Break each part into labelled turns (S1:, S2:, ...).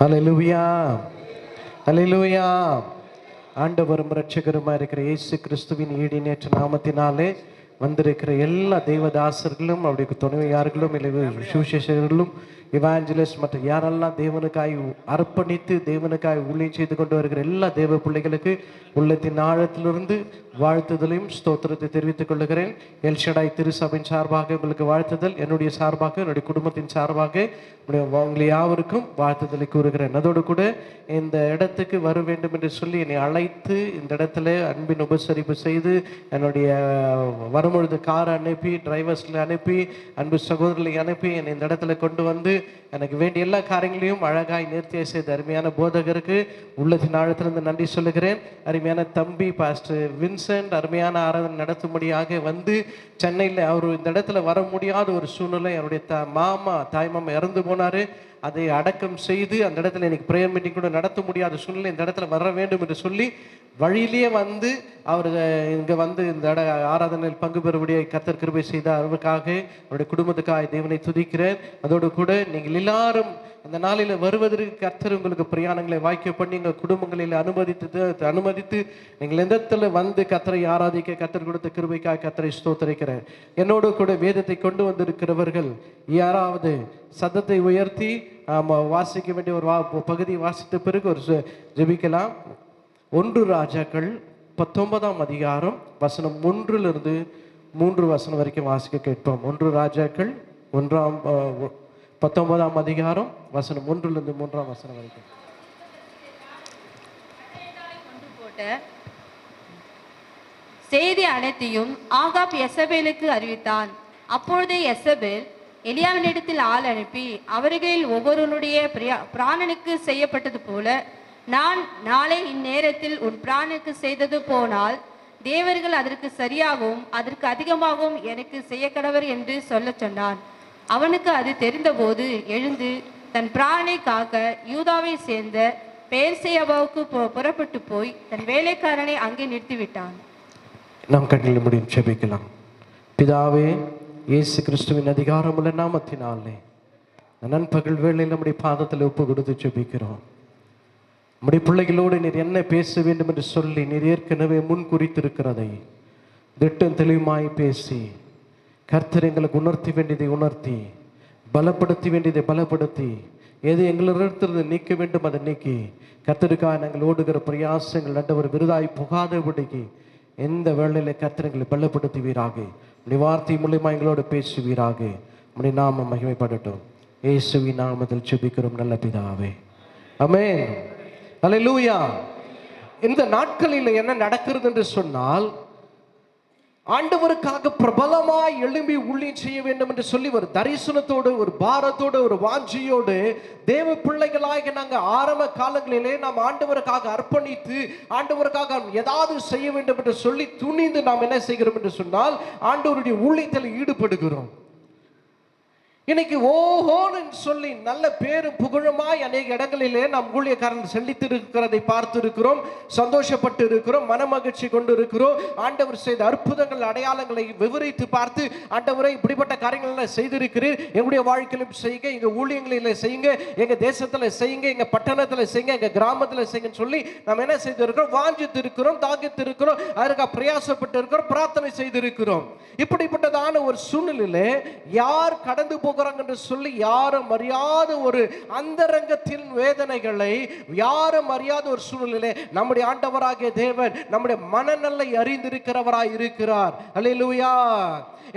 S1: ஹல்லேலூயா, ஹல்லேலூயா. ஆண்டவரும் இரட்சகருமா இருக்கிற இயேசு கிறிஸ்துவின் ஈடினேற்ற நாமத்தினாலே வந்திருக்கிற எல்லா தேவதாசர்களும் அவருடைய துணைவியார்களும் இல்லை சுவிசேஷர்களும் இவாஞ்சலிஸ்ட் மற்றும் யாரெல்லாம் தேவனுக்காய் அர்ப்பணித்து தேவனுக்காய் ஊழியம் செய்து கொண்டு வருகிற எல்லா தேவ பிள்ளைகளுக்கு உள்ளத்தின் ஆழத்திலிருந்து வாழ்த்துதலையும் ஸ்தோத்திரத்தை தெரிவித்துக் கொள்ளுகிறேன். எல்ஷடாய் திருசபையின் சார்பாக உங்களுக்கு வாழ்த்துதல், என்னுடைய சார்பாக என்னுடைய குடும்பத்தின் சார்பாக உங்களை யாவருக்கும் வாழ்த்துதலை கூறுகிறேன். அதோடு கூட இந்த இடத்துக்கு வர வேண்டும் என்று சொல்லி என்னை அழைத்து இந்த இடத்துல அன்பின் உபசரிப்பு செய்து என்னுடைய வரும்பொழுது காரை அனுப்பி டிரைவர்ஸில் அனுப்பி அன்பு சகோதரர்களை அனுப்பி என்னை இந்த இடத்துல கொண்டு வந்து எனக்கு வேண்டிய எல்லா காரியங்களையும் அழகாய் நிறுத்திய செய்த அருமையான போதகருக்கு உள்ளத்தின் ஆழத்திலிருந்து நன்றி சொல்லுகிறேன். அருமையான தம்பி பாஸ்டர் வின்சென்ட் அருமையான ஆராதனை நடத்தும்படியாக வந்து சென்னையில் அவர் இந்த இடத்துல வர முடியாத ஒரு சூழ்நிலை, அவருடைய தாய் மாமா இறந்து போனார். அதை அடக்கம் செய்து அந்த இடத்துல எனக்கு ப்ரேயர் மீட்டிங் கூட நடத்த முடியாத சூழ்நிலை, இந்த இடத்துல வர வேண்டும் என்று சொல்லி வழியிலேயே வந்து அவர் இங்கே வந்து இந்த ஆராதனையில் பங்கு பெறுபடியை கர்த்தர் கிருபை செய்தார். அவருக்காக அவருடைய குடும்பத்துக்காக தேவனை துதிக்கிறேன். அதோடு கூட நீங்கள் எல்லாரும் இந்த நாளில் வருவதற்கு கர்த்தர் உங்களுக்கு பிரயாணங்களை வாய்க்க பண்ணி எங்கள் குடும்பங்களில் அனுமதித்து நீங்கள் எந்த இடத்துல வந்து கர்த்தரை ஆராதிக்க கர்த்தர் கொடுத்த கிருபைக்காக கர்த்தரை ஸ்தோத்திரிக்கிறேன். என்னோடு கூட வேதத்தை கொண்டு வந்திருக்கிறவர்கள் யாராவது சத்தத்தை உயர்த்தி வாசிக்க வேண்டிய ஒரு பகுதியை வாசித்த பிறகு ஒரு ஜெபிக்கலாம். 1 ராஜாக்கள் 19ஆம் அதிகாரம் வசனம் 1 வரைக்கும் வாசிக்க கேட்போம். 1 ராஜாக்கள் 19ஆம் அதிகாரம் வசனம் 1 வரைக்கும்.
S2: செய்தி அனைத்தையும் ஆகாப் யெசபேலுக்கு அறிவித்தான். அப்பொழுதே யெசபேல் எலியாவினிடத்தில் ஆள் அனுப்பி, அவர்களில் ஒவ்வொருவனுடைய பிராணனுக்கு செய்யப்பட்டது போல நான் நாளை இந்நேரத்தில் உன் பிராணுக்கு செய்தது போனால் தேவர்கள் அதற்கு சரியாகவும் அதற்கு அதிகமாகவும் எனக்கு செய்ய கடவர் என்று சொல்ல சொன்னான். அவனுக்கு அது தெரிந்தபோது எழுந்து தன் பிராணனை காக்க யூதாவை சேர்ந்த பெயர்சேபாவுக்கு புறப்பட்டு போய் தன் வேலைக்காரனை அங்கே நிறுத்திவிட்டான்.
S1: நாம் கண்ணில் முடியும் ஜெபிக்கலாம். பிதாவே, இயேசு கிறிஸ்துவின் அதிகாரமுள்ள நாமத்தினாலே நண்பகல் வேளையில் நம்முடைய பாதத்தில் ஒப்பு கொடுத்து ஜெபிக்கிறோம். நம்முடைய பிள்ளைகளோடு நீர் என்ன பேச வேண்டும் என்று சொல்லி நீர் ஏற்கனவே முன் குறித்திருக்கிறதை திட்டம் தெளிவாய் பேசி கர்த்தர் எங்களுக்கு உணர்த்தி வேண்டியதை உணர்த்தி பலப்படுத்தி வேண்டியதை பலப்படுத்தி எது எங்களிடத்திலிருந்து நீக்க வேண்டும் அதை நீக்கி கர்த்தருக்காக நாங்கள் ஓடுகிற பிரயாசங்கள் ஆண்டவர் விருதாய் புகாதபடிக்கு எந்த வேளையில கர்த்தர் எங்களை பலப்படுத்துவீராக. உடைய வார்த்தை மூலியமா எங்களோடு பேசுவீராக. உடைய நாமம் மகிமைப்படட்டும். இயேசுவின் நாமத்தில் ஜெபிக்கிறோம் நல்ல பிதாவே, ஆமென். அல்லேலூயா. இந்த நாட்களில் என்ன நடக்கிறது என்று சொன்னால், ஆண்டவருக்காக பிரபலமாய் எழும்பி ஊழியம் செய்ய வேண்டும் என்று சொல்லி ஒரு தரிசனத்தோடு ஒரு பாரத்தோடு ஒரு வாஞ்சியோடு தேவ பிள்ளைகளாக நாங்கள் ஆரம்ப காலங்களிலே நாம் ஆண்டவருக்காக அர்ப்பணித்து ஆண்டவருக்காக ஏதாவது செய்ய வேண்டும் என்று சொல்லி துணிந்து நாம் என்ன செய்கிறோம் என்று சொன்னால் ஆண்டவருடைய ஊழியத்தில் ஈடுபடுகிறோம். இன்னைக்கு ஓஹோன்னு சொல்லி நல்ல பேரும் புகழுமாய் அநேக இடங்களிலே நாம் ஊழியக்காரன் செலுத்தி இருக்கிறதை பார்த்து இருக்கிறோம், சந்தோஷப்பட்டு இருக்கிறோம், மனமகிழ்ச்சி கொண்டு இருக்கிறோம். ஆண்டவர் செய்த அற்புதங்கள் அடையாளங்களை விவரித்து பார்த்து ஆண்டவரை இப்படிப்பட்ட காரியங்கள் செய்திருக்கிறீர், எங்களுடைய வாழ்க்கையிலும் செய்யுங்க, எங்க ஊழியங்களில் செய்யுங்க, எங்க தேசத்துல செய்யுங்க, எங்க பட்டணத்துல செய்யுங்க, எங்க கிராமத்துல செய்யுங்கன்னு சொல்லி நாம் என்ன செய்திருக்கிறோம், வாஞ்சித்து இருக்கிறோம், தாகித்து இருக்கிறோம், அதற்காக பிரயாசப்பட்டு இருக்கிறோம், பிரார்த்தனை செய்திருக்கிறோம். இப்படிப்பட்டதான ஒரு சூழ்நிலையிலே யார் கடந்து போகிறாங்க என்று சொல்லி யாரும் அறியாத ஒரு அந்தரங்கத்தின் வேதனைகளை யாரும் அறியாத ஒரு சூழ்நிலையிலே நம்முடைய ஆண்டவராகிய தேவன் நம்முடைய மனநல்லை அறிந்திருக்கிறவராய் இருக்கிறார். அல்லேலூயா.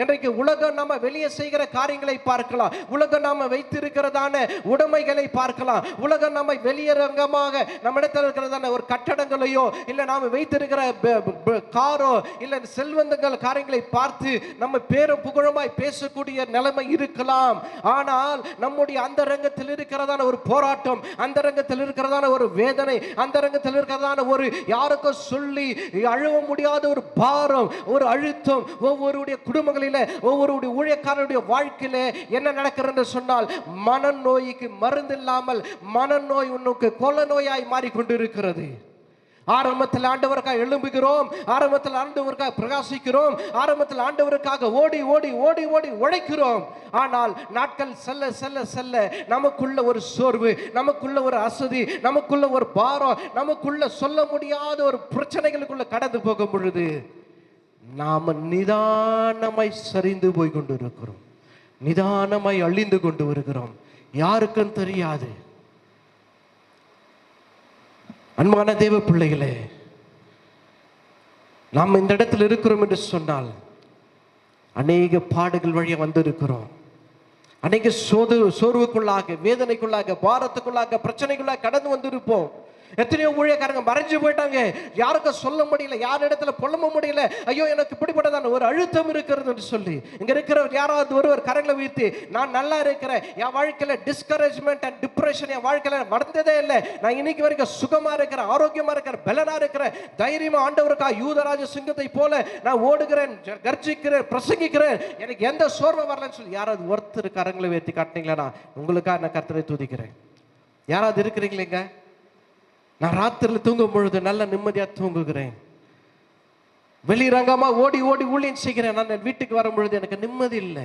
S1: இன்றைக்கு உலகம் நம்ம வெளியே செய்கிற காரியங்களை பார்க்கலாம், உலகம் நாம வைத்திருக்கிறதான உடைமைகளை பார்க்கலாம், உலகம் நம்ம வெளியரங்கமாக நம்ம இடத்துல இருக்கிறதான ஒரு கட்டடங்களையோ இல்ல நாம வைத்திருக்கிற காரோ இல்ல செல்வந்தங்கள் காரியங்களை பார்த்து நம்ம பேரும் புகழமாய் பேசக்கூடிய நிலைமை இருக்கலாம். ஆனால் நம்முடைய அந்த ரங்கத்தில் இருக்கிறதான ஒரு போராட்டம், அந்த ரங்கத்தில் இருக்கிறதான ஒரு வேதனை, அந்த ரங்கத்தில் இருக்கிறதான ஒரு யாருக்கும் சொல்லி அழுவ முடியாத ஒரு பாரம், ஒரு அழுத்தம் ஒவ்வொருடைய குடும்பங்கள் ஒவ்வொரு ஊழியக்காரனுடைய வாழ்க்கையில என்ன நடக்கிறது சொன்னால் மனநோய்க்கு மருந்து இல்லாமல் மனநோய் உனக்கு கொலை நோயாய் மாறிக்கொண்டிருக்கிறது. ஆரம்பத்தில் ஆண்டவருக்காக எழும்புகிறோம், ஆரம்பத்தில் ஆண்டவருக்காக பிரகாசிக்கிறோம், ஆரம்பத்தில் ஆண்டவருக்காக ஓடி ஓடி ஓடி ஓடி உழைக்கிறோம். ஆனால் நாட்கள் செல்ல செல்ல செல்ல நமக்குள்ள ஒரு சோர்வு, நமக்குள்ள ஒரு அசதி, நமக்குள்ள ஒரு பாரம், நமக்குள்ள சொல்ல முடியாத ஒரு பிரச்சனைகளுக்குள்ள கடந்து போகும் பொழுது நாம நிதானமாய் சரிந்து போய் கொண்டு இருக்கிறோம், நிதானமாய் அழிந்து கொண்டு வருகிறோம். யாருக்கும் தெரியாது. அன்பான தேவ பிள்ளைகளே, நாம் இந்த இடத்தில் இருக்கிறோம் என்று சொன்னால் அநேக பாடுகள் வழியா வந்திருக்கிறோம், அநேக சோர்வுக்குள்ளாக, வேதனைக்குள்ளாக, பாரத்துக்குள்ளாக, பிரச்சனைக்குள்ளாக கடந்து வந்திருப்போம். எத்தனையோ ஊழியக்காரங்க மறைஞ்சு போயிட்டாங்க, யாருக்கும் சொல்ல முடியல, யார் இடத்துல புலம்ப முடியல. ஐயோ எனக்கு இப்படிப்பட்டதான ஒரு அழுத்தம் இருக்கிறது என்று சொல்லி இங்க இருக்கிறவர் யாராவது ஒருவர் கரங்களை உயர்த்தி, நான் நல்லா இருக்கிறேன், என் வாழ்க்கையில டிஸ்கரேஜ்மெண்ட் அண்ட் டிப்ரெஷன் என் வாழ்க்கையில வந்ததே இல்லை, நான் இன்னைக்கு வரைக்கும் சுகமா இருக்கிறேன், ஆரோக்கியமா இருக்கிறேன், பலனா இருக்கிறேன், தைரியமா ஆண்டவருக்கா யூதராஜ சிங்கத்தை போல நான் ஓடுகிறேன், கர்ஜிக்கிறேன், பிரசங்கிக்கிறேன், எனக்கு எந்த சோர்வு வரலன்னு சொல்லி யாராவது ஒருத்தர் கரங்களை உயர்த்தி காட்டினீங்களா? உங்களுக்காக நான் கர்த்தரை துதிக்கிறேன். யாராவது இருக்கிறீங்களேங்க? நான் ராத்திரியில் தூங்கும் பொழுது நல்ல நிம்மதியா தூங்குகிறேன், வெளிரங்கமா ஓடி ஓடி ஊழியம் செய்கிறேன். நான் வீட்டுக்கு வரும் பொழுது எனக்கு நிம்மதி இல்லை.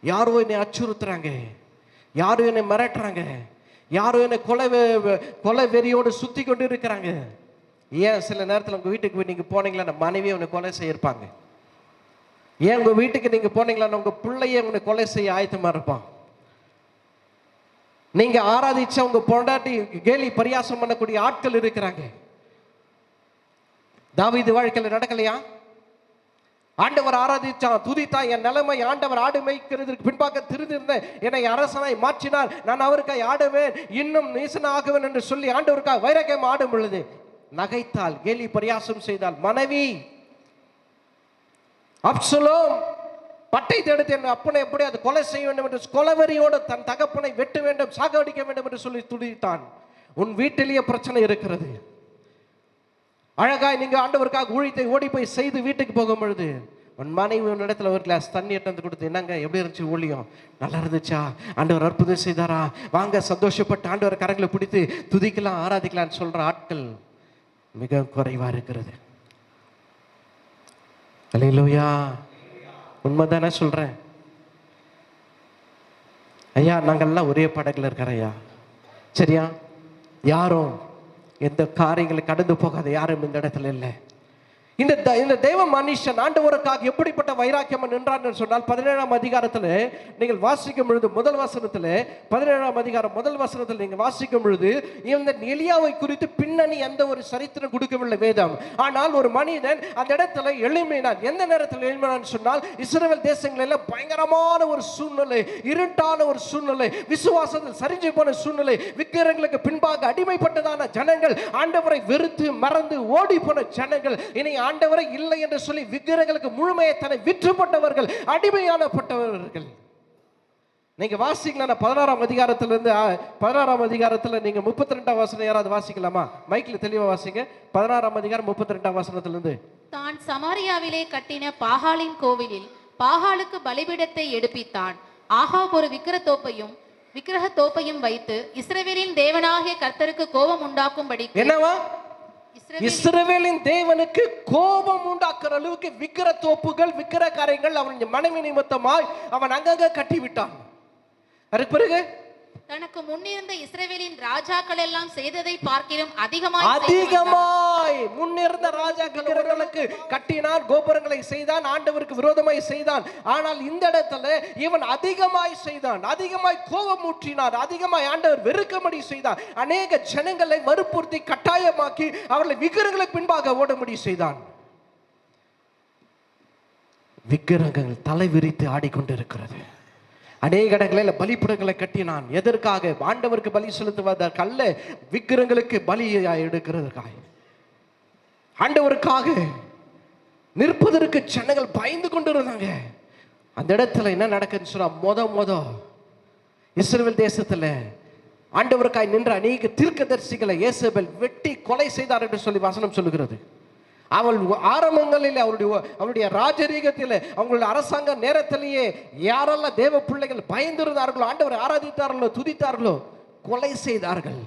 S1: யாரோ என்னை அச்சுறுத்துறாங்க, யாரோ என்னை மிரட்டுறாங்க, யாரோ என்னை கொலை வெறியோடு சுத்தி கொண்டு இருக்கிறாங்க. ஏன் சில நேரத்தில் உங்க வீட்டுக்கு நீங்க போனீங்களா மனைவியை உன்னை கொலை செய்யிருப்பாங்க. ஏன் உங்க வீட்டுக்கு நீங்க போனீங்களா உங்க பிள்ளைய உன்னை கொலை செய்ய ஆயத்தமா இருப்பான். நீங்க ஆராதிச்ச உங்க பொண்டாட்டி கேலி பரியாசம் பண்ணக்கூடிய ஆட்கள் இருக்கிறாங்க. தாவீது வாழ்க்கையில் நடக்கலையா? ஆண்டவர் ஆராதிச்சான், துதித்தான், என் நிலைமை ஆண்டவர் ஆடு மேய்க்கிறதுக்கு பின்பாக திருந்திருந்தேன், என்னை அரசனாய் மாற்றினார், நான் அவருக்காய் ஆடுவேன், இன்னும் நீசன ஆகுவேன் என்று சொல்லி ஆண்டவருக்காக வைராக்கியம் ஆடும் பொழுது நகைத்தால், கேலி பரியாசம் செய்தால் மனைவி அப்சலோம் பட்டை தேடுத்து என் அப்பனை எப்படி அது கொலை செய்ய வேண்டும் என்று கொலவெறியோடு தன் தகப்பனை வெட்ட வேண்டும், சாகடிக்க வேண்டும் என்று சொல்லி துடித்தான். உன் வீட்டிலேயே பிரச்சனை இருக்கிறது. அழகாய் நீங்க ஆண்டவருக்காக ஊழியத்தை ஓடி போய் செய்து வீட்டுக்கு போகும் பொழுது உன் மனைவி உன் இடத்துல ஒரு கிளாஸ் தண்ணி எடுத்து கொடுத்து, என்னங்க எப்படி இருந்துச்சு ஊழியம்? நல்லா இருந்துச்சா? ஆண்டவர் அற்புதம் செய்தாரா? வாங்க சந்தோஷப்பட்டு ஆண்டவர் கரங்களை பிடித்து துதிக்கலாம், ஆராதிக்கலாம்னு சொல்ற ஆட்கள் மிக குறைவா இருக்கிறது. அல்லேலூயா. உண்மைதானே சொல்றேன் ஐயா? நாங்கள்லாம் ஒரே படகுல இருக்கிற ஐயா, சரியா? யாரும் எந்த காரியங்களை கடந்து போகாத யாரும் இந்த இடத்துல இல்லை. இந்த தேவ மனுஷன் ஆண்டவருக்காக எப்படிப்பட்ட வைராக்கியம் நின்றான்னு சொன்னால் 17ஆம் அதிகாரத்தில் நீங்கள் வாசிக்கும் பொழுது முதல் வசனத்தில் 17ஆம் அதிகாரம் முதல் வசனத்தில் நீங்கள் வாசிக்கும் பொழுது இந்த எலியாவை குறித்து பின்னணி எந்த ஒரு சரித்திரம் கொடுக்கவில்லை வேதம். ஆனால் ஒரு மனிதன் அந்த இடத்துல எழும்பினான். எந்த நேரத்தில் எழும்பினான்னு சொன்னால் இஸ்ரவேல் தேசங்களில் பயங்கரமான ஒரு சூழ்நிலை, இருட்டான ஒரு சூழ்நிலை, விசுவாசத்தில் சரிஞ்சு போன சூழ்நிலை, விக்கிரங்களுக்கு பின்பாக அடிமைப்பட்டதான ஜனங்கள், ஆண்டவரை வெறுத்து மறந்து ஓடி போன ஜனங்கள், இனி ஆண்டவரை இல்லை என்று சொல்லி விக்கிரங்களுக்கு முழுமையை தன்னை விற்றுப்பட்டவர்கள், அடிமையானப்பட்டவர்கள். நீங்க வாசிக்கலாம் 16ஆம் அதிகாரத்திலிருந்து 16ஆம் அதிகாரத்தில் நீங்க 32ஆம் வசனம் யாராவது வாசிக்கலாமா? மைக்கில் தெளிவா வாசிங்க. 16ஆம் அதிகாரம் 32ஆம் வசனத்திலிருந்து.
S2: தான் சமாரியாவிலே கட்டின பாகாலின் கோவிலில் பாகாலுக்கு பலிபீடத்தை எடுப்பித்தான். ஆகாப் ஒரு விக்கிரக தோப்பையும் வைத்து இஸ்ரவேலின் தேவனாகிய கர்த்தருக்கு கோபம் உண்டாக்கும்படி, என்னவா?
S1: இஸ்ரவேலின் தேவனுக்கு கோபம் உண்டாக்குற அளவுக்கு விக்கிர தோப்புகள், விக்கிர காரியங்கள் அவன் மனைவி நிமித்தமாய் அவன் அங்கங்க கட்டி விட்டான். அதுக்கு பிறகு
S2: தனக்கு முன்னிருந்த இஸ்ரவேலின் ராஜாக்கள் எல்லாம் செய்ததை பார்க்கிலும் அதிகமாய்
S1: முன்னிருந்த ராஜாக்களுக்கு கட்டினான், கோபுரங்களை செய்தான், ஆண்டவருக்கு விரோதமாய் செய்தான். ஆனால் இந்த இடத்துல இவன் அதிகமாய் செய்தான், அதிகமாய் கோபம் ஊற்றினான், அதிகமாய் ஆண்டவர் வெறுக்கும்படி செய்தான். அநேக ஜனங்களை வற்புறுத்தி கட்டாயமாக்கி அவர்களை விக்கிரங்களுக்கு பின்பாக ஓடும்படி செய்தான். விக்கிரகங்கள் தலை விரித்து ஆடிக்கொண்டிருக்கிறது. அநேக இடங்களில் பலிபீடங்களை கட்டினான். எதற்காக? ஆண்டவருக்கு பலி செலுத்துவதற்கு அல்ல, விக்கிரங்களுக்கு பலியை எடுக்கிறதுக்காக. ஆண்டவருக்காக நிற்பதற்கு ஜனங்கள் பயந்து கொண்டு இருந்தாங்க. அந்த இடத்துல என்ன நடக்குதுன்னு சொன்னா, முத இஸ்ரவேல் தேசத்துல ஆண்டவருக்காய் நின்ற அநேக தீர்க்கதரிசிகளை யேசபேல் வெட்டி கொலை செய்தார் என்று சொல்லி வசனம் சொல்லுகிறது. அவள் ஆரம்பங்களில் அவருடைய ராஜரீகத்தில் அவங்களுடைய அரசாங்க நேரத்திலேயே யாரெல்லாம் தேவ பிள்ளைகள் பயந்திருந்தார்களோ, ஆண்டவரை ஆராதித்தார்களோ, துதித்தார்களோ, கொலை செய்தார்கள்.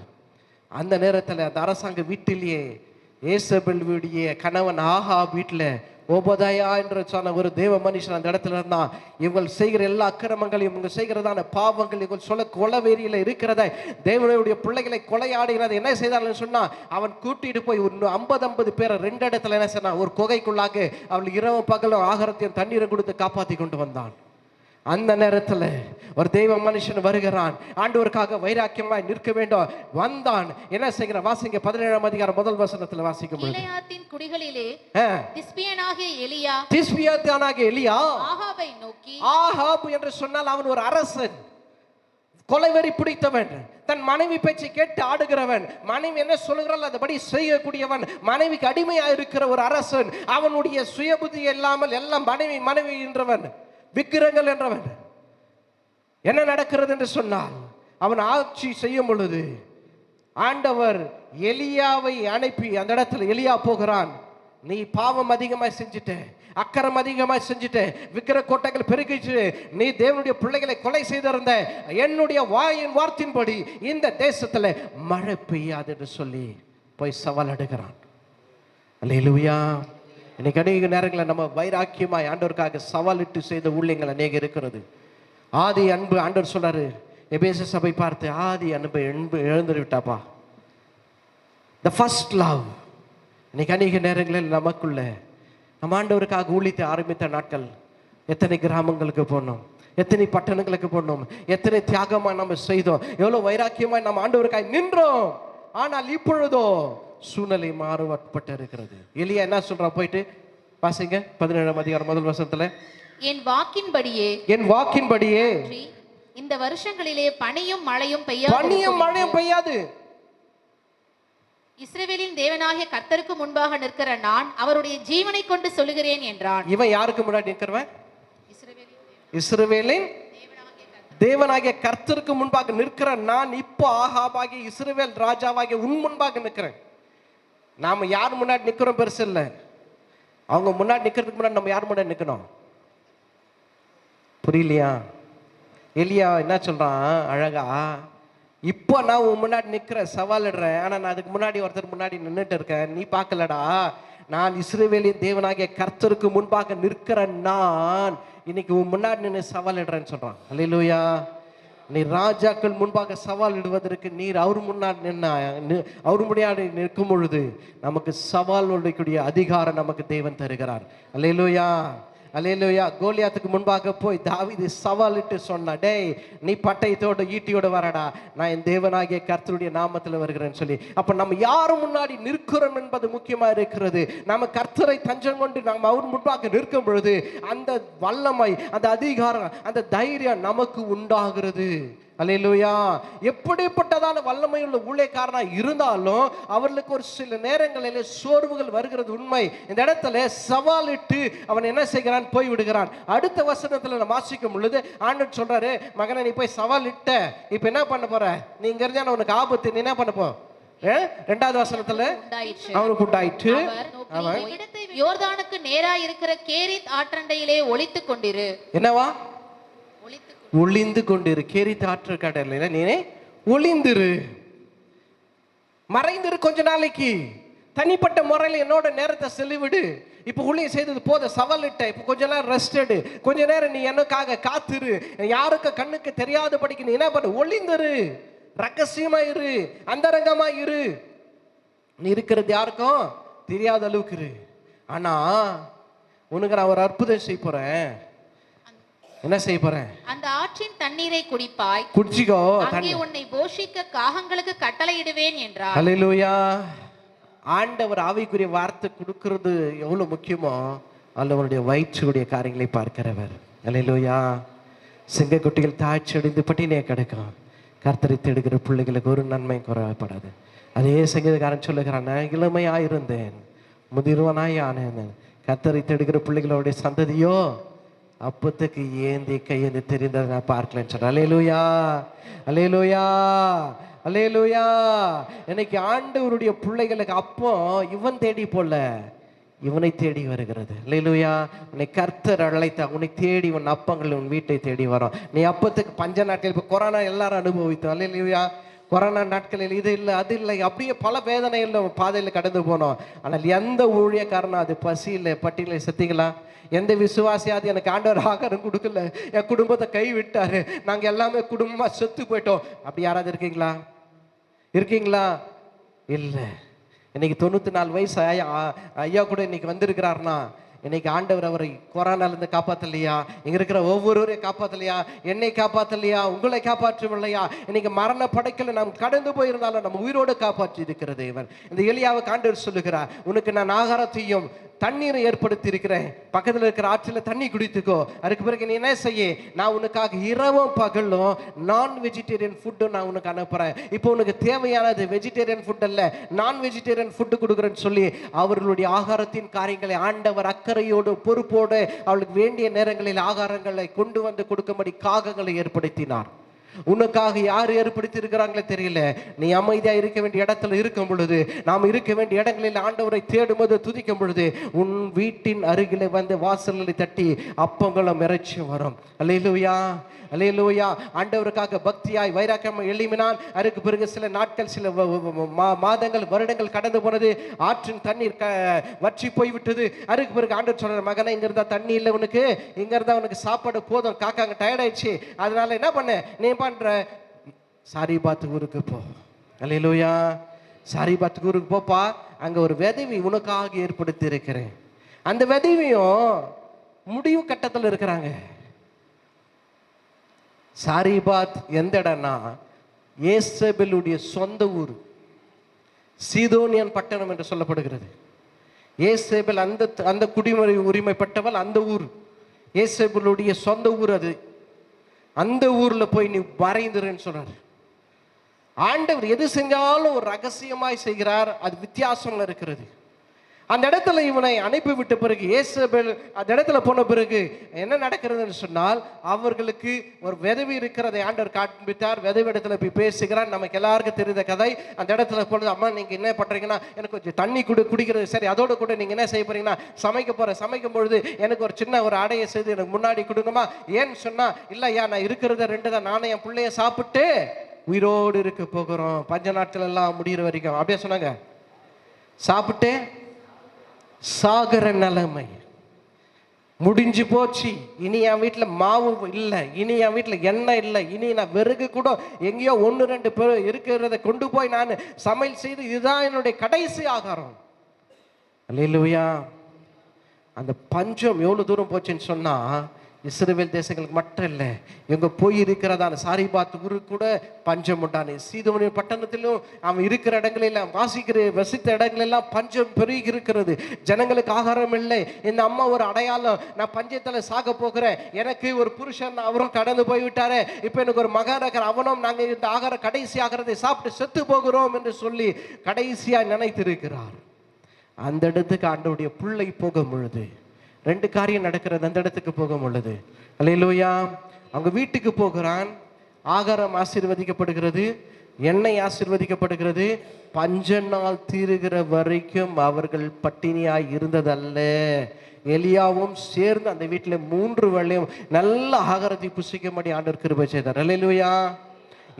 S1: அந்த நேரத்தில் அந்த அரசாங்க வீட்டிலேயே ஏசபெல்வுடைய கணவன் ஆகாப் வீட்டில் ஓபதாயா என்று சொன்ன ஒரு தேவ மனுஷன் அந்த இடத்துல இருந்தான். இவங்க செய்கிற எல்லா அக்கிரமங்களையும், இவங்க செய்கிறதான பாவங்கள், இவங்க சொல்ல கொலவெறியில இருக்கிறத, தேவனுடைய பிள்ளைகளை கொலையாடுகிறத என்ன செய்தார்னு சொன்னா, அவன் கூட்டிட்டு போய் ஒரு 50 பேரை 2 இடத்துல என்ன சொன்னா, ஒரு குகைக்குள்ளாக அவள் இரவு பகலும் ஆகாரத்தையும் தண்ணீரை கொடுத்து காப்பாற்றி கொண்டு வந்தான். அந்த நேரத்தில் ஒரு தெய்வ மனுஷன் வருகிறான். ஆண்டவருக்காக வைராக்கியமாய் நிற்க வேண்டும். வந்தான். என்ன செய்கிறான்? வாசிங்க 17ஆம் அதிகாரம் முதல் வசனத்தில் வாசிக்கும் பொழுது,
S3: கீலேயாத்தின் குடிகளிலே திஸ்பியனாகிய
S1: எலியா
S3: ஆகாபை நோக்கி,
S1: ஆகாப் என்று சொன்னால் அவன் ஒரு அரசன், கொலைவெறி பிடித்தவன், தன் மனைவி பேச்சை கேட்டு ஆடுகிறவன், மனைவி என்ன சொல்லுகிறாள் அதுபடி செய்யக்கூடியவன், மனைவிக்கு அடிமையா இருக்கிற ஒரு அரசன். அவனுடைய சுயபுத்தி இல்லாமல் எல்லாம் மனைவி மனைவி என்றவன், விக்கிரங்கள் என்றவன். என்ன நடக்கிறது என்று சொன்னால், அவன் ஆட்சி செய்யும் பொழுது ஆண்டவர் எலியாவை அனுப்பி அந்த இடத்துல எலியா போகிறான். நீ பாவம் அதிகமாய் செஞ்சுட்ட, அக்கறம் அதிகமாய் செஞ்சுட்ட, விக்கிர கோட்டைகள் பெருகிச்சு, நீ தேவனுடைய பிள்ளைகளை கொலை செய்திருந்த, என்னுடைய வாயின் வார்த்தையின்படி இந்த தேசத்துல மழை பெய்யாது என்று சொல்லி போய் சவால் எடுக்கிறான். அல்லேலூயா. இன்னைக்கு அநேக நேரங்களில் நம்ம வைராக்கியமாய் ஆண்டவருக்காக சவாலிட்டு செய்த ஊழியங்கள் அநேக இருக்கிறது. ஆதி அன்பு ஆண்டவர் சொல்றாரு, எபேசு சபை பார்த்து, ஆதி அன்பு எழுந்து விட்டாப்பா, த ஃபர்ஸ்ட் லவ். இன்னைக்கு அநேக நேரங்களில் நமக்குள்ள நம்ம ஆண்டவருக்காக ஊழியத்தை ஆரம்பித்த நாட்கள், எத்தனை கிராமங்களுக்கு போனோம், எத்தனை பட்டணங்களுக்கு போனோம், எத்தனை தியாகமாக நம்ம செய்தோம், எவ்வளோ வைராக்கியமாய் நம்ம ஆண்டவருக்காக நின்றோம். ஆனால் இப்பொழுதோ சூழ்நிலை மாறுபட்டு இருக்கிறது. எலியா என்ன சொல்றா? போயிட்டு வாசிங்க 17ஆம் அதிகாரம் முதல் வசனத்துல,
S3: என் வாக்கின்படியே இந்த வருஷங்களிலே பனியும் மழையும்
S1: பெய்யாது.
S3: இஸ்ரவேலின் தேவனாகிய கர்த்தருக்கு முன்பாக நிற்கிற நான் அவருடைய ஜீவனை கொண்டு சொல்லுகிறேன் என்றான்.
S1: இவன் யாருக்கு முன்னாடி நிற்கிறவன்? இஸ்ரவேலின் தேவனாகிய கர்த்தருக்கு முன்பாக நிற்கிற நான் இப்போ ஆகாபாகிய இஸ்ரவேல் ராஜாவாகிய உன் முன்பாக நிற்கிறேன். நாம யார் முன்னாடி நிற்கிறோம் பெருசு இல்லை, அவங்க முன்னாடி நிற்கிறதுக்கு முன்னாடி நம்ம யார் முன்னாடி நிற்கணும்? புரியலையா? எலியா என்ன சொல்றான் அழகா, இப்போ நான் உன் முன்னாடி நிற்கிறேன், சவாலிடுறேன், ஆனால் நான் அதுக்கு முன்னாடி ஒருத்தர் முன்னாடி நின்றுட்டு இருக்கேன், நீ பார்க்கலடா. நான் இஸ்ரவேலின் தேவனாகிய கர்த்தருக்கு முன்பாக நிற்கிற நான் இன்னைக்கு உன் முன்னாடி நின்று சவாலிடுறேன்னு சொல்றான். அல்லேலூயா. நீ ராஜாக்கள் முன்பாக சவால் இடுவதற்கு நீர் அவர் முன்னாடி அவர் முன்னாடி நிற்கும் பொழுது நமக்கு சவால் உடையக்கூடிய அதிகாரம் நமக்கு தேவன் தருகிறார். அல்லேலூயா, அல்லேலூயா. கோலியாத்துக்கு முன்பாக போய் தாவீது சவாலிட்டு சொன்னா, டேய் நீ பட்டயத்தோட ஈட்டியோட வரடா, நான் என் தேவனாகிய கர்த்தருடைய நாமத்தில் வருகிறேன்னு சொல்லி. அப்ப நம்ம யாரும் முன்னாடி நிற்கிறோம் என்பது முக்கியமா இருக்கிறது. நம்ம கர்த்தரை தஞ்சம் கொண்டு நாம் அவர் முன்பாக நிற்கும் பொழுது அந்த வல்லமை, அந்த அதிகாரம், அந்த தைரியம் நமக்கு உண்டாகிறது. அல்லேலூயா. எப்படிப்பட்டதான வல்லமையுள்ள ஊழியக்காரனா இருந்தாலும் அவர்களுக்கு ஒரு சில நேரங்களில் சோர்வுகள் வருகிறது உண்மை. இந்த இடத்துல சவாலிட்டு அவன் என்ன செய்கிறான்? போய் விடுகிறான். அடுத்த வசனத்துல நம்ம வாசிக்கும் பொழுது ஆண்டவர் சொல்றாரு, மகனை நீ போய் சவால் இட்ட, இப்ப என்ன பண்ண போற? நீ இங்க இருந்தா உனக்கு ஆபத்து, நீ என்ன பண்ண போ? 2வது வசனத்துல அவனுக்கு உண்டாயிற்று, அவன்
S3: யோர்தானுக்கு நேரா இருக்கிற கேரித் ஆற்றண்டையிலே ஒளித்துக் கொண்டிரு.
S1: என்னவா? ஒளிந்து கொண்டிரு. கேரித் ஆற்று கடலில் நீனே ஒளிந்திரு, மறைந்திரு. கொஞ்ச நாளைக்கு தனிப்பட்ட முறையில் என்னோட நேரத்தை செலவிடு. இப்போ ஊழியம் செய்தது போத, சவாலிட்ட, இப்போ கொஞ்ச நேரம் ரெஸ்ட் எடு, கொஞ்ச நேரம் நீ எனக்காக காத்துரு, யாருக்கு கண்ணுக்கு தெரியாதபடிக்கு நீ என்ன பண்ணு? ஒளிந்திரு, ரகசியமா இரு, அந்தரங்கமா இரு. நீ இருக்கிறது யாருக்கும் தெரியாத அளவுக்கு இரு. ஆனா உனக்கு நான் ஒரு அற்புதம் செய்ய போறேன். என்ன செய்ய போறேன்?
S3: அந்த ஆற்றின் தண்ணீரை குடிப்பாய்,
S1: குடிச்சிக்கோ,
S3: அங்கே உன்னை போஷிக்க காகங்களுக்கு கட்டளையிடுவேன் என்றார்.
S1: அல்லேலூயா. ஆண்டவர் ஆவிக்குரிய வார்த்தை கொடுக்கிறது எவ்வளவு முக்கியமோ அல்லவருடைய வயிற்றுடைய காரியங்களை பார்க்கிறவர். அல்லேலூயா. சிங்கக்குட்டிகள் தாய்ச்சி அடைந்து பட்டினியை கிடக்கும், கர்த்தரை தேடுகிற பிள்ளைகளுக்கு ஒரு நன்மை குறைப்படாது. அதே சங்கீதக்காரன் சொல்லுகிறான், இளமையாயிருந்தேன், முதிர்வனாய் ஆனேன், கர்த்தரை தேடுகிற பிள்ளைகளுடைய சந்ததியோ அப்பத்துக்கு ஏந்தி கையேந்தி தெரிந்ததை நான் பார்க்கலன்னு சொல்றேன். அல்லேலூயா, அல்லேலூயா, அல்லேலூயா. இன்னைக்கு ஆண்டவருடைய பிள்ளைகளுக்கு அப்போ இவன் தேடி போல, இவனை தேடி வருகிறது. அல்லேலூயா. உன்னை கர்த்தர் அழைத்தா, உன்னை தேடி உன் அப்பங்கள் உன் வீட்டை தேடி வரும். நீ அப்பத்துக்கு பஞ்ச நாட்கள், இப்போ கொரோனா எல்லாரும் அனுபவித்தோம். அல்லேலூயா. கொரோனா நாட்களில் இது இல்லை அது இல்லை, அப்படியே பல வேதனையில் பாதையில் கடந்து போனோம். ஆனால் எந்த ஊழியக்காரனும் அது பசி இல்லை பட்டியலை செத்தீங்களா? எந்த விசுவாசியாவது எனக்கு ஆண்டவர் ஆகாரம் கொடுக்கல, என் குடும்பத்தை கை விட்டாரு, நாங்கள் எல்லாமே குடும்பமாக செத்து போயிட்டோம், அப்படி யாராவது இருக்கீங்களா? இருக்கீங்களா? இல்லை. இன்னைக்கு 94 வயசு ஐயா கூட இன்னைக்கு வந்திருக்கிறாருன்னா இன்னைக்கு ஆண்டவர் அவரை கொரோனாலேருந்து காப்பாற்றலையா? இங்கே இருக்கிற ஒவ்வொருவரையும் காப்பாற்றலையா? என்னை காப்பாற்றலையா? உங்களை காப்பாற்றவில்லையா? இன்னைக்கு மரண படைக்கல நாம் கடந்து போயிருந்தாலும் நம்ம உயிரோடு காப்பாற்றி இருக்கிற தேவன். இந்த எலியாவுக்கு ஆண்டவர் சொல்லுகிறார், உனக்கு நான் ஆகாரத்தையும் தண்ணீரை ஏற்படுத்தி இருக்கிறேன், பக்கத்தில் இருக்கிற ஆற்றில் தண்ணி குடித்துக்கோ, அதுக்கு பிறகு நீ என்ன செய்ய, நான் உனக்காக இரவும் பகலும் நான் வெஜிடேரியன் ஃபுட்டும் நான் உனக்கு அனுப்புகிறேன். இப்போ உனக்கு தேவையானது வெஜிடேரியன் ஃபுட் அல்ல, நான் வெஜிடேரியன் ஃபுட்டு கொடுக்குறேன்னு சொல்லி அவர்களுடைய ஆகாரத்தின் காரியங்களை ஆண்டவர் அக்கறையோடு பொறுப்போடு அவளுக்கு வேண்டிய நேரங்களில் ஆகாரங்களை கொண்டு வந்து கொடுக்கும்படி காகங்களை ஏற்படுத்தினார். உனக்காக யார் ஏற்படுத்தி இருக்கிறாங்களே தெரியல. நீ அமைதியா இருக்க வேண்டிய இடத்துல இருக்கும் பொழுது, நாம் இருக்க வேண்டிய இடங்களில் ஆண்டவரை தேடும் போது, துதிக்கும் பொழுது, உன் வீட்டின் அருகிலே வந்து வாசல்களை தட்டி அப்பங்களும் இறைச்சி வரும். அல்லேலூயா, அல்லேலூயா. ஆண்டவருக்காக பக்தியாய் வைராக்கியம் எழுப்பினான். அதுக்கு பிறகு சில நாட்கள், சில மாதங்கள், வருடங்கள் கடந்து போனது. ஆற்றின் தண்ணீர் வற்றி போய்விட்டது. அதுக்கு பிறகு ஆண்டவர் சொல்ற, மகனை இங்க இருந்தா தண்ணி இல்லை உனக்கு, இங்க இருந்தா உனக்கு சாப்பாடு போதும், காக்காங்க டயர்ட் ஆயிடுச்சு, அதனால என்ன பண்ண, நீ பண்ற, சாரிபாத் ஊருக்கு போ. அல்லேலூயா, சாரிபாத் ஊருக்கு போப்பா, அங்க ஒரு விதவி உனக்காக ஏற்படுத்தி இருக்கிறேன். அந்த விதவியும் முடிவு கட்டத்தில் இருக்கிறாங்க. சாரிபாத் எந்த இடம்னா ஏசபேலுடைய சொந்த ஊர், சீதோனியன் பட்டணம் என்று சொல்லப்படுகிறது. ஏசபேல் அந்த குடிமுறை உரிமைப்பட்டவள், அந்த ஊர் ஏசபேலுடைய சொந்த ஊர். அது அந்த ஊர்ல போய் நீ மறைந்துருன்னு சொல்றாரு. ஆண்டவர் எது செஞ்சாலும் ஒரு ரகசியமாய் செய்கிறார், அது வித்தியாசம்ல இருக்கிறது. அந்த இடத்துல இவனை அனுப்பி விட்ட பிறகு, ஏசபேல் அந்த இடத்துல போன பிறகு என்ன நடக்கிறதுன்னு சொன்னால், அவர்களுக்கு ஒரு விதவி இருக்கிறதை ஆண்டவர் காண்பித்தார். விதவி இடத்துல போய் பேசுகிறார். நமக்கு எல்லாருக்கும் தெரிந்த கதை. அந்த இடத்துல போனது, அம்மா நீங்க என்ன பண்றீங்கன்னா, எனக்கு கொஞ்சம் தண்ணி குடிக்கிறது, சரி அதோட கூட நீங்க என்ன செய்ய போறீங்கன்னா, சமைக்க போறேன், சமைக்கும் பொழுது எனக்கு ஒரு சின்ன ஒரு அடையை செய்து எனக்கு முன்னாடி கொடுங்கம்மா. ஏன்னு சொன்னா, இல்லையா நான் இருக்கிறத 2 தான், நானும் என் பிள்ளைய சாப்பிட்டு உயிரோடு இருக்க போகிறோம், பஞ்ச நாட்கள் எல்லாம் முடிகிற வரைக்கும், அப்படியே சொன்னாங்க. சாப்பிட்டு சாகர நிலைமை முடிஞ்சு போச்சு, இனி என் வீட்டில் மாவு இல்லை, இனி என் வீட்டில் எண்ணெய் இல்லை, இனி நான் விறகு கூட எங்கேயோ 1-2 பேர் இருக்கிறத கொண்டு போய் நான் சமையல் செய்து இதுதான் என்னுடைய கடைசி ஆகாரம். அல்லேலூயா. அந்த பஞ்சம் எவ்வளோ தூரம் போச்சுன்னு சொன்னா, இஸ்ரவேல் தேசங்களுக்கு மட்டும் இல்லை, எங்க போய் இருக்கிறதான சாரிபாத் ஊருக்கு கூட பஞ்சம் உண்டானே. சீதோனி பட்டணத்திலும் அவன் இருக்கிற இடங்களில் வசித்த இடங்களெல்லாம் பஞ்சம் பெருகி இருக்கிறது. ஜனங்களுக்கு ஆகாரம் இல்லை. இந்த அம்மா ஒரு அடையாளம், நான் பஞ்சத்தில் சாக போகிறேன், எனக்கு ஒரு புருஷன் அவரும் கடந்து போய்விட்டாரு, இப்போ எனக்கு ஒரு மகன் இருக்கிற, அவனும் நாங்கள் இந்த ஆகாரம் கடைசி ஆகாரத்தை சாப்பிட்டு செத்து போகிறோம் என்று சொல்லி கடைசியாக நினைத்திருக்கிறார். அந்த இடத்துக்கு ஆண்டவருடைய பிள்ளை போகும் பொழுது 2 காரியம் நடக்கிறது. அந்த இடத்துக்கு போகும் பொழுது, அல்லேலூயா, அவங்க வீட்டுக்கு போகிறான். ஆகாரம் ஆசீர்வதிக்கப்படுகிறது, எண்ணெய் ஆசீர்வதிக்கப்படுகிறது. பஞ்ச நாள் தீருகிற வரைக்கும் அவர்கள் பட்டினியாய் இருந்ததல்ல. எலியாவும் சேர்ந்து அந்த வீட்டில் 3 வேளையும் நல்ல ஆகாரத்தை புசிக்கும்படி ஆண்டவர் கிருபை செய்தார். அல்லேலூயா.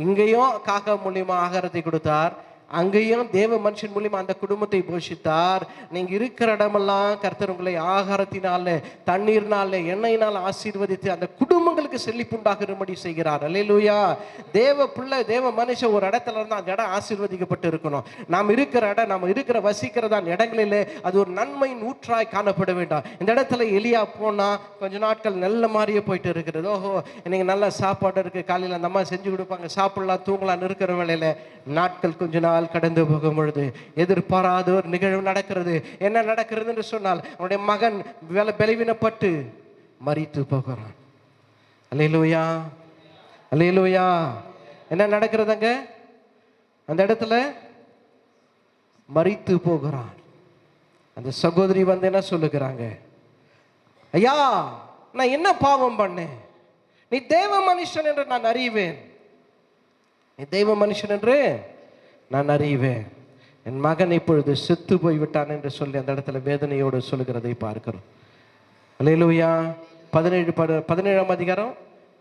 S1: இங்கேயும் காக்கா மூலியமா ஆகாரத்தை கொடுத்தார், அங்கேயும் தேவ மனுஷன் மூலியமா அந்த குடும்பத்தை போஷித்தார். நீங்க இருக்கிற இடமெல்லாம் கர்த்தர் உங்களை ஆகாரத்தினால, தண்ணீர்னால, எண்ணெயினால் ஆசீர்வதித்து அந்த குடும்பங்களுக்கு செழிப்புண்டாகும்படி செய்கிறார். அல்லேலூயா. தேவ பிள்ளை, தேவ மனுஷன் ஒரு இடத்துல இருந்தால் அந்த இடம் ஆசீர்வதிக்கப்பட்டு இருக்கணும். நாம் இருக்கிற இடம், நம்ம இருக்கிற வசிக்கிறதான் இடங்களிலே அது ஒரு நன்மையின் ஊற்றாய் காணப்பட வேண்டாம். இந்த இடத்துல எலியா போனா கொஞ்ச நாட்கள் நல்ல மாதிரியே போயிட்டு இருக்கிறது. ஓஹோ, இன்னைக்கு நல்ல சாப்பாடு இருக்கு, காலையில் அந்த அம்மா செஞ்சு கொடுப்பாங்க, சாப்பிடலாம் தூங்கலாம் இருக்கிற வேளையில நாட்கள் கொஞ்ச நாள் கடந்து போகும் பொழுது எதிர்பாராத ஒரு நிகழ்வு நடக்கிறது. என்ன நடக்கிறது என்று சொன்னால், அவனுடைய மகன் பலவீனப்பட்டு மரித்து போகிறான். அல்லேலூயா, அல்லேலூயா. என்ன நடக்கிறதுங்க? அந்த இடத்துல மரித்து போகிறான். அந்த சகோதரி வந்து என்ன சொல்லுகிறாங்க, ஐயா நான் என்ன பாவம் பண்ணேன், நீ தேவ மனுஷன் என்று நான் அறிவேன், நீ தெய்வ மனுஷன் என்று நான் அறிவேன், என் மகன் இப்பொழுது செத்து போய்விட்டான் என்று சொல்லி அந்த இடத்துல வேதனையோடு சொல்லுகிறதை பார்க்கிறோம். அல்லேலூயா. 17ஆம் அதிகாரம்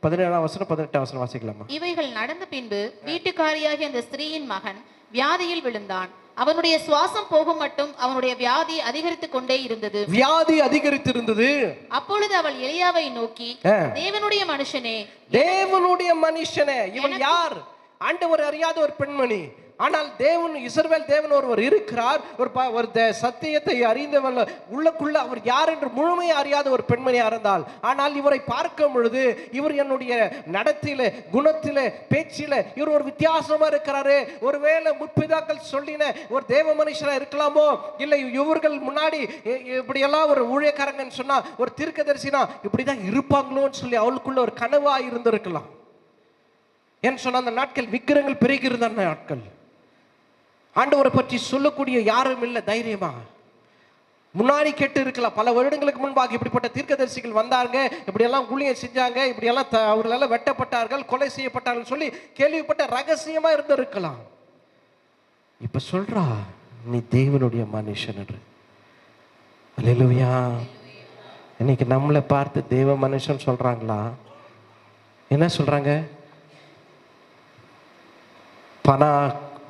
S1: 17ஆம் வசனம் 18ஆம் வசனம் வாசிக்கலாமா?
S3: இவைகள் நடந்த பின்பு வீட்டுக்காரியாகிய அந்த ஸ்திரீயின் மகன் வியாதியில் விழுந்தான். அவனுடைய சுவாசம் போகும் மட்டும் அவனுடைய வியாதி அதிகரித்துக் கொண்டே இருந்தது.
S1: வியாதி அதிகரித்திருந்தது.
S3: அப்பொழுது அவள் எலியாவை நோக்கி, தேவனுடைய மனுஷனே,
S1: தேவனுடைய மனுஷனே. இவள் யார்? ஆண்டவர் அறியாத ஒரு பெண்மணி. ஆனால் தேவன், இஸ்ரவேல் தேவன் ஒருவர் இருக்கிறார். ஒரு சத்தியத்தை அறிந்தவள் உள்ளக்குள்ள அவர் யார் என்று முழுமையை அறியாத ஒரு பெண்மணியா இருந்தால், ஆனால் இவரை பார்க்கும் பொழுது இவர் என்னுடைய நடத்தில, குணத்தில, பேச்சில இவர் ஒரு வித்தியாசமா இருக்கிறாரு. ஒருவேளை முற்பிதாக்கள் சொல்லின ஒரு தேவ மனுஷனா இருக்கலாமோ, இல்லை இவர்கள் முன்னாடி இப்படியெல்லாம் ஒரு ஊழியக்காரங்கன்னு சொன்னா, ஒரு தீர்க்கதரிசினா இப்படிதான் இருப்பாங்களோன்னு சொல்லி அவளுக்குள்ள ஒரு கனவா இருந்திருக்கலாம். ஏன்னு சொன்ன அந்த நாட்கள் விக்கிரங்கள் பெருகி இருந்த நாட்கள். ஆண்டவரை பற்றி சொல்லக்கூடிய யாரும் இல்லை தைரியமா. முன்னாடி கேட்டு இருக்கலாம், பல வருடங்களுக்கு முன்பாக இப்படிப்பட்ட தீர்க்கதரிசிகள் வந்தாங்க, இப்படியெல்லாம் ஊழியம் செஞ்சாங்க, இப்படியெல்லாம் அவர்களெல்லாம் வெட்டப்பட்டார்கள், கொலை செய்யப்பட்டார்கள் சொல்லி கேள்விப்பட்ட ரகசியமா இருந்திருக்கலாம். இப்ப சொல்றா, நீ தேவனுடைய மனுஷன் என்று. அல்லேலூயா. இன்னைக்கு நம்மளை பார்த்து தேவ மனுஷன் சொல்றாங்களா? என்ன சொல்றாங்க?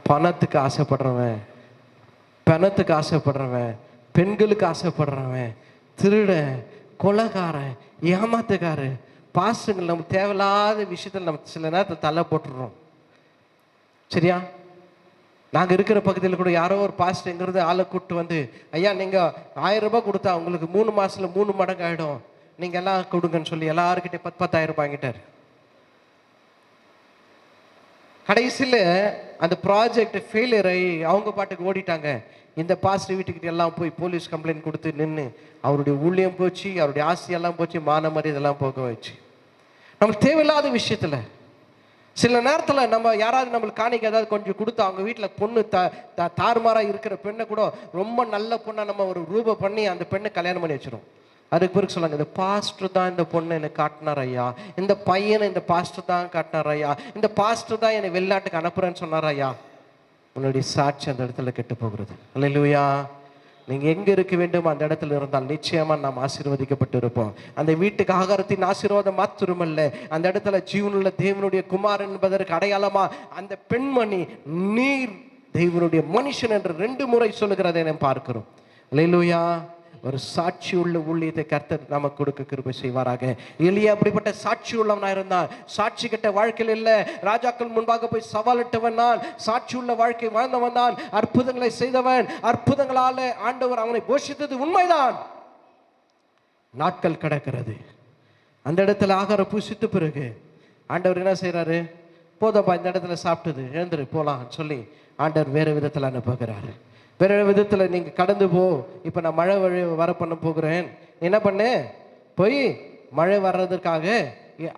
S1: பணத்துக்கு ஆசைப்படுறவன், பணத்துக்கு ஆசைப்படுறவன், பெண்களுக்கு ஆசைப்படுறவன், திருடன், கொலைகாரன், ஏமாத்துக்காரன், பாஸ்டர்கள் நம்ம தேவையில்லாத விஷயத்தில் நம்ம சில நேரத்தில் தள்ள போட்டுடுறோம். சரியா? நாங்கள் இருக்கிற பகுதியில் கூட யாரோ ஒரு பாஸ்டர்ங்கிறது ஆளை கூப்பிட்டு வந்து, ஐயா நீங்கள் 1000 ரூபாய் கொடுத்தா உங்களுக்கு 3 மாசத்துல 3 மடங்கு ஆகிடும், நீங்கள் எல்லாம் கொடுங்கன்னு சொல்லி எல்லாருக்கிட்டே 10,000 ரூபாய் வாங்கிட்டார். கடைசியில் அந்த ப்ராஜெக்ட் ஃபெயிலியர் ஆகி அவங்க பாட்டுக்கு ஓடிட்டாங்க. இந்த பாஸ்டர் வீட்டுக்கிட்ட எல்லாம் போய் போலீஸ் கம்ப்ளைண்ட் கொடுத்து நின்று அவருடைய ஊழியம் போச்சு, அவருடைய ஆசையெல்லாம் போச்சு, மானமரி இதெல்லாம் போக வச்சு. நமக்கு தேவையில்லாத விஷயத்தில் சில நேரத்தில் நம்ம யாராவது நம்மளுக்கு காணிக்க ஏதாவது கொஞ்சம் கொடுத்து அவங்க வீட்டில் பொண்ணு தாறுமாறாக இருக்கிற பெண்ணை கூட ரொம்ப நல்ல பொண்ணை நம்ம ஒரு ரூபா பண்ணி அந்த பெண்ணை கல்யாணம் பண்ணி வச்சிடும். அதுக்கு பிறகு சொல்லாங்க, இந்த பாஸ்டர் தான் இந்த பொண்ணை எனக்கு காட்டினார் ஐயா, இந்த பையனை இந்த பாஸ்டர் தான் காட்டினார் ஐயா, இந்த பாஸ்டர் தான் என்னை வெளிநாட்டுக்கு அனுப்புறேன்னு சொன்னார் ஐயா. உன்னுடைய சாட்சி அந்த இடத்துல கெட்டு போகிறது. அல்லேலூயா. நீங்க எங்க இருக்க வேண்டும் அந்த இடத்துல இருந்தால் நிச்சயமா நாம் ஆசீர்வதிக்கப்பட்டு இருப்போம். அந்த வீட்டுக்கு ஆகாரத்தின் ஆசீர்வாதம் மாத்திரமல்ல, அந்த இடத்துல ஜீவனுள்ள தேவனுடைய குமாரன் என்பதற்கு அடையாளமா அந்த பெண்மணி நீர் தேவனுடைய மனுஷன் என்று 2 முறை சொல்லுகிறதை நாம் பார்க்கிறோம். அல்லேலூயா. ஒரு சாட்சி உள்ள ஊழியத்தை கர்த்தர் நமக்கு கொடுக்க கிருபை செய்வாராக. எலியா அப்படிப்பட்ட சாட்சி உள்ளவனா இருந்தான். சாட்சி கெட்ட வாழ்க்கையில் இல்லை, ராஜாக்கள் முன்பாக போய் சவாலிட்டவன் நான், சாட்சி உள்ள வாழ்க்கை வாழ்ந்தவன் தான், அற்புதங்களை செய்தவன், அற்புதங்களால ஆண்டவர் அவனை போஷித்தது உண்மைதான். நாட்கள் கடக்கிறது. அந்த இடத்துல ஆகாரம் பூசித்த பிறகு ஆண்டவர் என்ன செய்யறாரு? போதப்பா இந்த இடத்துல சாப்பிட்டது, எழுந்துரு போலாம் சொல்லி ஆண்டவர் வேற விதத்தில் அனுப்புகிறாரு. வேற விதத்தில் நீங்கள் கடந்து போ, இப்போ நான் மழை வர பண்ண போகிறேன், என்ன பண்ணு, போய் மழை வர்றதற்காக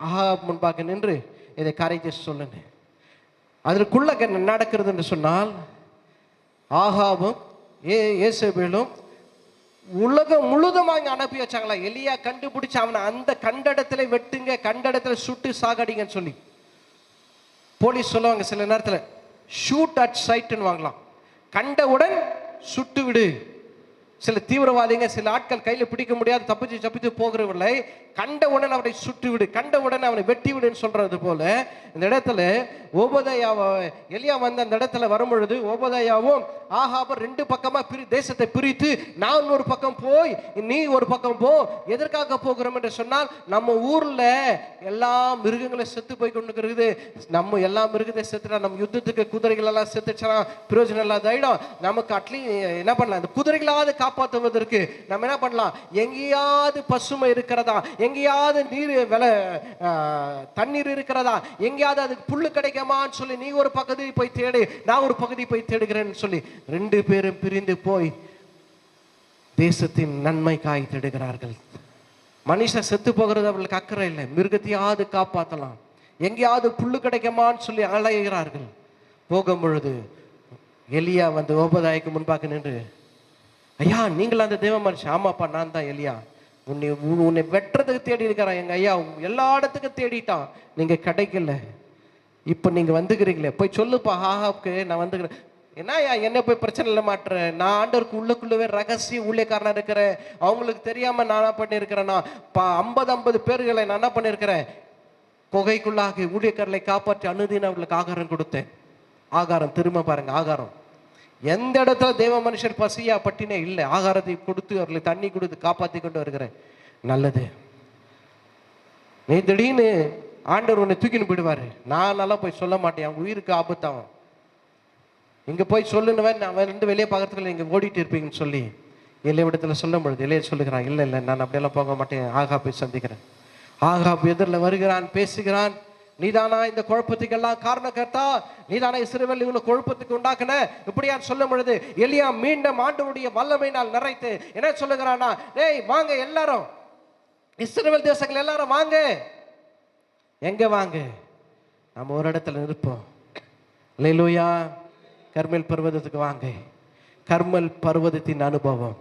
S1: ஆகாப் முன்பாக நின்று இதை கரைச்சி சொல்லுங்க. அதற்குள்ள நடக்கிறது என்று சொன்னால், ஆகாபும் ஏசபேலும் உலகம் முழுதுமாக அனுப்பி வச்சாங்களா, எலியா கண்டுபிடிச்சு அவனை அந்த கண்ட இடத்துல வெட்டுங்க, கண்ட இடத்துல சுட்டு சாகடிங்கன்னு சொல்லி. போலீஸ் சொல்லுவாங்க சில நேரத்தில் ஷூட் அட் சைட்னு வாங்கலாம், கண்டவுடன் சுட்டு விடு. சில தீவிரவாதிங்க, சில ஆட்கள் கையில் பிடிக்க முடியாது, தப்பிச்சு போகிறவர்களை கண்டவுடன் அவனை சுட்டு விடு, கண்டவுடன் அவனை வெட்டி விடுன்னு சொல்றது போல இந்த இடத்துல எலியா வந்து அந்த இடத்துல வரும்பொழுது ஓபதாயாவும் ஆகாபும் 2 பக்கமா தேசத்தை பிரித்து, நான் ஒரு பக்கம் போய் நீ ஒரு பக்கம் போ. எதற்காக போகிறோம் என்று சொன்னால், நம்ம ஊர்ல எல்லா மிருகங்களும் செத்து போய் கொண்டு இருக்குது. நம்ம எல்லா மிருகத்தை செத்துட்டா நம்ம யுத்தத்துக்கு குதிரைகள் எல்லாம் செத்துச்சுன்னா பிரயோஜனம் இல்லாத ஆயிடும். நமக்கு அட்லீஸ்ட் என்ன பண்ணலாம், இந்த குதிரைகளாவது காப்பாற்றுவதற்கு நம்ம என்ன பண்ணலாம், எங்கேயாவது பசுமை இருக்கிறதா, எங்கேயாவது தண்ணீர் இருக்கிறதா, எங்கேயாவது அதுக்கு புல்லு கிடைக்குமான்னு சொல்லி நீ ஒரு பகுதி போய் தேடு, நான் ஒரு பகுதி போய் தேடுகிறேன்னு சொல்லி 2 பேரும் பிரிந்து போய் தேசத்தின் நன்மைக்காய் தேடுகிறார்கள். மனுஷன் செத்து போகிறது அவர்களுக்கு அக்கறை இல்லை, மிருகத்தையாவது காப்பாற்றலாம், எங்கேயாவது புல்லு கிடைக்குமான்னு சொல்லி அலைகிறார்கள். போகும் பொழுது எலியா வந்து ஓபதாய்க்கு முன்பாக நின்று, ஐயா நீங்கள் அந்த தேவ மனுஷன்? ஆமாப்பா நான் தான் எலியா. உன்னை வெட்டுறதுக்கு தேடி இருக்கிறான் எங்க ஐயா, எல்லா இடத்துக்கும் தேடிட்டான், நீங்க கிடைக்கல, இப்ப நீங்க வந்துக்கிறீங்களே, போய் சொல்லுப்பா ஆகாப்க்கு நான் வந்துக்கிறேன். என்ன என்ன போய் பிரச்சனை இல்லை மாட்டுறேன், நான் ஆண்டவருக்கு உள்ளுக்குள்ளவே ரகசிய ஊழியக்காரனா இருக்கிறேன், அவங்களுக்கு தெரியாம நான் என்ன பண்ணியிருக்கிறேன்னா 50 பேர்களை நான் என்ன பண்ணியிருக்கிறேன், குகைக்குள்ளாக ஊழியக்காரர்களை காப்பாற்றி அனுதினம் அவர்களுக்கு ஆகாரம் கொடுத்தேன். ஆகாரம் திரும்ப பாருங்க, ஆகாரம் எந்த இடத்துல தேவ மனுஷர் பசியா பட்டினே இல்லை, ஆகாரத்தை கொடுத்து அவர்களுக்கு தண்ணி கொடுத்து காப்பாற்றி கொண்டு வருகிறேன். நல்லது. நீ திடீர்னு ஆண்டவர் உன்னை தூக்கின்னு போயிடுவாரு. நான் நல்லா போய் சொல்ல மாட்டேன், அவன் உயிருக்கு ஆபத்தாகும். இங்க போய் சொல்லுனவன் அவன் இருந்து வெளியே பார்க்கறதுக்குள்ள நீங்க ஓடிட்டு இருப்பீங்கன்னு சொல்லி எல்லைவிடத்துல சொல்லும் பொழுது எல்லையை சொல்லுகிறான், இல்லை இல்லை நான் அப்படியெல்லாம் போக மாட்டேன், ஆகாப்பை சந்திக்கிறேன். ஆகாப் எதிரில் வருகிறான், பேசுகிறான். நீதானா இந்த குழப்பத்துக்கெல்லாம் காரணக்கர்த்தா, நீதானா இஸ்ரவேல் இவ்வளவு குழப்பத்துக்கு உண்டாக்குன இப்படியா சொல்லும் பொழுது எலியா மீண்டும் ஆண்டவருடைய வல்லமையினால் நிறைத்து என்ன சொல்லுகிறானா, டேய் வாங்க எல்லாரும், இஸ்ரவேல் தேசங்கள் எல்லாரும் வாங்க. எங்க வாங்க? நம்ம ஒரு இடத்துல இருப்போம். அல்லேலூயா. கர்மேல் பர்வதத்துக்கு வாங்க. கர்மல் பர்வதத்தின் அனுபவம்,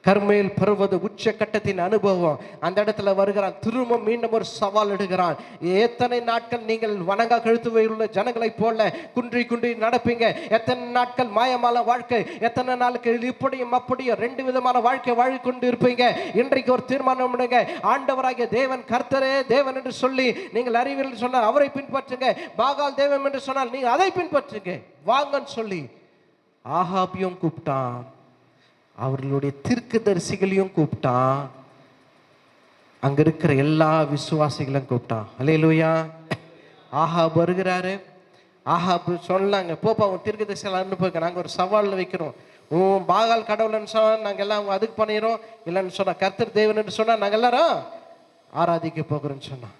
S1: கர்மேல் பர்வத உச்சக்கட்டத்தின் அனுபவம். அந்த இடத்துல வருகிறான். திரும்ப மீண்டும் ஒரு சவால் எடுக்கிறான். எத்தனை நாட்கள் நீங்கள் வணங்கா கழுத்துவை உள்ள ஜனங்களை போல குன்றி குன்றி நடப்பீங்க? எத்தனை நாட்கள் மாயமான வாழ்க்கை, எத்தனை நாட்கள் இப்படியும் அப்படியும் ரெண்டு விதமான வாழ்க்கை வாழி கொண்டு இருப்பீங்க? இன்றைக்கு ஒரு தீர்மானம் பண்ணுங்க. ஆண்டவராகிய தேவன் கர்த்தரே தேவன் என்று சொல்லி நீங்கள் அறிவீர்கள் சொன்னால் அவரை பின்பற்றுங்க. பாகால் தேவன் என்று சொன்னால் நீங்க அதை பின்பற்றுங்க. வாங்கன்னு சொல்லி ஆகாபியும் கூப்பிட்டான், அவர்களுடைய தீர்க்கதரிசிகளையும் கூப்பிட்டான், அங்க இருக்கிற எல்லா விசுவாசிகளையும் கூப்பிட்டான். அல்லேலூயா. ஆகாப் வருகிறாரு. ஆகாப் சொன்னாங்க, போப்பா உன் தீர்க்கதரிசிகளை அனுப்புங்க, நாங்கள் ஒரு சவாலில் வைக்கிறோம். உன் பாகால் கடவுள்னு சொன்னால் நாங்கள் எல்லாம் அதுக்கு பண்ணிடுறோம், இல்லைன்னு சொன்னால் கர்த்தர் தேவன் சொன்னால் நாங்கள் எல்லாரும் ஆராதிக்க போகிறோன்னு சொன்னான்.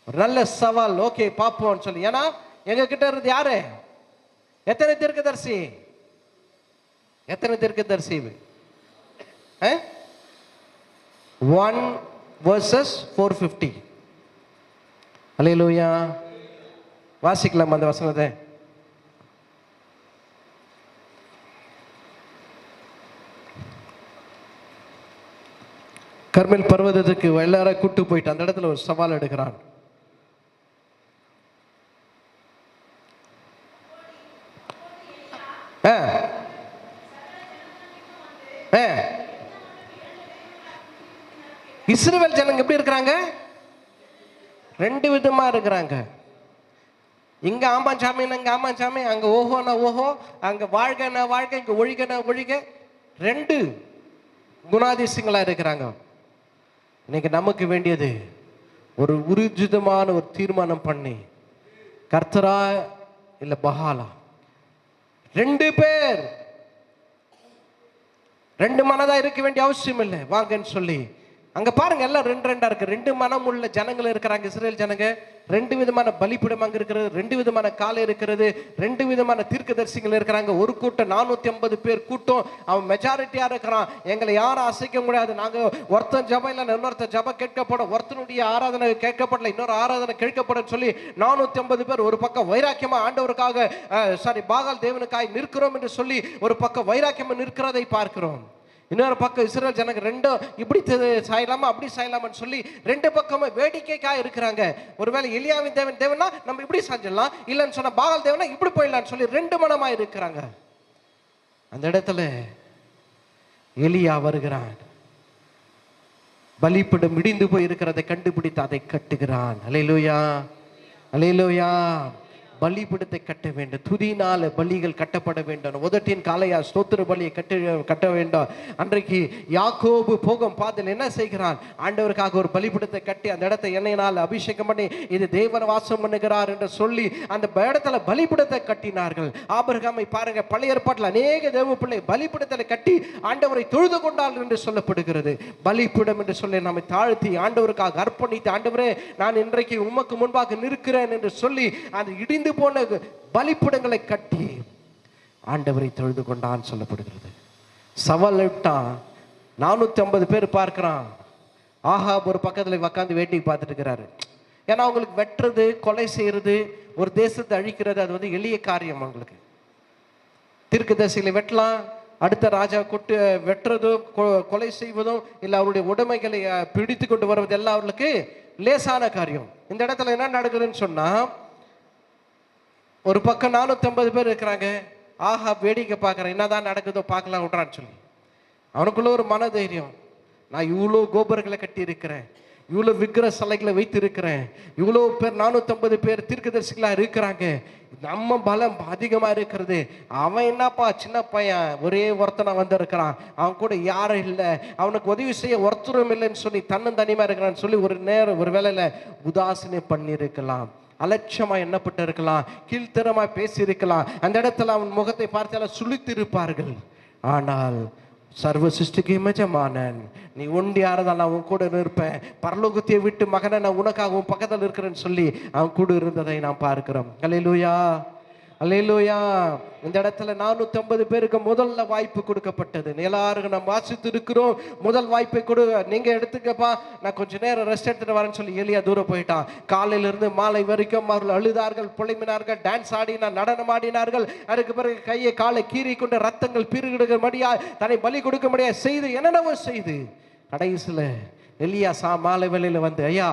S1: ஒரு நல்ல சவால். ஓகே பார்ப்போம்னு சொல்லி. ஏன்னா எங்க கிட்ட இருந்து யாரு? எத்தனை தீர்க்கதரிசி? எத்தனை தீர்க்கதரிசி? 1 verses 450. அல்லேலூயா. வாசிக்கலாம் அந்த வசனத்தை. கர்மேல் பர்வதத்துக்கு எல்லாரும் கூட்டு போயிட்டு அந்த இடத்துல ஒரு சவால் எடுக்கிறான். இஸ்ரவேல் ஜனங்க எப்படி இருக்கிறாங்க? ரெண்டு விதமா இருக்கிறாங்க. இங்க ஆமா சாமி, அங்க ஆமா சாமி, அங்க ஓஹோனா ஓஹோ, அங்க வாழ்கனா வாழ்க, இங்க ஒழிகனா ஒழிக. ரெண்டு குணாதிசயங்களா இருக்கிறாங்க. இன்னைக்கு நமக்கு வேண்டியது ஒரு உறுதிதமான ஒரு தீர்மானம் பண்ணி, கர்த்தரா இல்ல பகாலா, ரெண்டு பேர் ரெண்டு மனதா இருக்க வேண்டிய அவசியம் இல்லை. வாங்கன்னு சொல்லி அங்க பாருங்க, எல்லாம் ரெண்டு ரெண்டா இருக்கு. ரெண்டு மனம் உள்ள ஜனங்கள் இருக்கிறாங்க. இஸ்ரேல் ஜனங்க ரெண்டு விதமான பலிபீடம் அங்க இருக்கிறது, ரெண்டு விதமான காலை இருக்கிறது, ரெண்டு விதமான தீர்க்கதரிசிகள் இருக்கிறாங்க. ஒரு கூட்டம் 450 பேர் கூட்டம், அவன் மெஜாரிட்டியா இருக்கிறான். எங்களை யாரும் அசைக்க முடியாது, நாங்க ஒருத்தன் ஜபம் இல்லை இன்னொருத்தன் ஜபம் கேட்கப்படும், ஒருத்தனுடைய ஆராதனை கேட்கப்படல இன்னொரு ஆராதனை கேட்கப்படும் சொல்லி 450 பேர் ஒரு பக்கம் வைராக்கியமா ஆண்டவருக்காக பாகால் தேவனுக்காய் நிற்கிறோம் என்று சொல்லி ஒரு பக்கம் வைராக்கியமா நிற்கிறதை பார்க்கிறோம். இன்னொரு பக்கம் இஸ்ரேல் ஜனங்க ரெண்டும் இப்படி சாயலாமா அப்படி சாயலாமான்னு சொல்லி ரெண்டு பக்கமும் வேடிக்கைக்காக இருக்கிறாங்க. ஒருவேளை எலியாவின் தேவன் தேவனா நம்ம இப்படி சாஞ்சிடலாம், இல்லைன்னு சொன்னா பாகால் தேவனா இப்படி போயிடலான்னு சொல்லி ரெண்டு மனமா இருக்கிறாங்க. அந்த இடத்துல எலியா வருகிறான். பலிபீடம் இடிந்து போய் இருக்கிறதை கண்டுபிடித்து அதை கட்டுகிறான். அல்லேலூயா, அல்லேலூயா. பலிபீடத்தை கட்ட வேண்டும். துதினால பலிகள் கட்டப்பட வேண்டும். உதட்டின் காலையா ஸ்தோத்திர பலியை கட்ட வேண்டும். அன்றைக்கு யாக்கோபு போகும் பாதையில் என்ன செய்கிறான்? ஆண்டவருக்காக ஒரு பலிபீடத்தை கட்டி அந்த இடத்தை எண்ணெயினால் அபிஷேகம் பண்ணி இது தேவன் வாசம் பண்ணுகிறார் என்று சொல்லி அந்த இடத்துல பலிபீடத்தை கட்டினார்கள். ஆபிரகாமை பாருங்க, பழைய ஏற்பாட்டில் அநேக தேவ பிள்ளை பலிபீடத்தை கட்டி ஆண்டவரை தொழுது கொண்டாள் என்று சொல்லப்படுகிறது. பலிபீடம் என்று சொல்லி நம்மை தாழ்த்தி ஆண்டவருக்காக அர்ப்பணித்து, ஆண்டவரே நான் இன்றைக்கு உமக்கு முன்பாக நிற்கிறேன் என்று சொல்லி அந்த இடிந்து போன பலிபீடங்களை கட்டி ஆண்டவரை தொழுது கொண்டான் சொல்லப்படுகிறது. சவால் விட்டான். 450 பேர் பார்க்கிறான். ஆகாப் ஒரு பக்கத்துல உட்காந்து வேட்டிக்கு பார்த்துட்டு இருக்கிறாரு. ஏன்னா அவங்களுக்கு வெட்டுறது, கொலை செய்யறது, ஒரு தேசத்தை அழிக்கிறது அது வந்து எளிய காரியம். அவங்களுக்கு தீர்க்கதரிசிகளை வெட்டலாம், அடுத்த ராஜா கொட்டு வெட்டுறதும் கொலை செய்வதும் இல்லை அவருடைய உடைமைகளை பிடித்து கொண்டு வருவது எல்லாம் அவர்களுக்கு லேசான காரியம். இந்த இடத்துல என்ன நடக்குதுன்னு சொன்னா, ஒரு பக்கம் 450 பேர் இருக்கிறாங்க. ஆகாப் வேடிக்கை பார்க்குறேன், என்னதான் நடக்குதோ பார்க்கலாம் விட்றான்னு சொல்லி அவனுக்குள்ள ஒரு மன தைரியம். நான் இவ்வளோ கோபுரங்களை கட்டி இருக்கிறேன், இவ்வளோ விக்கிர சிலைகளை வைத்திருக்கிறேன், இவ்வளோ பேர் 450 பேர் தீர்க்கதரிசிகளாக இருக்கிறாங்க, நம்ம பலம் அதிகமாக இருக்கிறது, அவன் என்னப்பா சின்ன பையன் ஒரே ஒருத்தனை வந்திருக்கிறான், அவன் கூட யாரும் இல்லை, அவனுக்கு உதவி செய்ய ஒருத்தரும் இல்லைன்னு சொல்லி தன்னந்தனியமாக இருக்கிறான்னு சொல்லி ஒரு வேளையில் உதாசீனம் பண்ணியிருக்கலாம், அலட்சியமா எண்ணப்பட்டு இருக்கலாம், கீழ்த்தரமா பேசியிருக்கலாம். அந்த இடத்துல அவன் முகத்தை பார்த்தால சுழித்து இருப்பார்கள். ஆனால் சர்வ சிருஷ்டிக்கு எஜமானன், நீ ஒண்டியா இருந்தாலும் அவன் கூட இருப்பேன், பரலோகத்தை விட்டு மகனை நான் உனக்காக உன் பக்கத்தில் இருக்கிறேன்னு சொல்லி அவன் கூட இருந்ததை நாம் பார்க்கிறோம். அல்லேலூயா, அல்லேலூயா. இந்த இடத்துல 450 பேருக்கு முதல்ல வாய்ப்பு கொடுக்கப்பட்டது. எல்லாருக்கும் நம்ம வாசித்து இருக்கிறோம். முதல் வாய்ப்பை கொடு, நீங்க எடுத்துக்கப்பா, நான் கொஞ்ச நேரம் ரெஸ்ட் எடுத்துட்டு வரேன்னு சொல்லி எலியா தூரம் போயிட்டான். காலையிலிருந்து மாலை வரைக்கும் அவர்கள் அழுதார்கள், புலம்பினார்கள், டான்ஸ் ஆடினார், நடனம் ஆடினார்கள். அதுக்கு பிறகு கையை காலை கீறி கொண்டு ரத்தங்கள் பீறுகிடுக முடியா, தன்னை பலி கொடுக்க முடியாது செய்து என்னென்னவோ செய்து கடைசியில் எலியா மாலை வேளையில் வந்து, ஐயா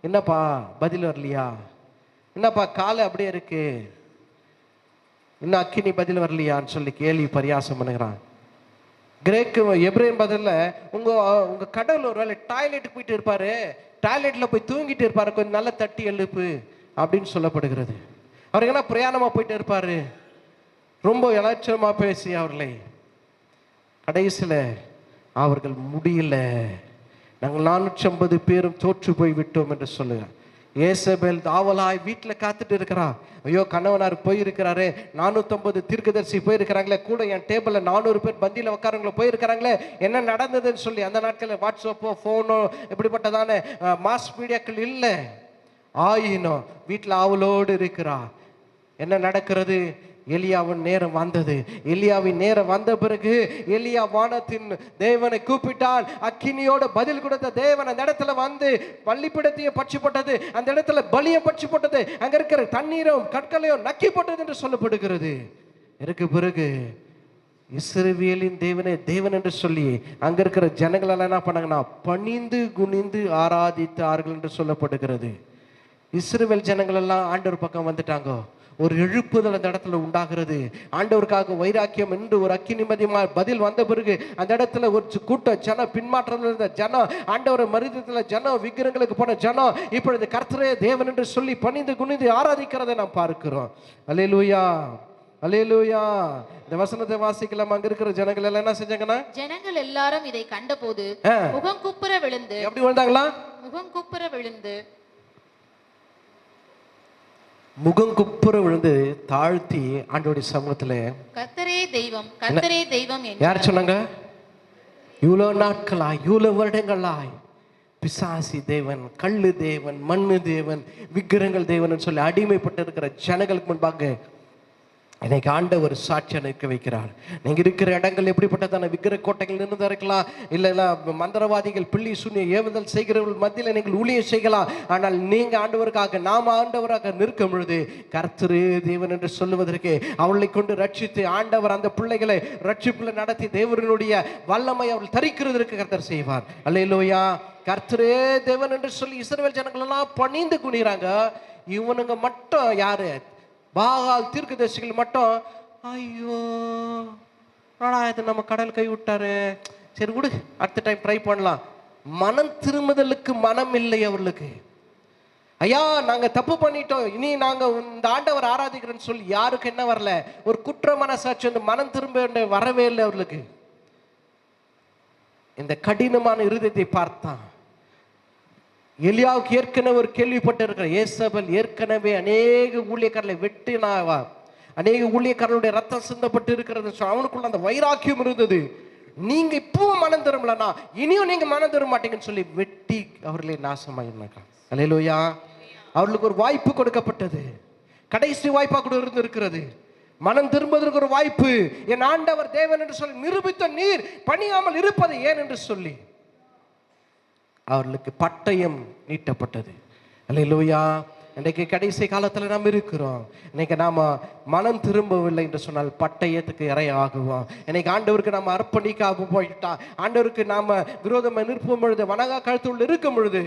S1: என்னப்பா பதில் வரலையா, என்னப்பா காலை அப்படியே இருக்கு, இன்னும் அக்கினி பதில் வரலையான்னு சொல்லி கேள்வி பரியாசம் பண்ணுகிறான். கிரேக்கு எப்ரேம் பதில், உங்க கடவுள் ஒரு வேலை டாய்லெட்டுக்கு போயிட்டு இருப்பாரு, டாய்லெட்ல போய் தூங்கிட்டு இருப்பாரு, கொஞ்சம் நல்லா தட்டி எழுப்பு அப்படின்னு சொல்லப்படுகிறது. அவருக்கு என்ன பிரயாணமா போயிட்டு இருப்பாரு, ரொம்ப இலட்சணமா பேசி அவர்களை கடைசியில் அவர்கள் முடியல, நாங்கள் 450 பேரும் தோற்று போய் விட்டோம் என்று சொல்லுங்க. ஏசபேல் ஆவலாய் வீட்டில் காத்துட்டு இருக்கிறா, ஐயோ கணவனார் போயிருக்கிறாரு, 450 தீர்க்கதரிசி போயிருக்கிறாங்களே, கூட என் டேபிளில் 400 பேர் பந்தியில் உட்காரவங்கள போயிருக்கிறாங்களே, என்ன நடந்ததுன்னு சொல்லி. அந்த நாட்களில் வாட்ஸ்அப்போ ஃபோனோ இப்படிப்பட்டதான மாஸ் மீடியாக்கள் இல்லை. ஆயினும் வீட்டில் ஆவலோடு இருக்கிறா. என்ன நடக்கிறது, எலியாவின் நேரம் வந்தது. எலியாவின் நேரம் வந்த பிறகு எலியா வானத்தின் தேவனை கூப்பிட்டால் அக்கினியோட பதில் கொடுத்த தேவன் அந்த இடத்துல வந்து பள்ளிப்பிடத்தையும் பட்சி போட்டது, அந்த இடத்துல பலியம் பட்சி போட்டது, அங்க இருக்கிற தண்ணீரும் கற்களையும் நக்கி போட்டது என்று சொல்லப்படுகிறது. இதற்கு பிறகு இஸ்ரவேலின் தேவனே தேவன் என்று சொல்லி அங்க இருக்கிற ஜனங்கள் எல்லாம் என்ன பண்ணாங்கன்னா பணிந்து குனிந்து ஆராதித்தார்கள் என்று சொல்லப்படுகிறது. இஸ்ரவேல் ஜனங்கள் எல்லாம் ஆண்டவர் பக்கம் வந்துட்டாங்க. ஒரு எழுப்புதல் அந்த இடத்துல உண்டாகிறது. ஆண்டவருக்காக வைராக்கியம் என்று ஒரு அக்கினி மதியமா பதில் வந்த பிறகு அந்த இடத்துல ஒரு கூட்ட ஜனம், பின்மாற்றத்தில் இருந்த ஜனம், ஆண்டவரை மருதத்தில் ஜனம், விக்கிரங்களுக்கு போன ஜனம் இப்பொழுது கர்த்தரே தேவன் என்று சொல்லி பணிந்து குனிந்து ஆராதிக்கிறதை நாம் பார்க்கிறோம். அல்லேலூயா, அல்லேலூயா. இந்த வசனத்தை வாசிக்கலாம். அங்க இருக்கிற ஜனங்கள் எல்லாம் என்ன செஞ்சாங்கன்னா,
S3: ஜனங்கள் எல்லாரும் இதை கண்டபோது முகம் குப்புற விழுந்து,
S1: எப்படி விழுந்தாங்களா,
S3: முகம் குப்புற விழுந்து,
S1: முகம் குப்புற விழுந்து தாழ்த்தி ஆண்டவருடைய சமூகத்துல
S3: கர்த்தரே தெய்வம், கர்த்தரே தெய்வம்.
S1: யார் சொன்னாங்க? இவ்வளோ நாட்களாய், இவ்வளோ வருடங்களாய் பிசாசி தேவன், கள்ளு தேவன், மண்ணு தேவன், விக்கிரங்கள் தேவன் சொல்லி அடிமைப்பட்டு இருக்கிற ஜனங்களுக்கு முன்பாக இன்னைக்கு ஆண்டவர் சாட்சியா நிற்க வைக்கிறார். நீங்க இருக்கிற இடங்கள் எப்படிப்பட்டதான விக்கிர கோட்டைகள் நின்று இருக்கலாம், இல்ல மந்திரவாதிகள் பிள்ளி சூன்ய ஏவுதல் செய்கிறவர்கள் மத்தியில் நீங்கள் ஊழியம் செய்யலாம். ஆனால் நீங்க ஆண்டவருக்காக, நாம ஆண்டவராக நிற்கும் பொழுது கர்த்தரே தேவன் என்று சொல்லுவதற்கு அவளை கொண்டு ரட்சித்து ஆண்டவர் அந்த பிள்ளைகளை ரட்சிப்புல நடத்தி தேவனுடைய வல்லமை அவர்கள் தரிக்கிறதற்கு கர்த்தர் செய்வார். அல்லேலூயா. கர்த்தரே தேவன் என்று சொல்லி இஸ்ரவேல் ஜனங்கள் எல்லாம் பணிந்து குனிறாங்க. இவனுங்க மட்டும் யாரு, பாகால் தீர்க்கதரிசிகள் மட்டும், ஐயோ இது நம்ம கடல் கை விட்டாரு, சரி விடு அடுத்த டைம் ட்ரை பண்ணலாம். மனம் திரும்புதலுக்கு மனம் இல்லை அவர்களுக்கு. ஐயா நாங்க தப்பு பண்ணிட்டோம், இனி நாங்க இந்த ஆண்டவர் ஆராதிக்கிறோன்னு சொல்லி யாருக்கு என்ன வரல, ஒரு குற்ற மனசாட்சி, அந்த மனம் திரும்ப வரவே இல்லை அவர்களுக்கு. இந்த கடினமான இருதயத்தை பார்த்தான். எலியாவுக்கு ஏற்கனவே ஒரு கேள்விப்பட்டு இருக்கிற, ஏசபேல் ஏற்கனவே அநேக ஊழியக்காரர்களை வெட்டினாவா, அநேக ஊழியக்காரர்களுடைய ரத்தம் சிந்தப்பட்டு இருக்கிறது. அவனுக்குள்ள அந்த வைராக்கியம் இருந்தது. நீங்க இப்பவும் மனம் திரும்பலனா இனியும் நீங்க மனம் தர மாட்டீங்கன்னு சொல்லி வெட்டி அவர்களை நாசமாயிருந்தாங்க. அல்லேலூயா. அவர்களுக்கு ஒரு வாய்ப்பு கொடுக்கப்பட்டது, கடைசி வாய்ப்பா கூட இருந்து இருக்கிறது. மனம் திரும்புவதற்கு ஒரு வாய்ப்பு. என் ஆண்டவர் தேவன் என்று சொல்லி நிரூபித்த நீர் பணியாமல் இருப்பது ஏன் என்று சொல்லி அவர்களுக்கு பட்டயம் நீட்டப்பட்டது. அல்லேலூயா. இன்றைக்கு கடைசி காலத்தில் நாம் இருக்கிறோம். இன்னைக்கு நாம மனம் திரும்பவில்லை என்று சொன்னால் பட்டயத்துக்கு இறை ஆகுவோம். இன்னைக்கு ஆண்டவருக்கு நாம அர்ப்பணிக்காக போயிட்டா, ஆண்டவருக்கு நாம விரோதமாக நிற்போம் பொழுது, வணங்கா கழுத்துள்ள இருக்கும் பொழுது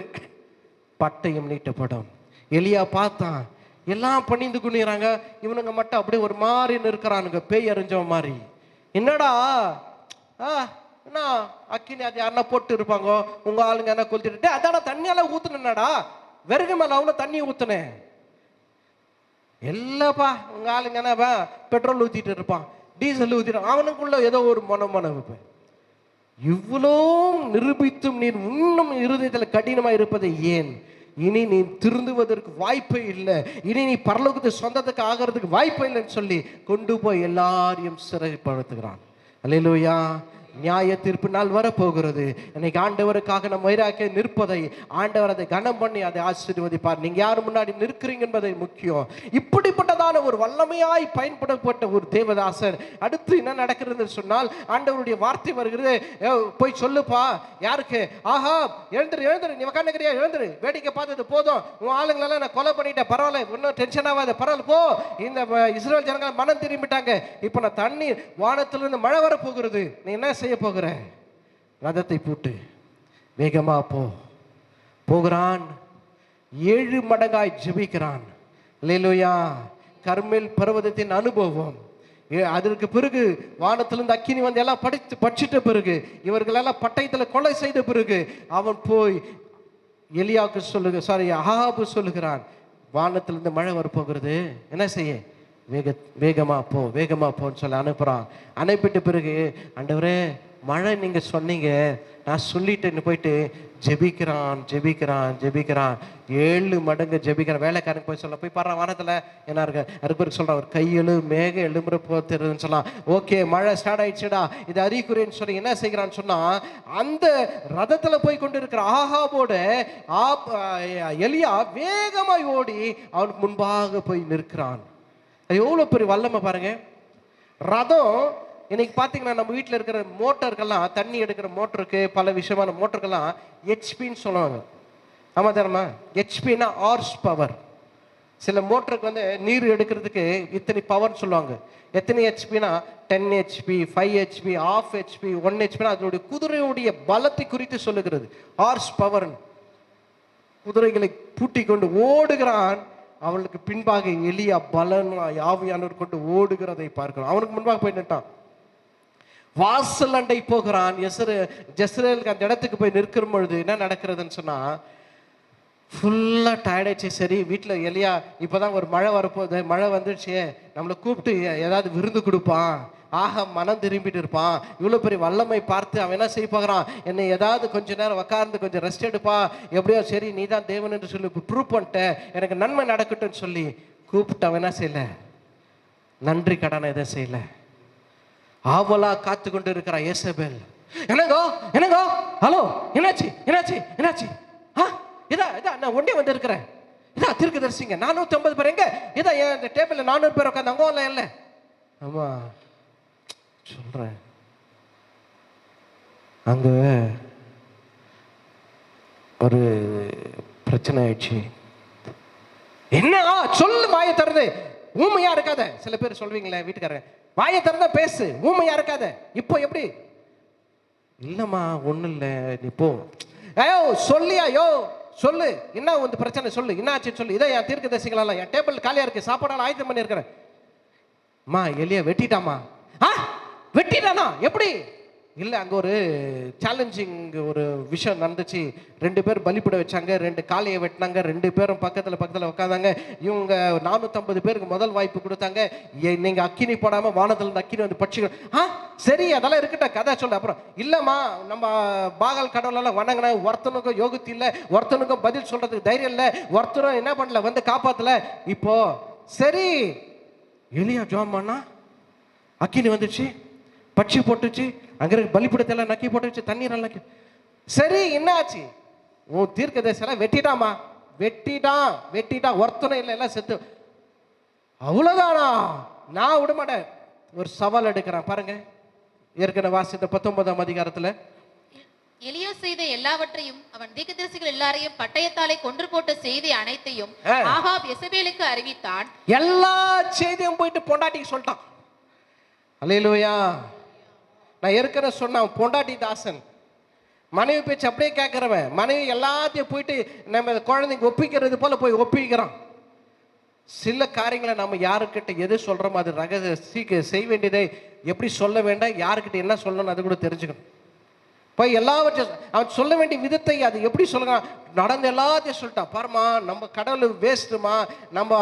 S1: பட்டயம் நீட்டப்படும். எலியா பார்த்தான், எல்லாம் பணிந்து குனிறாங்க, இவனுங்க மட்டும் அப்படியே ஒரு மாதிரி நிற்கிறானுங்க, பேய் அறிஞ்சவன் மாதிரி. என்னடா என்ன அக்கினி அது யாருன்னா போட்டு இருப்பாங்க, உங்க ஆளுங்க என்ன கொளுத்திட்டு அதான தண்ணியெல்லாம் ஊத்துனடா, வெறுகு மேல அவ்வளோ தண்ணி ஊத்துனேன் இல்லப்பா. உங்க ஆளுங்க என்னப்பா பெட்ரோல் ஊத்திட்டு இருப்பான், டீசல் ஊத்திட்டு, அவனுக்குள்ள ஏதோ ஒரு மனமனவு. இவ்வளோ நிரூபித்தும் நீர் இன்னும் இருதயத்தில் கடினமா இருப்பதை ஏன்? இனி நீ திருந்துவதற்கு வாய்ப்பே இல்லை, இனி நீ பரலோகத்தை சொந்தத்துக்கு ஆகிறதுக்கு வாய்ப்பே இல்லைன்னு சொல்லி கொண்டு போய் எல்லாரையும் சிறைப்படுத்துகிறான். அல்லேலூயா. நியாய தீர்ப்பு நாள் வரப்போகிறது. இன்னைக்கு ஆண்டவருக்காக நம்ம வைராக்கிய நிற்பதை ஆண்டவர் அதை கனம் பண்ணி அதை ஆசீர்வதிப்பார். நீங்க யார் முன்னாடி நிற்கிறீங்க என்பதை முக்கியம். இப்படிப்பட்டதான ஒரு வல்லமையாய் பயன்படப்பட்ட ஒரு தேவதாசர். அடுத்து என்ன நடக்கிறது சொன்னால், ஆண்டவருடைய வார்த்தை வருகிறது, போய் சொல்லுப்பா. யாருக்கு? ஆஹா, எழுந்துரு எழுந்துரு, நீ உட்காந்துக்கிறியா, எழுந்துரு, வேடிக்கை பார்த்தது போதும், உன் ஆளுங்களெல்லாம் நான் கொலை பண்ணிட்டேன், பரவாயில்ல, இன்னும் டென்ஷன் ஆகாத, பரவாயில்ல போ. இந்த இஸ்ரேல் ஜனங்கள் மனம் திரும்பிட்டாங்க, இப்போ நான் தண்ணீர் வானத்திலிருந்து மழை வரப்போகிறது, நீ என்ன செய்ய போகிற? ரதத்தை பூட்டு, வேகமா போ. போகிறான், 7 மடங்காய் ஜெபிக்கிறான். அல்லேலூயா. கர்மேல் பர்வதத்தின் அனுபவம். அதற்கு பிறகு வானத்திலிருந்து அக்கினி வந்து எல்லாம் படிச்சிட்ட பிறகு, இவர்களெல்லாம் பட்டயத்தில் கொலை செய்த பிறகு, அவன் போய் எலியாவுக்கு அகாபு சொல்லுகிறான், வானத்திலிருந்து மழை வரப்போகிறது, என்ன செய்ய? வேகமா போ, வேகமா போன்னு சொல்லி அனுப்புறான். அனுப்பிட்ட பிறகு, ஆண்டவரே மழை நீங்க சொன்னீங்க, நான் சொல்லிட்டேன்னு போயிட்டு ஜெபிக்கிறான் ஜெபிக்கிறான் ஜெபிக்கிறான். 7 மடங்கு ஜெபிக்கிறான். வேலைக்காரன் போய் சொல்ல, போய் பாடுறான் வானத்துல என்ன இருக்கு, அதுக்கு பிறகு சொல்றான், ஒரு கையெழு மேக எழும்புற போத்துறதுன்னு சொல்லலாம். ஓகே, மழை ஸ்டார்ட் ஆயிடுச்சுடா, இது அறிகுறின்னு சொல்லி என்ன செய்கிறான்னு சொன்னா, அந்த ரதத்துல போய் கொண்டு இருக்கிற ஆகாபோட எலியா வேகமாய் ஓடி அவனுக்கு முன்பாக போய் நிற்கிறான். அது எவ்வளவு பெரிய வல்லமை பாருங்க. ரதம் இன்னைக்கு பார்த்தீங்கன்னா நம்ம வீட்டில் இருக்கிற மோட்டருக்கெல்லாம், தண்ணி எடுக்கிற மோட்டருக்கு, பல விஷயமான மோட்டருக்கெல்லாம் ஹெச்பின்னு சொல்லுவாங்க. ஆமா தானம்மா? ஹெச்பின்னா ஹார்ஸ் பவர். சில மோட்டருக்கு வந்து நீர் எடுக்கிறதுக்கு இத்தனை பவர்னு சொல்லுவாங்க. எத்தனை ஹெச்பினா 10 ஹெச்பி, 5 ஹெச்பி, ½ ஹெச்பி, 1 ஹெச்பினா அதனுடைய குதிரையுடைய பலத்தை குறித்து சொல்லுகிறது ஹார்ஸ் பவர். குதிரைகளை பூட்டி கொண்டு ஓடுகிறான். அவளுக்கு பின்பாக எலியா பலன் ஆவியானவர் கொண்டு ஓடுகிறதை பார்க்கிறோம். அவனுக்கு முன்பாக போய் நின்றான். வாசல் அண்டை போகிறான். ஜெஸ்ரேலுக்கு அந்த இடத்துக்கு போய் நிற்கிற பொழுது என்ன நடக்கிறதுன்னு சொன்னா, ஃபுல்லா டயர்டாச்சு. சரி, வீட்டில் எலியா இப்போதான் ஒரு மழை வரப்போகுது, மழை வந்துடுச்சு, நம்மளை கூப்பிட்டு ஏதாவது விருந்து கொடுப்பான், ஆக மனம் திரும்பிட்டு இருப்பான். இவ்வளோ பெரிய வல்லமை பார்த்து அவன் என்ன செய்ய போகிறான், என்னை ஏதாவது கொஞ்ச நேரம் உட்கார்ந்து கொஞ்சம் ரெஸ்ட் எடுப்பா, எப்படியோ சரி நீ தான் தேவன் என்று சொல்லி ப்ரூவ் பண்ணிட்டேன், எனக்கு நன்மை நடக்கட்டும்னு சொல்லி கூப்பிட்டு அவன் என்ன செய்யல, நன்றி கடனை எதை செய்யல. ஆவலா காத்து கொண்டு இருக்கிறா ஏசபேல். என்னங்கோ என்னங்கோ, ஹலோ, என்னாச்சு என்னாச்சு என்னாச்சு? இதா இதா நான் ஒன்றே வந்து இருக்கிறேன், இதா தீர்க்கதரிசிங்க 450 பேர், எங்க இதா என் டேபிளில் 400 பேர் உட்காந்து, அங்கோ இல்லை இல்லை. ஆமா சொல்றேன், அங்க ஒரு பிரச்சனை ஆயிடுச்சு. என்ன சொல்லு, வாயை திறந்து, ஊமையா இருக்காத. சில பேர் சொல்வீங்களே வீட்டுக்காரங்க, வாயை திறந்தா பேசு, ஊமையா இருக்காத. இப்போ எப்படி? இல்லம்மா ஒன்றும் இல்லை, நீ போ. ஐயோ சொல்லியா, யோ சொல்லு, என்ன வந்து பிரச்சனை சொல்லு, என்ன ஆச்சு சொல்லு. இதை என் தீர்க்கதரிசிகளெல்லாம், என் டேபிள் காலியா இருக்கு, சாப்பாடெல்லாம் ஆயத்தம் பண்ணி இருக்கிறேன். அம்மா எலியா வெட்டிட்டாமா. வெட்டிட்டானா? எப்படி? இல்லை, அங்கே ஒரு சேலஞ்சிங் ஒரு விஷயம் நடந்துச்சு. 2 பேர் பலிப்பிட வச்சாங்க, 2 காளையை வெட்டினாங்க, 2 பேரும் பக்கத்தில் உட்காந்தாங்க. இவங்க 450 பேருக்கு முதல் வாய்ப்பு கொடுத்தாங்க. நீங்கள் அக்கினி போடாமல் வானத்தில் அக்கினி வந்து பட்சிகள். சரி அதெல்லாம் இருக்கட்டும், கதை சொல்லு. அப்புறம் இல்லைம்மா, நம்ம பாகல் கடவுளெல்லாம் வணங்கின, ஒருத்தனுக்கும் யோகத்தி இல்லை, ஒருத்தனுக்கும் பதில் சொல்கிறதுக்கு தைரியம் இல்லை, ஒருத்தரும் என்ன பண்ணல, வந்து காப்பாற்றல. இப்போ சரி எலியா ஜோம் பண்ணா, அக்கினி வந்துச்சு, பட்சி போட்டுச்சு, அங்கே பலிப்பிடத்தெல்லாம் நக்கி போட்டுச்சு, தண்ணீரெல்லாம் நக்கி. சரி என்ன ஆச்சு? உன் தீர்க்கதரிசியெல்லாம் வெட்டிட்டாமா. வெட்டிட்டான், ஒருத்தனும் இல்லை, எல்லாம் செத்து. அவ்வளோதானா? நான் விட மாட்டேன். ஒரு சவால் எடுக்கிறான் பாருங்க, ஏற்கனவே வாசித்த 19ஆம் அதிகாரத்தில்.
S3: எலியா செய்த எல்லாவற்றையும், அவன் தீர்க்கதரிசிகள் எல்லாரையும் பட்டயத்தாலே கொன்று போட்ட செய்தி அனைத்தையும் ஆகாப் யெசபேலுக்கு அறிவித்தான். எல்லா
S1: செய்தியும் போயிட்டு பொண்டாட்டிக்கு சொல்லிட்டான். அல்லேலூயா. நான் ஏற்கனவே சொன்னேன், பொண்டாட்டி தாசன், மனைவி பேச்சு அப்படியே கேட்கிறவன், மனைவி எல்லாத்தையும் போயிட்டு நம்ம குழந்தைங்க ஒப்பிக்கிறது போல போய் ஒப்பிக்கிறான். சில காரியங்களை நம்ம யாருக்கிட்ட எது சொல்றோமோ அது ரகசிய செய்ய வேண்டியதை எப்படி சொல்ல வேண்டாம், யாருக்கிட்ட என்ன சொல்லணும் அது கூட தெரிஞ்சுக்கணும். போய் எல்லாவற்றையும் அவன் சொல்ல வேண்டிய விதத்தை அது எப்படி சொல்லுறான், நடந்த எல்லாத்தையும் சொல்லிட்டான். பாருமா, நம்ம கடவுள் வேஸ்ட்டுமா, நம்ம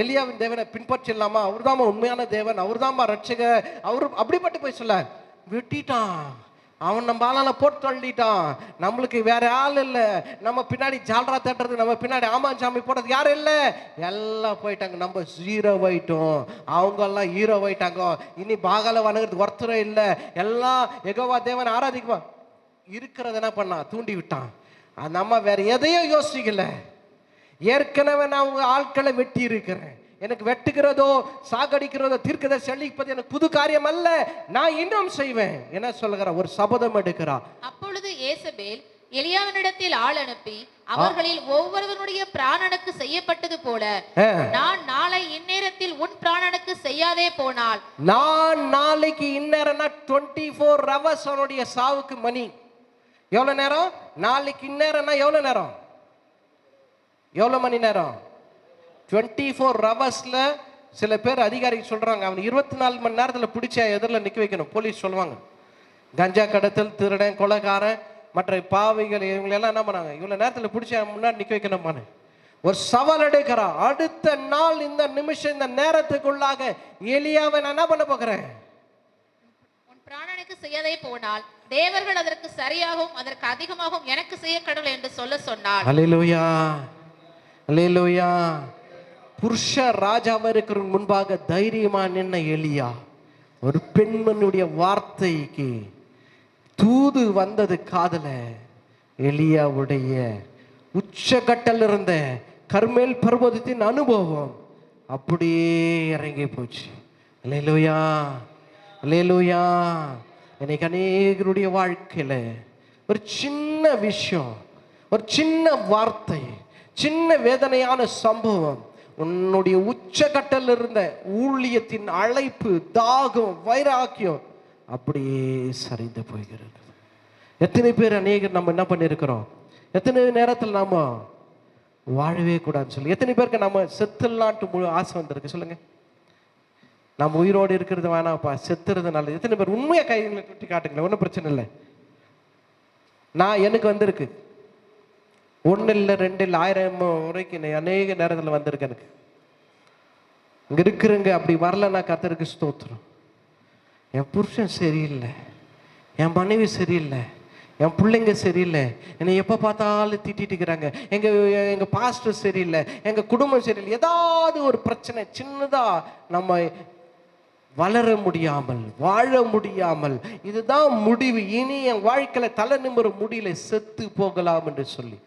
S1: எலியாவின் தேவனை பின்பற்றிடலாமா, அவர் தாமா உண்மையான தேவன், அவர் தாமா ரட்சகர், அவரு அப்படிப்பட்டு போய் சொல்ல வெட்டிட்டான். அவன் நம்ம ஆளால போட்டு தள்ளிட்டான். நம்மளுக்கு வேற ஆள் இல்லை, நம்ம பின்னாடி ஜால்ரா தட்டுறது, நம்ம பின்னாடி ஆமாஞ்சாமி போடுறது யாரும் இல்லை, எல்லாம் போயிட்டாங்க. நம்ம ஜீரோ ஆயிட்டோம், அவங்க எல்லாம் ஹீரோ ஆயிட்டாங்க. இனி பாகால வணங்குறது ஒருத்தரே இல்லை, எல்லாம் யெகோவா தேவன் ஆராதிக்குவா. இருக்கிறத என்ன பண்ணா, தூண்டி விட்டான். அந்த அம்மா வேற எதையும் யோசிக்கல. ஏற்கனவே நான் உங்க ஆட்களை வெட்டி இருக்கிறேன், எனக்கு வெட்டுகிறதோ சாகடிக்கிறதோ தீர்க்கதரிசி அழிப்பது எனக்கு புது காரியம் அல்ல, நான் இன்னும் செய்வேன். என்ன சொல்லுகிறா, ஒரு சபதம் எடுக்கிறா.
S3: அப்பொழுது ஏசபேல் எலியாவினிடத்தில் ஆள் அனுப்பி, அவர்களில் ஒவ்வொருவனுடைய பிராணனுக்கு செய்யப்பட்டது போல நான் நாளை இந்நேரத்தில் உன் பிராணனுக்கு செய்யாதே போனால்,
S1: நான் நாளைக்கு இந்நேரம்னா 24 hours அவனுடைய சாவுக்கு மணி. எவ்வளவு நேரம்? நாளைக்கு இந்நேரம்னா எவ்வளவு நேரம், எவ்வளவு மணி நேரம்? 24 hours. சில பேர் அதிகாரிகள் சொல்றாங்க, அவன் 24 மணி நேரத்தில் பிடிச்ச எதிரில் நிற்க வைக்கணும். போலீஸ் சொல்லுவாங்க, கஞ்சா கடத்தல், திருடன், கொலைகாரன், மற்ற பாவிகள், இவங்களெல்லாம் என்ன பண்ணாங்க, இவ்வளோ நேரத்தில் பிடிச்ச முன்னாடி நிற்க வைக்கணுமான்னு ஒரு சவால் எடுக்கிறான். அடுத்த நாள் இந்த நிமிஷம் இந்த நேரத்துக்குள்ளாக எலியாவை நான் என்ன பண்ண போகிறேன்,
S3: உன் பிராணனுக்கு செய்யாதே போனால் தேவர்கள் அதற்கு சரியாகவும் அதற்கு அதிகமாகவும் எனக்கு செய்ய கடவுள் என்று சொல்ல சொன்னார்.
S1: அல்லேலூயா, அல்லேலூயா. புருஷ ராஜாவா இருக்கிற முன்பாக தைரியமா நின்ன எலியா, ஒரு பெண்மனுடைய வார்த்தைக்கு தூது வந்தது காதல, எலியாவுடைய உச்சகட்டல் இருந்த கர்மேல் பர்வதத்தின் அனுபவம் அப்படியே இறங்கி போச்சு. அல்லேலூயா, அல்லேலூயா. இன்னைக்கு அநேகருடைய வாழ்க்கையில ஒரு சின்ன விஷயம், ஒரு சின்ன வார்த்தை, சின்ன வேதனையான சம்பவம் உன்னுடைய உச்சகட்டல் இருந்த ஊழியத்தின் அழைப்பு, தாகம், வைராக்கியம் அப்படியே சரிந்து போகிறது. எத்தனை பேர் அநேகர் நம்ம என்ன பண்ணியிருக்கிறோம், எத்தனை நேரத்தில் நாம வாழவே கூடாதுன்னு சொல்லி, எத்தனை பேருக்கு நம்ம செத்துலான்ட்டு முழு ஆசை வந்திருக்கு சொல்லுங்க. நம்ம உயிரோடு இருக்கிறது வேணாம்ப்பா, செத்துறது நல்லது. எத்தனை பேர் உண்மையாக கைகளை குட்டி காட்டுங்களேன், ஒன்றும் பிரச்சனை இல்லை. எனக்கு வந்திருக்கு, 1 இல்லை 2 இல்லை 1000 முறைக்கு அநேக நேரத்தில் வந்திருக்கு. எனக்கு இங்கே இருக்கிறங்க அப்படி வரலன்னா கர்த்தருக்கு ஸ்தோத்திரம். என் புருஷன் சரியில்லை, என் மனைவி சரியில்லை, என் பிள்ளைங்க சரியில்லை, என்னை எப்போ பார்த்தாலும் திட்டிட்டு இருக்கிறாங்க, எங்கள் பாஸ்டர் சரியில்லை, எங்கள் குடும்பம் சரியில்லை, ஏதாவது ஒரு பிரச்சனை சின்னதாக நம்ம வளர முடியாமல், வாழ முடியாமல், இதுதான் முடிவு, இனி என் வாழ்க்கையில் தலை நிமிர முடியல, செத்து போகலாம் என்று சொல்லி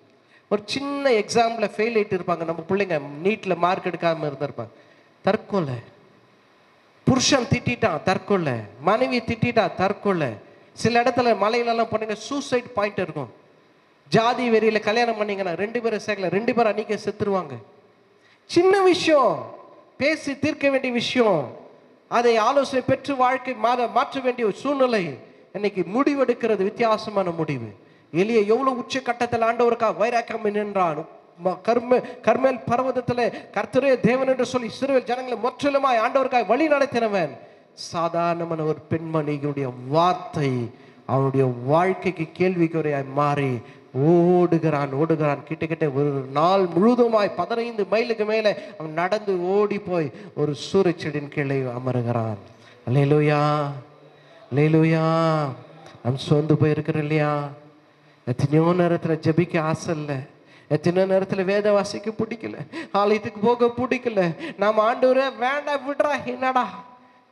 S1: ஒரு சின்ன எக்ஸாம்பிள் ஃபெயில் ஆகிட்டு இருப்பாங்க. நம்ம பிள்ளைங்க நீட்டில் மார்க் எடுக்காமல் இருந்திருப்பாங்க, தற்கொலை. புருஷன் திட்டான், தற்கொலை. மனைவி திட்டா, தற்கொலை. சில இடத்துல மலையிலெல்லாம் போனீங்க சூசைட் பாயிண்ட் இருக்கும். ஜாதி வெறியில கல்யாணம் பண்ணீங்கன்னா 2 பேரும் சேர்க்கல, 2 பேரும் அன்னைக்கு செத்துருவாங்க. சின்ன விஷயம், பேசி தீர்க்க வேண்டிய விஷயம், அதை ஆலோசனை பெற்று வாழ்க்கை மாற்ற வேண்டிய ஒரு சூழ்நிலை. இன்னைக்கு முடிவெடுக்கிறது வித்தியாசமான முடிவு. எலியா எவ்வளவு உச்ச கட்டத்தில் ஆண்டவருக்கா வைராக்கியம் நின்றான். கர்மேல் பர்வதத்தில் கர்த்தரே தேவன் என்று சொல்லி இஸ்ரவேல் ஜனங்களை முற்றிலுமாய் ஆண்டவருக்காக வழி நடத்தினவன். சாதாரணமான ஒரு பெண்மணிகளுடைய வார்த்தை அவனுடைய வாழ்க்கைக்கு கேள்விக்குறையாய் மாறி ஓடுகிறான். கிட்ட ஒரு நாள் முழுதுமாய் 15 மைலுக்கு மேலே அவன் நடந்து ஓடி போய் ஒரு சூரியச்செடியின் கீழே அமருகிறான். அல்லேலூயா, அல்லேலூயா. நாம் சோர்ந்து போயிருக்கிறோம் இல்லையா? எத்தனையோ நேரத்தில் ஜெபிக்க ஆசை இல்லை, எத்தனையோ நேரத்தில் வேத வாசிக்க பிடிக்கல, ஆலயத்துக்கு போக பிடிக்கல, நாம் ஆண்டவரே வேண்டாம் விடுறா என்னடா.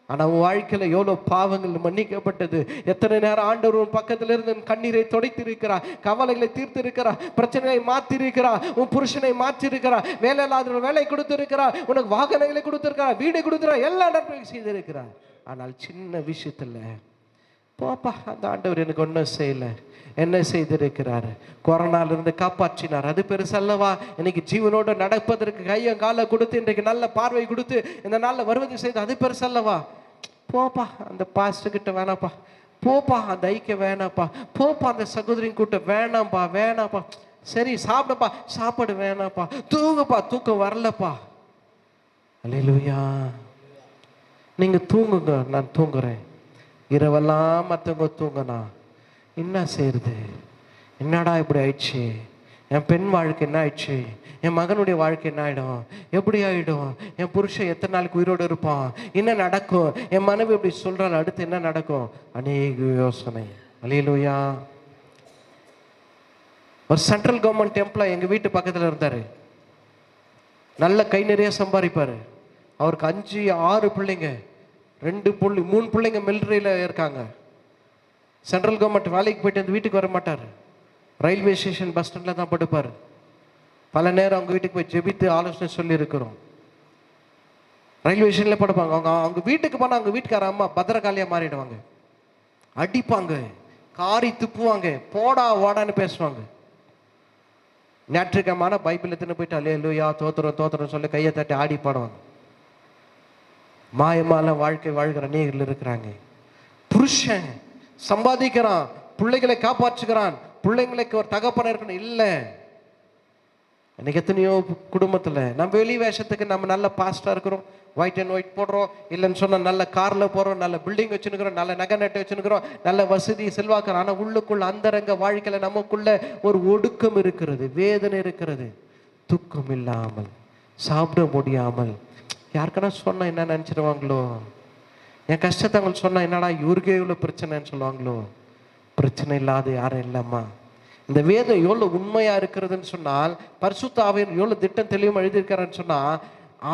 S1: ஆனால் உன் வாழ்க்கையில் எவ்வளோ பாவங்கள் மன்னிக்கப்பட்டது. எத்தனை நேரம் ஆண்டவர் பக்கத்தில் இருந்து கண்ணீரை துடைத்திருக்கிறா, கவலைகளை தீர்த்திருக்கிறா, பிரச்சனையை மாற்றிருக்கிறா, உன் புருஷனை மாற்றிருக்கிறா, வேலை இல்லாத வேலை கொடுத்திருக்கிறா, உனக்கு வாகனங்களை கொடுத்திருக்கிறா, வீடு கொடுத்துறா, எல்லா நன்மையும் செய்திருக்கிறா. ஆனால் சின்ன விஷயத்தில் போப்பா அந்த ஆண்டவர் எனக்கு ஒன்றும் செய்யலை, என்ன செய்திருக்கிறார்? கொரோனாலிருந்து காப்பாற்றினார், அது பெருசல்லவா? இன்னைக்கு ஜீவனோடு நடப்பதற்கு கையும் காலை கொடுத்து இன்றைக்கு நல்ல பார்வை கொடுத்து இந்த நாளில் வருவது செய்து, அது பெருசல்லவா? போப்பா அந்த பாஸ்டர் கிட்ட வேணாப்பா, போப்பா அந்த ஐக்கியம் வேணாப்பா, போப்பா அந்த சகோதரின் கூட்டம் வேணாப்பா, சரி சாப்பிடப்பா, சாப்பாடு வேணாப்பா, தூங்குப்பா, தூக்கம் வரலப்பா. அல்லேலூயா. நீங்க தூங்குங்க, நான் தூங்குறேன். இரவெல்லாம் மற்றவங்க தூங்கினா என்ன செய்யறது, என்னடா இப்படி ஆயிடுச்சு, என் பெண் வாழ்க்கை என்ன ஆயிடுச்சு, என் மகனுடைய வாழ்க்கை என்ன ஆகிடும், எப்படி ஆகிடும், என் புருஷன் எத்தனை நாளைக்கு உயிரோடு இருப்பான், என்ன நடக்கும், என் மனைவி இப்படி சொல்கிறாள், அடுத்து என்ன நடக்கும், அநேக யோசனை. அல்லேலூயா. ஒரு சென்ட்ரல் கவர்மெண்ட் எம்ப்ளாய் எங்கள் வீட்டு பக்கத்தில் இருந்தார். நல்ல கை நிறைய சம்பாதிப்பார். அவருக்கு 5-6 பிள்ளைங்க, 3 பிள்ளைங்க மிலிட்ரியில் இருக்காங்க. சென்ட்ரல் கவர்மெண்ட் வேலைக்கு போயிட்டு அந்த வீட்டுக்கு வர மாட்டார். ரயில்வே ஸ்டேஷன் பஸ் ஸ்டாண்டில் தான் படுப்பார். பல நேரம் அவங்க வீட்டுக்கு போய் ஜெபித்து ஆலோசனை சொல்லியிருக்கிறோம். ரயில்வே ஸ்டேஷனில் படுப்பாங்க. அவங்க வீட்டுக்கு போனால் அவங்க வீட்டுக்கார அம்மா பத்திரகாளியாக மாறிடுவாங்க, அடிப்பாங்க, காரி துப்புவாங்க, போடா வாடான்னு பேசுவாங்க. ஞாயிற்றுக்கிழமான பைபிள் எடுத்துன்னு போயிட்டு அல்லேலூயா தோத்திரம் தோத்திரம் சொல்லி கையை தட்டி ஆடி பாடுவாங்க. மாயமான வாழ்க்கை வாழ்கிற அநேகர்கள் இருக்கிறாங்க. புருஷன் சம்பாதிக்கிறான், பிள்ளைகளை காப்பாற்றுகிறான், பிள்ளைங்களுக்கு ஒரு தகப்பன இருக்கணும், இல்லை. எனக்கு எத்தனையோ குடும்பத்தில் நம்ம வெளி வேஷத்துக்கு நம்ம நல்ல பாஸ்டாக இருக்கிறோம், ஒயிட் அண்ட் ஒயிட் போடுறோம், இல்லைன்னு சொன்னால் நல்ல காரில் போகிறோம், நல்ல பில்டிங் வச்சுருக்கிறோம், நல்ல நகை நட்டு வச்சுருக்கிறோம், நல்ல வசதி செல்வாக்கிறோம். ஆனால் உள்ளுக்குள்ள அந்தரங்க வாழ்க்கையில் நமக்குள்ள ஒரு ஒடுக்கம் இருக்கிறது, வேதனை இருக்கிறது, தூக்கம் இல்லாமல், சாப்பிட முடியாமல். யாருக்கனா சொன்னால் என்ன நினச்சிடுவாங்களோ, என் கஷ்டத்தை அவங்களுக்கு சொன்னால் என்னடா இவருக்கே இவ்வளோ பிரச்சனைன்னு சொல்லுவாங்களோ. பிரச்சனை இல்லாத யாரும் இல்லைம்மா. இந்த வேதம் எவ்வளோ உண்மையாக இருக்கிறதுன்னு சொன்னால், பரிசுத்த ஆவியானவர் எவ்வளோ திட்டம் தெளிவாக எழுதியிருக்காருன்னு சொன்னால்,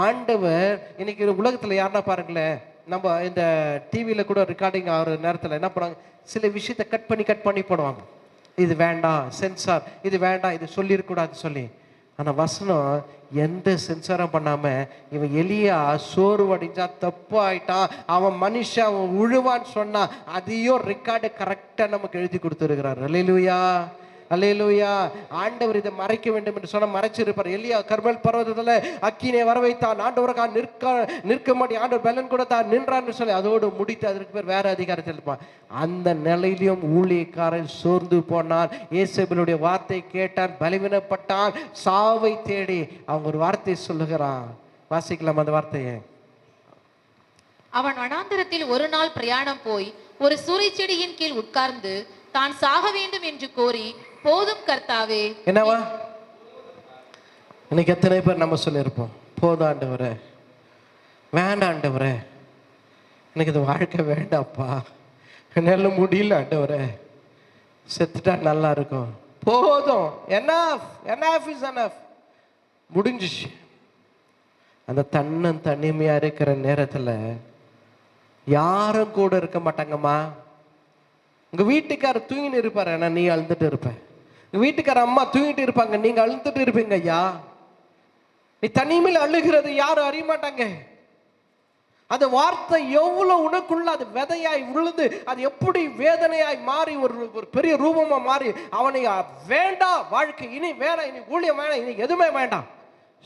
S1: ஆண்டவர் இன்னைக்கு உலகத்தில் யாருன்னா பாருங்களேன், நம்ம இந்த டிவியில் கூட ரெக்கார்டிங் ஆகிற நேரத்தில் என்ன பண்ணுவாங்க, சில விஷயத்தை கட் பண்ணி போடுவாங்க. இது வேண்டாம் சென்சார், இது வேண்டாம், இது சொல்லியிருக்கூடாது சொல்லி. ஆனால் வசனம் எந்த சென்சாரும் பண்ணாமல், இவன் எலியா சோர்வடைஞ்சா தப்பு ஆயிட்டான், அவன் மனுஷன், அவன் உழுவான்னு சொன்னா அதையும் ரெக்கார்டு கரெக்டாக நமக்கு எழுதி கொடுத்துருக்கிறார். அல்லேலூயா அல்லேலூயா. ஆண்டவர் இதை மறைக்க வேண்டும் என்று சொன்ன மறைச்சிருப்பார். எலியா கர்மெல் பர்வதத்தில் அக்கினை வர வைத்தான், ஆண்டவருக்காக நிற்க மாட்டி ஆண்டவர் பலன் கொடுத்தார், நின்றான்னு சொல்லி அதோடு முடித்து அதற்கு பேர் வேற அதிகாரத்தில் இருப்பான். அந்த நிலையிலும் ஊழியக்காரன் சோர்ந்து போனான், இயேசேபேலுடைய வார்த்தை கேட்டான், பலவீனப்பட்டான், சாவை தேடி அவங்க ஒரு வார்த்தை சொல்லுகிறான். வாசிக்கலாம் அந்த வார்த்தையை.
S3: அவன் வனாந்தரத்தில் ஒரு நாள் பிரயாணம் போய் ஒரு சூரை செடியின் கீழ் உட்கார்ந்து தான் சாக வேண்டும் என்று கோரி, போதும் கர்த்தாவே.
S1: என்னவா இன்னைக்கு எத்தனை பேர் நம்ம சொல்லியிருப்போம், போதும் ஆண்டவரே, வேண்டாம் ஆண்டவரே, எனக்கு இந்த வாழ்க்கை வேண்டாப்பா, என்னால முடியல ஆண்டவரே, செத்துட்டா நல்லா இருக்கும், போதும், enough is enough, முடிஞ்சிச்சு. அந்த தனிமையா இருக்கிற நேரத்துல யாரும் கூட இருக்க மாட்டாங்கம்மா. உங்க வீட்டுக்காரர் தூங்கிட்டு இருப்பாரு, ஆனா நீ அழுந்துட்டு இருப்ப. உங்க வீட்டுக்கார அம்மா தூங்கிட்டு இருப்பாங்க, நீங்க அழுந்துட்டு இருப்பீங்க. ஐயா, நீ தனிமையில் அழுகிறது யாரும் அறிய மாட்டாங்க. அந்த வார்த்தை எவ்வளவு உனக்குள்ள அது விதையாய் விழுந்து அது எப்படி வேதனையாய் மாறி ஒரு பெரிய ரூபமா மாறி, அவனை வேண்டாம் வாழ்க்கை, இனி வேணாம், இனி ஊழியம் வேணாம், இனி எதுவுமே வேண்டாம்,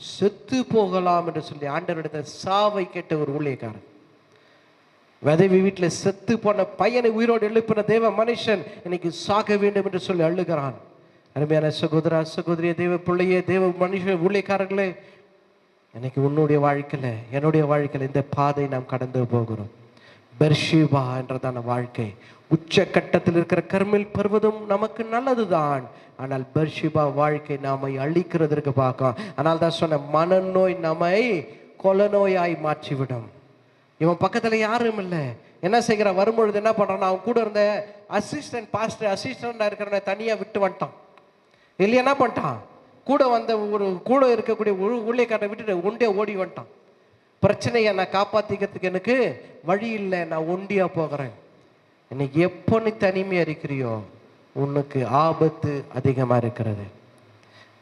S1: செத்து போகலாம் என்று சொல்லி ஆண்டவரிடத்தை சாவை கேட்ட ஒரு ஊழியக்காரன். விதவி வீட்டில் செத்து போன பையனை உயிரோடு எழுப்பின தேவ மனுஷன் இன்னைக்கு சாக வேண்டும் என்று சொல்லி அழுகிறான். அருமையான சகோதரா சகோதரிய, தேவ பிள்ளையே, தேவ மனுஷன் ஊழியக்காரர்களே, இன்னைக்கு உன்னுடைய வாழ்க்கையில என்னுடைய வாழ்க்கையில இந்த பாதை நாம் கடந்து போகிறோம். பெர்ஷிபா என்றதான வாழ்க்கை, உச்சக்கட்டத்தில் இருக்கிற கர்மெல் பர்வதம் நமக்கு நல்லதுதான். ஆனால் பெர்ஷிபா வாழ்க்கை நாமை அழிக்கிறதற்கு பார்க்கும். ஆனால் தான் சொன்ன, மனநோய் நம்மை கொலநோயாய் மாற்றிவிடும். இவன் பக்கத்துல யாரும் இல்லை, என்ன செய்கிறான், வரும்பொழுது என்ன பண்றான், அவன் கூட இருந்த அசிஸ்டன்ட் பாஸ்டர் அசிஸ்டண்டா இருக்கிறவனை தனியா விட்டு வந்துட்டான். இல்லையா என்ன பண்ணிட்டான், கூட இருக்கக்கூடிய ஊழியக்காரனை விட்டுட்டு ஒண்டியா ஓடி வந்துட்டான். பிரச்சனையை நான் காப்பாத்திக்கிறதுக்கு எனக்கு வழி இல்லை, நான் ஒண்டியா போகிறேன். இன்னைக்கு எப்போ நீ தனிமையா இருக்கிறியோ உனக்கு ஆபத்து அதிகமா இருக்கிறது.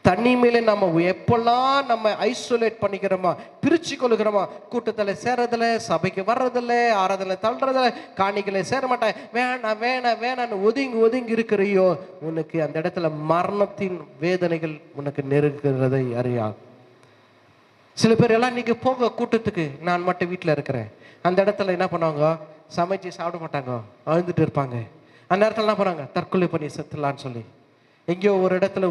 S1: தனிமையில நம்ம எப்பெல்லாம் நம்ம ஐசோலேட் பண்ணிக்கிறோமா, பிரிச்சு கொள்ளுகிறோமா, கூட்டத்தில் சேரதில்ல, சபைக்கு வர்றதில்ல, ஆறாதில்ல, தள்ளுறதில்ல, காணிகளை சேர மாட்டேன், வேணாம் வேணாம் வேணான்னு ஒதுங்கி இருக்கிறையோ உனக்கு அந்த இடத்துல மரணத்தின் வேதனைகள் உனக்கு நெருங்கிறதை அறியா. சில பேர் எல்லாம் இன்னைக்கு போங்க கூட்டத்துக்கு, நான் மட்டும் வீட்டில் இருக்கிறேன். அந்த இடத்துல என்ன பண்ணுவாங்க, சமைச்சு சாப்பிட மாட்டாங்க, அழுந்துட்டு இருப்பாங்க. அந்த நேரத்தில் என்ன பண்ணுவாங்க, தற்கொலை பண்ணி செத்துலான்னு சொல்லி. எங்கேயோ ஒரு இடத்துல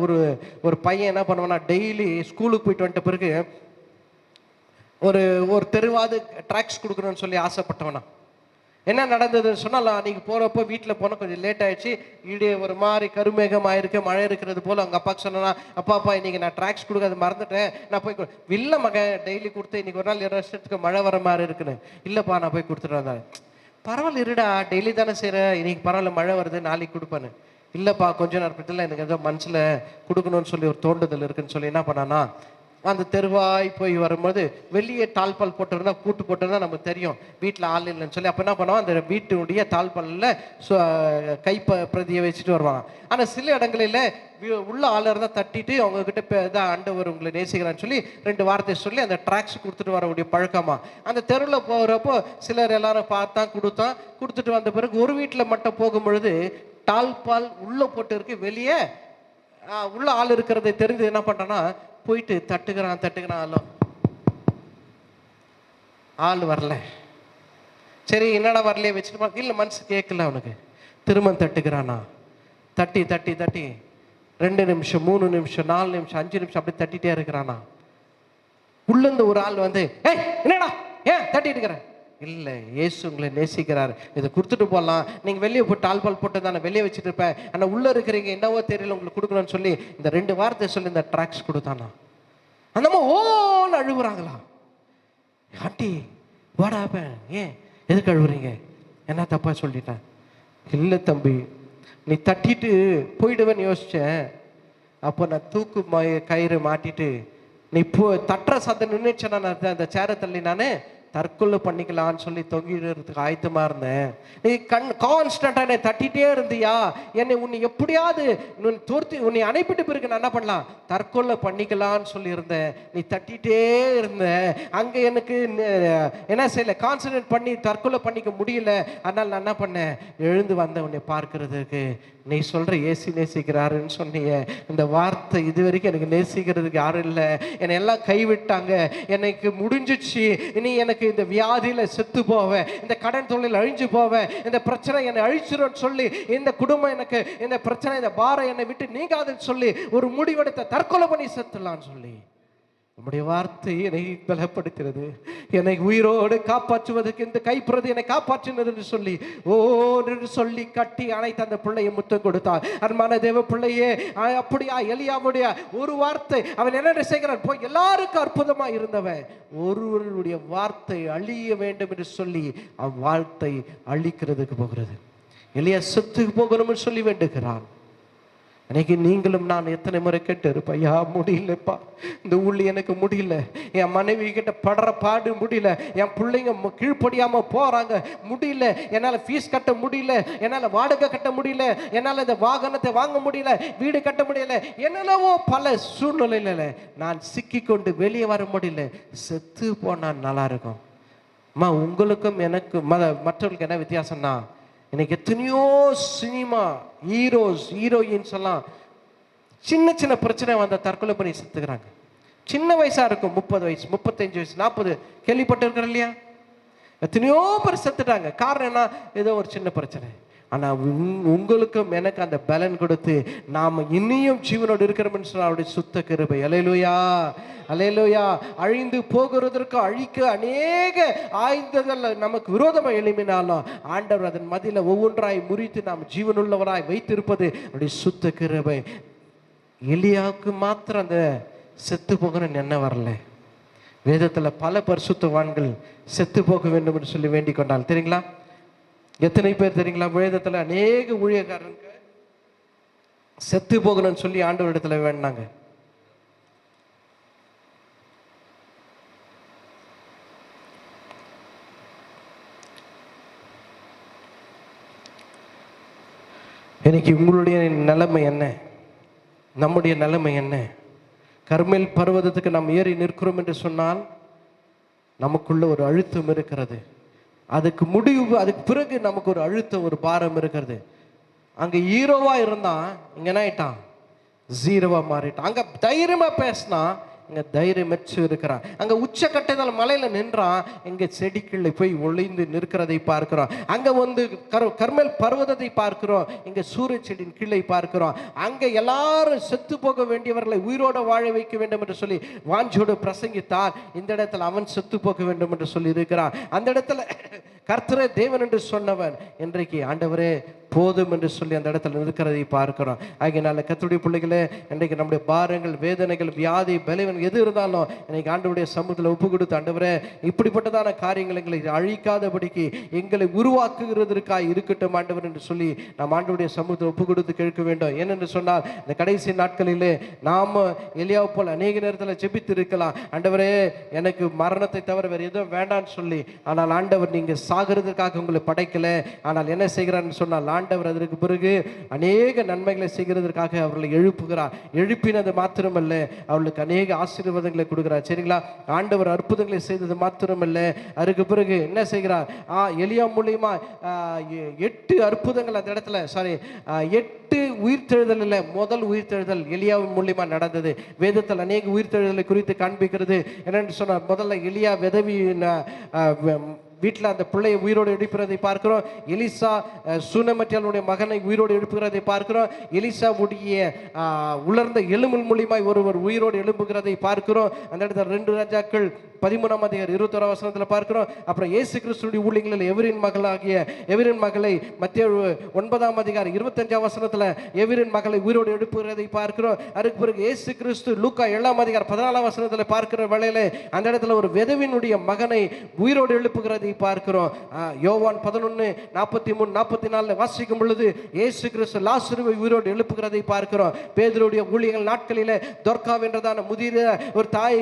S1: ஒரு பையன் என்ன பண்ணுவானா, டெய்லி ஸ்கூலுக்கு போயிட்டு வந்துட்ட பிறகு ஒரு தெருவாது ட்ராக்ஸ் கொடுக்கணும்னு சொல்லி ஆசைப்பட்டவனா. என்ன நடந்ததுன்னு சொன்னால், அன்றைக்கி போகிறப்போ வீட்டில் போனால் கொஞ்சம் லேட் ஆகிடுச்சு. இடையே ஒரு மாதிரி கருமேகம் ஆயிருக்கு, மழை இருக்கிறது போல். அவங்க அப்பாவுக்கு சொன்னா, அப்பா இன்றைக்கி நான் ட்ராக்ஸ் கொடுக்காது மறந்துட்டேன், நான் போய் இல்லை மகன் டெய்லி கொடுத்து இன்றைக்கி ஒரு நாள் 2 வருஷத்துக்கு மழை வர மாதிரி இருக்குன்னு. இல்லைப்பா நான் போய் கொடுத்துட்டு வந்தேன். பரவாயில்ல இருடா, டெய்லி தானே செய்கிறேன், இன்றைக்கி பரவாயில்ல மழை வருது நாளைக்கு கொடுப்பேன்னு. இல்லைப்பா கொஞ்ச நேரத்தில் எனக்கு ஏதோ மனசில் கொடுக்கணும்னு சொல்லி ஒரு தோண்டுதல் இருக்குன்னு சொல்லி என்ன பண்ணானா, அந்த தெருவாய் போய் வரும்போது வெளியே தாழ்பால் போட்டிருந்தா கூட்டு போட்டிருந்தா நமக்கு தெரியும் வீட்டில் ஆள் இல்லைன்னு சொல்லி. அப்போ என்ன பண்ணுவோம், அந்த வீட்டுடைய தாழ்பாலில் பிரதியை வச்சுட்டு வருவாங்க. ஆனால் சில இடங்களில் உள்ள ஆள் இருந்தால் தட்டிட்டு அவங்கக்கிட்ட இதான் ஆண்டவர் உங்களை நேசிக்கிறான்னு சொல்லி 2 வார்த்தை சொல்லி அந்த ட்ராக்ஸ் கொடுத்துட்டு வரக்கூடிய பழக்கமா. அந்த தெருவில் போகிறப்போ சிலர் எல்லாரும் கொடுத்துட்டு வந்த பிறகு ஒரு வீட்டில் மட்டும் போகும் பொழுது தாழ்பால் உள்ளே போட்டு இருக்கு, வெளியே உள்ள ஆள் இருக்கிறதை தெரிஞ்சு என்ன பண்ணுறேன்னா போயிட்டு தட்டுக்கிறான். ஆள் வரல. சரி என்னடா வரலையே வச்சுட்டு, இல்லை மனசு கேட்கல அவனுக்கு. திரும்ப தட்டுக்கிறானா, தட்டி 2 நிமிஷம் 3 நிமிஷம் 4 நிமிஷம் 5 நிமிஷம் அப்படி தட்டிட்டே இருக்கிறானா. உள்ளேருந்து ஒரு ஆள் வந்து, ஏய் என்னடா ஏன் தட்டிட்டு இருக்கிறேன். இல்லை, இயேசு உங்களை நேசிக்கிறார், இதை கொடுத்துட்டு போகலாம், நீங்கள் வெளியே போட்டு தாழ்பால் போட்டு தான் நான் வெளியே வச்சுட்டு இருப்பேன், ஆனால் உள்ளே இருக்கிறீங்க என்னவோ தெரியல உங்களுக்கு கொடுக்கணும்னு சொல்லி இந்த 2 வார்த்தை சொல்லி இந்த ட்ராக்ஸ் கொடுத்தானா. அந்தம்மா ஓன்னு அழுகுறாங்களா. ஆண்டி வாடாப்பேன், ஏன் எதுக்கு அழுகுறீங்க, என்ன தப்பா சொல்லிட்டேன். இல்லை தம்பி நீ தட்டிட்டு போயிடுவேன்னு யோசித்தேன். அப்போ நான் தூக்கு கயிறு மாட்டிட்டு நீ தட்டுற சத்தம் நின்றுச்சேன்னா நான் அந்த சேரை தள்ளி நான் தற்கொலை பண்ணிக்கலான்னு சொல்லி தொங்கிடுறதுக்கு ஆயத்தமாக இருந்தேன். நீ கான்ஸ்டன்டா என்னை தட்டிகிட்டே இருந்தியா, என்னை உன்னை எப்படியாவது உன்னை அனுப்பிட்டு பிறகு நான் என்ன பண்ணலாம், தற்கொலை பண்ணிக்கலான்னு சொல்லியிருந்தேன். நீ தட்டிகிட்டே இருந்த, அங்கே எனக்கு என்ன செய்யலை, கான்சன்ட்ரேட் பண்ணி தற்கொலை பண்ணிக்க முடியல. அதனால் நான் என்ன பண்ணேன், எழுந்து வந்த உன்னை பார்க்கறதுக்கு. நீ சொல்கிற ஏசி நேசிக்கிறாருன்னு சொன்னீங்க, இந்த வார்த்தை இது வரைக்கும் எனக்கு நேசிக்கிறதுக்கு யாரும் இல்லை, என்னை எல்லாம் கைவிட்டாங்க, எனக்கு முடிஞ்சிச்சு, இனி எனக்கு இந்த வியாதியில செத்து போவேன், இந்த கடன் தொழில் அழிஞ்சு போவேன், இந்த பிரச்சனை என்னை அழிச்சிடும் சொல்லி, இந்த குடும்பம் எனக்கு இந்த பிரச்சனை இந்த பாரம் என்னை விட்டு நீங்காதுன்னு சொல்லி ஒரு முடிவெடுத்த தற்கொலை பண்ணி செத்துலான்னு சொல்லி நம்முடைய வார்த்தை என்னை பலப்படுத்துகிறது. என்னை உயிரோடு காப்பாற்றுவதற்கு இந்த கைப்பிரதி என்னை காப்பாற்றினது என்று சொல்லி சொல்லி கட்டி அணைத்து அந்த பிள்ளையை முத்தம் கொடுத்தார். அன்பான தேவ பிள்ளையே, அப்படியா எலியாவுடைய ஒரு வார்த்தை, அவன் என்ன செய்கிறான், போய் எல்லாருக்கும் அற்புதமா இருந்தவன் ஒருவருடைய வார்த்தை அழிய வேண்டும் என்று சொல்லி அவன் வார்த்தை அழிக்கிறதுக்கு போகிறது. எலியா செத்துக்கு போகணும்னு சொல்லி வேண்டுகிறான். அன்னைக்கு நீங்களும் நான் எத்தனை முறை கேட்டு இருப்பேன், ஐயா முடியலப்பா, இந்த ஊழி எனக்கு முடியல, என் மனைவி கிட்ட படுற பாடு முடியல, என் பிள்ளைங்க கீழ்ப்படியாம போறாங்க முடியல, என்னால் ஃபீஸ் கட்ட முடியல, என்னால் வாடகை கட்ட முடியல, என்னால் இந்த வாகனத்தை வாங்க முடியல, வீடு கட்ட முடியல, என்னென்னவோ பல சூழ்நிலையில நான் சிக்கி கொண்டு வெளியே வர முடியல, செத்து போனா நல்லா இருக்கும். அம்மா உங்களுக்கும் எனக்கு மற்றவர்களுக்கு என்ன வித்தியாசம்னா, எனக்கு எத்தனையோ சினிமா ஹீரோயின்ஸ் எல்லாம் சின்ன சின்ன பிரச்சனை வந்த தற்கொலை பண்ணி செத்துக்கிறாங்க. சின்ன வயசா இருக்கும், 30 வயசு 35 வயசு 40 கேள்விப்பட்டிருக்கிற இல்லையா? எத்தனையோ பேர் செத்துட்டாங்க. காரணம் என்ன, ஏதோ ஒரு சின்ன பிரச்சனை. ஆனால் உங்களுக்கும் எனக்கு அந்த பலன் கொடுத்து நாம் இன்னியும் ஜீவனோடு இருக்கிறோம்னு சொன்னால் அவருடைய சுத்த கிருபை. அல்லேலூயா அல்லேலூயா. அழிந்து போகிறதற்கு அழிக்க அநேக ஆயுதங்கள் நமக்கு விரோதமாக எழுப்பினாலும் ஆண்டவர் அதன் மதியில் ஒவ்வொன்றாய் முறித்து நாம் ஜீவனுள்ளவராய் வைத்திருப்பது அவருடைய சுத்த கிருபை. எலியாவுக்கு மாத்திரம் அந்த செத்து போகணும்னு என்ன வரல. வேதத்தில் பல பரிசுத்தவான்கள் செத்து போக வேண்டும் என்று சொல்லி வேண்டிக் கொண்டால் தெரியுங்களா? எத்தனை பேர் தெரியுங்களா? வேதத்தில் அநேக ஊழியக்காரங்க செத்து போகணும்னு சொல்லி ஆண்டவரிடத்துல வேண்டாங்க. இன்னைக்கு உங்களுடைய நிலைமை என்ன, நம்முடைய நிலைமை என்ன? கர்மேல் பர்வதத்துக்கு நாம் ஏறி நிற்கிறோம் என்று சொன்னால் நமக்குள்ள ஒரு அழுத்தம் இருக்கிறது. அதுக்கு முடிவு, அதுக்கு பிறகு நமக்கு ஒரு அழுத்தம், ஒரு பாரம் இருக்கிறது. அங்க ஹீரோவா இருந்தான், இங்க என்ன ஆயிட்டான், ஜீரோவா மாறிட்டான். அங்க தைரியமா பேசினா, இங்க தைரியமற்று இருக்கிறான். அங்க உச்ச கட்டத்தில் மலையில நின்றான், இங்க செடிக்குள்ள போய் ஒளிந்து நிற்கிறதை பார்க்கிறோம். அங்க வந்து கர்மேல் பர்வதத்தை பார்க்கிறோம், இங்க சூரிய செடியின் கீழே பார்க்கிறோம். அங்க எல்லாரும் செத்து போக வேண்டியவர்களை உயிரோட வாழ வைக்க வேண்டும் என்று சொல்லி வாஞ்சோடு பிரசங்கித்தார். இந்த இடத்துல அவன் செத்து போக வேண்டும் என்று சொல்லி இருக்கிறான். அந்த இடத்துல கர்த்தரே தேவன் என்று சொன்னவன் இன்றைக்கு ஆண்டவரே போதும் என்று சொல்லி அந்த இடத்துல இருக்கிறதை பார்க்கிறோம். ஆகையினால கர்த்தருடைய பிள்ளைகளே, இன்றைக்கு நம்முடைய பாரங்கள், வேதனைகள், வியாதி, பலவீனம் எது இருந்தாலும் இன்னைக்கு ஆண்டவருடைய சமூகத்தில் ஒப்பு கொடுத்து, ஆண்டவரே இப்படிப்பட்டதான காரியங்கள் எங்களை அழிக்காதபடிக்கு எங்களை உருவாக்குகிறதற்காக இருக்கட்டும் ஆண்டவர் என்று சொல்லி நாம் ஆண்டவருடைய சமூகத்தில் ஒப்பு கொடுத்து கேட்க வேண்டும். ஏனென்று சொன்னால் இந்த கடைசி நாட்களிலே நாம் எலியாவை போல் அநேக நேரத்தில் ஜெபித்து இருக்கலாம், ஆண்டவரே எனக்கு மரணத்தை தவிர வேறு எதுவும் வேண்டான்னு சொல்லி. ஆனால் ஆண்டவர் நீங்கள் சாகிறதுக்காக உங்களை படைக்கல. ஆனால் என்ன செய்கிறான்னு சொன்னால் ஆண்டவர் அதற்கு பிறகு அநேக நன்மைகளை செய்கிறதற்காக அவர்களை எழுப்புகிறார். எழுப்பினது மாத்திரமல்ல, அவர்களுக்கு அநேக ஆசீர்வாதங்களை கொடுக்கிறார். சரிங்களா? ஆண்டவர் அற்புதங்களை செய்தது மாத்திரமல்ல, அதுக்கு பிறகு என்ன செய்கிறார்? எலியா மூலியமா 8 அற்புதங்கள் அந்த இடத்துல 8 உயிர்த்தெழுதல் இல்லை, முதல் உயிர்த்தெழுதல் எலியாவின் மூலியமா நடந்தது. வேதத்தில் அநேக உயிர்த்தெழுதலை குறித்து காண்பிக்கிறது. என்னென்னு சொன்னால், முதல்ல எலியா விதவி வீட்டில் அந்த பிள்ளையை உயிரோடு எழுப்புகிறதை பார்க்கிறோம். எலிசா சூனமத்தியாளுடைய மகனை உயிரோடு எழுப்புகிறதை பார்க்கிறோம். எலிசாவுடைய உலர்ந்த எலும்பின் மூலியமாய் ஒருவர் உயிரோடு எழுப்புகிறதை பார்க்கிறோம். அந்த இடத்துல 2 ராஜாக்கள் 13ஆம் அதிகாரம் 21ஆம் வசனத்தில் பார்க்கிறோம். அப்புறம் இயேசு கிறிஸ்துடைய ஊழியங்களில் எவரின் மகளை மத்திய 9ஆம் அதிகாரம் 25ஆம் வசனத்தில் எவரின் மகளை உயிரோடு எழுப்புகிறதை பார்க்கிறோம். அதுக்கு பிறகு இயேசு கிறிஸ்து லூக்கா 7ஆம் அதிகாரம் 14ஆம் வசனத்தில் பார்க்கிற வேளையில அந்த இடத்துல ஒரு விதவினுடைய மகனை உயிரோடு எழுப்புகிறதை பார்க்கிறோம். யோவான் 11:43-44 வாசிக்கும் பொழுது இயேசு கிறிஸ்து லாசருவை உயிரோடு எழுப்புகிறதை பார்க்கிறோம். பேதுருடைய ஊழியங்கள் நாட்களிலே தொர்கா என்றதான முதிர ஒரு தாய்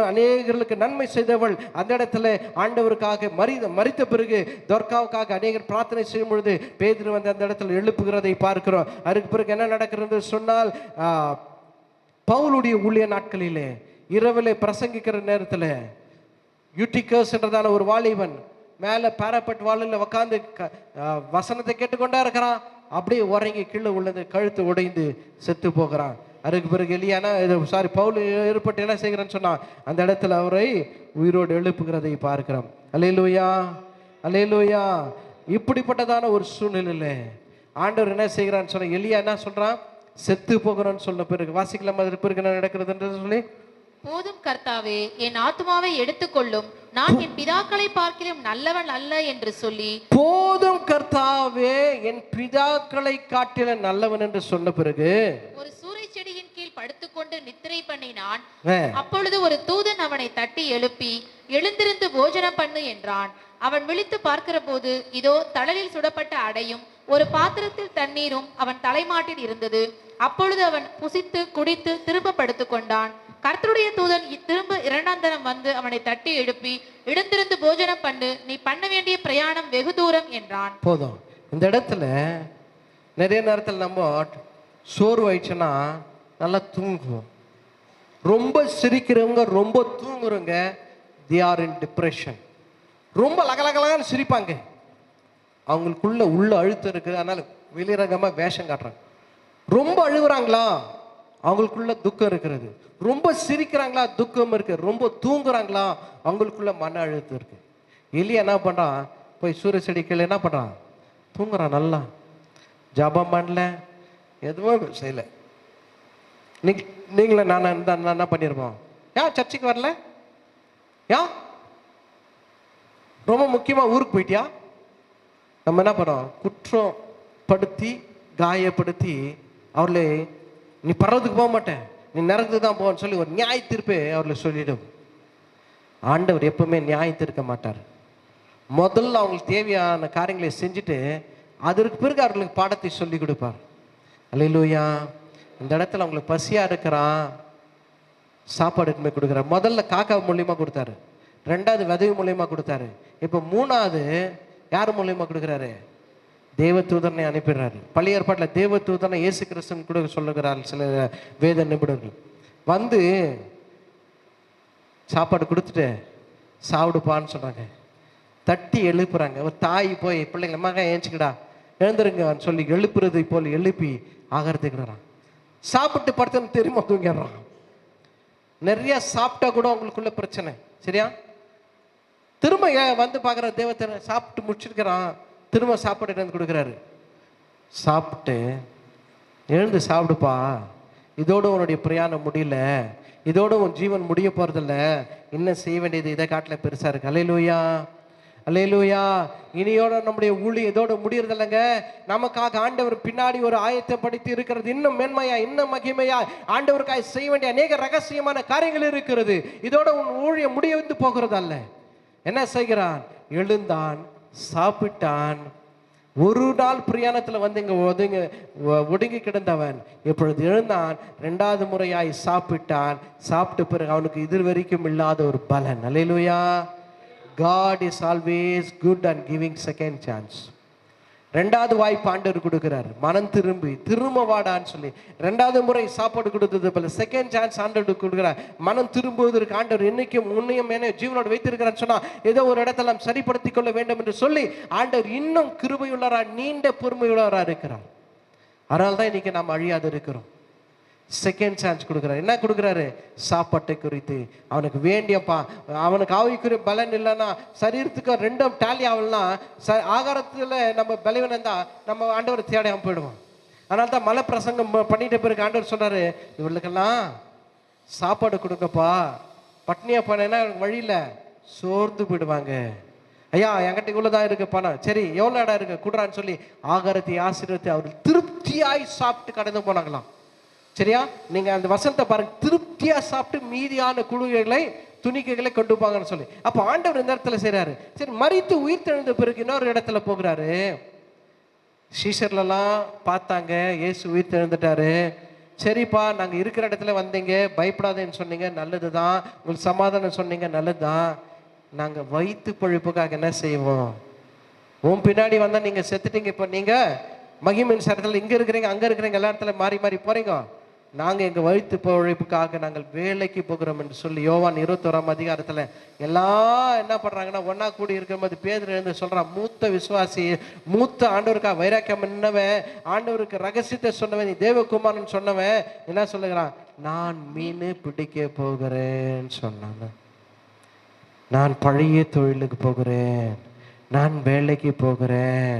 S1: அநேகர்களுக்கு நன்மை செய்தவள் அந்த இடத்துல ஆண்டவருக்காக மரித்த பிறகு தொர்காவுக்காக அநேகர் பிரார்த்தனை செய்யும் பொழுது பேதுரு வந்து அந்த இடத்துல எழுப்புகிறதை பார்க்கிறோம். அதுக்கு பிறகு என்ன நடக்கிறது சொன்னால், பவுலுடைய ஊழிய நாட்களிலே இரவிலே பிரசங்கிக்கிற நேரத்தில் யூட்டிகஸ் என்றதான ஒரு வாலிபன் மேலே பாராப்பட் வாலில் உட்காந்து வசனத்தை கேட்டுக்கொண்டே இருக்கிறான். அப்படியே உறங்கி கீழே உள்ளது, கழுத்து உடைந்து செத்து போகிறான். அதுக்கு பிறகு எலியானா பவுல் ஏற்பட்டு என்ன செய்கிறான்னு சொன்னான், அந்த இடத்துல அவரை உயிரோடு எழுப்புகிறதை பார்க்கிறோம். அல்லேலூயா, அல்லேலூயா. இப்படிப்பட்டதான ஒரு சூழ்நிலையில் ஆண்டவர் என்ன செய்கிறான்னு சொன்ன, எலியா என்ன சொல்றான், செத்து போகிறோன்னு சொன்ன பிறகு வாசிக்கலாம் அதற்கு பிறகு என்ன நடக்கிறதுன்றது சொல்லி,
S3: போதும் கர்த்தாவே, என் ஆத்துமாவை எடுத்துக்கொள்ளும், நான் என் பிதாக்களை பார்க்கிலும் நல்லவன் அல்ல என்று சொல்லி.
S1: போதும் கர்த்தாவே, என் பிதாக்களை காட்டிலும் நல்லவன் என்று சொன்ன பிறகு
S3: ஒரு சூரை செடியின் கீழ் படுத்துக்கொண்டு நித்திரை பண்ணினான். அப்பொழுது ஒரு தூதன் அவனை தட்டி எழுப்பி, எழுந்திருந்து போஜனம் பண்ணு என்றான். அவன் விழித்து பார்க்கிற போது இதோ தழலில் சுடப்பட்ட அடையும் ஒரு பாத்திரத்தில் தண்ணீரும் அவன் தலைமாட்டில் இருந்தது. அப்பொழுது அவன் புசித்து குடித்து திரும்ப படுத்துக் கொண்டான். கர்த்தருடைய தூதன் திரும்ப 2ஆம் தரம் வந்து அவனை தட்டி எழுப்பி, எழுந்திருந்து போஜனம் பண்ணு, நீ பண்ண வேண்டிய பிரயாணம் வெகு தூரம் என்றான்.
S1: போதும். இந்த இடத்துல நிறைய நேரத்தில் நம்ம சோர்வாயிடுச்சுன்னா நல்லா தூங்குவோம். ரொம்ப சிரிக்கிறவங்க, ரொம்ப தூங்குறவங்க, they are in depression. ரொம்ப லகலகலான்னு சிரிப்பாங்க, அவங்களுக்குள்ள உள்ள அழுத்தம் இருக்குது, அதனால வெளிரங்கமாக வேஷம் காட்டுறாங்க. ரொம்ப அழுகுறாங்களா, அவங்களுக்குள்ள துக்கம் இருக்கிறது. ரொம்ப சிரிக்கிறாங்களா, துக்கம் இருக்கு. ரொம்ப தூங்குறாங்களா, அவங்களுக்குள்ள மன அழுத்தம் இருக்கு. எலியா என்ன பண்றான், போய் சூரிய செடிக்கல என்ன பண்றான், தூங்குறான். நல்லா ஜபம் பண்ணல, எதுவும் செய்யல. நீங்கள நான் என்ன பண்ணிருப்போம், ஏன் சர்ச்சுக்கு வரல, ஏன் ரொம்ப முக்கியமா ஊருக்கு போயிட்டியா? நம்ம என்ன பண்ணோம், குற்றம் படுத்தி காயப்படுத்தி அவர்களை நீ பரவதுக்கு போக மாட்டேன், நீ நரகத்துக்கு தான் போன்னு சொல்லி ஒரு நியாய தீர்ப்பே அவர்களை சொல்லிடும். ஆண்டவர் எப்பவுமே நியாய தீர்க்க மாட்டார். முதல்ல அவங்களுக்கு தேவையான காரியங்களை செஞ்சுட்டு அதற்கு பிறகு அவர்களுக்கு பாடத்தை சொல்லி கொடுப்பார். அல்லேலூயா. இந்த இடத்துல அவங்களுக்கு பசியா இருக்கிறான், சாப்பாடு எடுத்துமே கொடுக்குறாரு. முதல்ல காக்கா மூலியமா கொடுத்தாரு, 2வது விதவி மூலியமா கொடுத்தாரு, இப்போ 3வது யார் மூலியமா கொடுக்குறாரு, தேவதூதனை அனுப்பிடுறாரு. பழைய ஏற்பாட்டில் தேவதூதனை இயேசு கிறிஸ்துன்னு கூட சொல்லுகிறார் சில வேத நிபுணர்கள். வந்து சாப்பாடு கொடுத்துட்டு சாப்பிடுப்பான்னு சொன்னாங்க. தட்டி எழுப்புறாங்க. ஒரு தாய் போய் பிள்ளைங்க மகன் ஏஞ்சிக்கடா எழுந்துருங்கன்னு சொல்லி எழுப்புறது போல் எழுப்பி ஆகிறதுக்குறான். சாப்பிட்டு படுத்துன்னு தெரியுமா தூங்கிடுறான். நிறைய சாப்பிட்டா கூட அவங்களுக்குள்ள பிரச்சனை. சரியா? திரும்ப வந்து பார்க்குற தேவத்தை சாப்பிட்டு முடிச்சிருக்கிறான், திரும்ப சாப்பாடு எடுத்து கொடுக்குறாரு. சாப்பிட்டு எழுந்து சாப்பிடுப்பா, இதோட உன்னுடைய பிரயாணம் முடியல, இதோட உன் ஜீவன் முடிய போறதில்ல, இன்னும் செய்ய வேண்டியது இதை காட்டில பெருசா இருக்கு. அல்லேலூயா, அல்லேலூயா. இனியோட நம்முடைய ஊழி இதோட முடியறதில்லைங்க. நமக்காக ஆண்டவர் பின்னாடி ஒரு ஆயத்தை படித்து இருக்கிறது. இன்னும் மேன்மையா, இன்னும் மகிமையா ஆண்டவருக்காக செய்ய வேண்டிய அநேக ரகசியமான காரியங்கள் இருக்கிறது. இதோட உன் ஊழியம் முடிந்து போகிறது அல்ல. என்ன செய்கிறான்? எழுந்தான், சாப்பிட்டான். ஒரு நாள் பிரயாணத்தில் வந்து இங்கே ஒடுங்கி கிடந்தவன் இப்பொழுது எழுந்தான், 2வது முறையாய் சாப்பிட்டான். சாப்பிட்ட பிறகு அவனுக்கு இது வரைக்கும் இல்லாத ஒரு பலன். அல்லேலூயா. God is always good and giving second chance. 2வது வாய்ப்பு ஆண்டவர் கொடுக்கிறார். மனம் திரும்ப வாடான்னு சொல்லி 2வது முறை சாப்பாடு கொடுத்தது போல செகண்ட் சான்ஸ் ஆண்டவர் கொடுக்கிறார். மனம் திரும்புவதற்கு ஆண்டவர் இன்னைக்கும் உன்னையும் என்ன ஜீவனோடு வைத்திருக்கிறான்னு சொன்னா ஏதோ ஒரு இடத்துல நாம் சரிப்படுத்திக் கொள்ள வேண்டும் என்று சொல்லி ஆண்டவர் இன்னும் கிருபையுள்ளவரா, நீண்ட பொறுமையுள்ளவரா இருக்கிறார். அதனால தான் இன்னைக்கு நாம் அழியாது இருக்கிறோம். செகண்ட் சான்ஸ் கொடுக்குறாரு. என்ன கொடுக்குறாரு? சாப்பாட்டை குறித்து. அவனுக்கு வேண்டியப்பா, அவனுக்கு ஆவிக்குரிய பலன் இல்லைன்னா சரீரத்துக்கு 2ம் டேலி ஆகலன்னா ஆகாரத்தில் நம்ம பலவீனம் தான் நம்ம ஆண்டவரை தேடாமல் போயிடுவோம். அதனால தான் மலை பிரசங்கம் பண்ணிட்ட பிறகு ஆண்டவர் சொன்னார், இவர்களுக்கெல்லாம் சாப்பாடு கொடுங்கப்பா, பட்னியா போனேன்னா வழியில் சோர்ந்து போயிடுவாங்க. ஐயா என்கிட்ட இவ்வளோதான் இருக்கு பணம், சரி எவ்வளோ இடம் இருக்கு கொடுறான்னு சொல்லி ஆகாரத்தை ஆசீர்வதித்து அவர்கள் திருப்தியாய் சாப்பிட்டு கடந்து போனாங்களாம். சரியா? நீங்க அந்த வசனத்தை பாருங்க. திருப்தியா சாப்பிட்டு மீதியான குழுவைகளை துணிக்கைகளை கொண்டு போங்கன்னு சொல்லி. அப்போ ஆண்டவர் இந்த இடத்துல செய்றாரு. சரி, மரித்து உயிர் தெழுந்த பிறகு இன்னொரு இடத்துல போகிறாரு. சீஷர்லாம் பார்த்தாங்க, இயேசு உயிர் தெழுந்துட்டாரு. சரிப்பா, நாங்கள் இருக்கிற இடத்துல வந்தீங்க, பயப்படாதேன்னு சொன்னீங்க, நல்லது தான். உங்களுக்கு சமாதானம் சொன்னீங்க, நல்லது தான். நாங்கள் வயிற்று பழிப்புக்காக என்ன செய்வோம்? உன் பின்னாடி வந்தால் நீங்கள் செத்துட்டீங்க. இப்போ நீங்கள் மகிமின் சரத்தில் இங்கே இருக்கிறீங்க, அங்கே இருக்கிறீங்க, எல்லா இடத்துல மாறி மாறி போகிறீங்க. நாங்கள் எங்கள் வயிற்று உழைப்புக்காக நாங்கள் வேலைக்கு போகிறோம் என்று சொல்லி யோவான் 21ஆம் அதிகாரத்தில் எல்லாம் என்ன பண்ணுறாங்கன்னா ஒன்றா கூடி இருக்கும்போது பேதுரு எழுந்து சொல்கிறான், மூத்த விசுவாசி, மூத்த ஆண்டவருக்காக வைராக்கியம் என்னவன், ஆண்டவருக்கு ரகசியத்தை சொன்னவன், நீ தேவகுமாரன் சொன்னவன் என்ன சொல்லுகிறான்? நான் மீன் பிடிக்க போகிறேன்னு சொன்னாங்க. நான் பழைய தொழிலுக்கு போகிறேன், நான் வேலைக்கு போகிறேன்,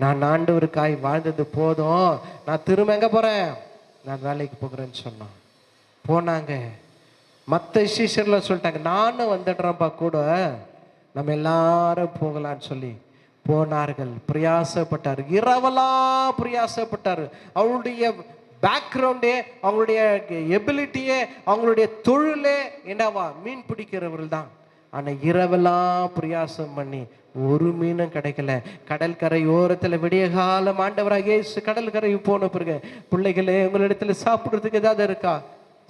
S1: நான் ஆண்டவருக்காய் வாழ்ந்தது போதும், நான் திரும்ப எங்கே போகிறேன்? நான் வேலைக்கு போகிறேன்னு சொன்னான். போனாங்க. மற்ற சீஷர்லாம் சொல்லிட்டாங்க, நானும் வந்துடுறேன்ப்பா கூட, நம்ம எல்லாரும் போகலான்னு சொல்லி போனார்கள். பிரயாசப்பட்டார், இரவெல்லாம் பிரயாசப்பட்டார். அவருடைய பேக்ரவுண்டே, அவங்களுடைய எபிலிட்டியே, அவங்களுடைய தொழிலே என்னவா? மீன் பிடிக்கிறவர்கள் தான். ஆனால் இரவெல்லாம் பிரயாசம் பண்ணி ஒரு மீனும் கிடைக்கல. கடற்கரை ஓரத்தில் விடிய காலம் ஆண்டவராக இயேசு கடற்கரை போன பிறகு, பிள்ளைகளே உங்களிடத்துல சாப்பிட்றதுக்கு ஏதாவது இருக்கா?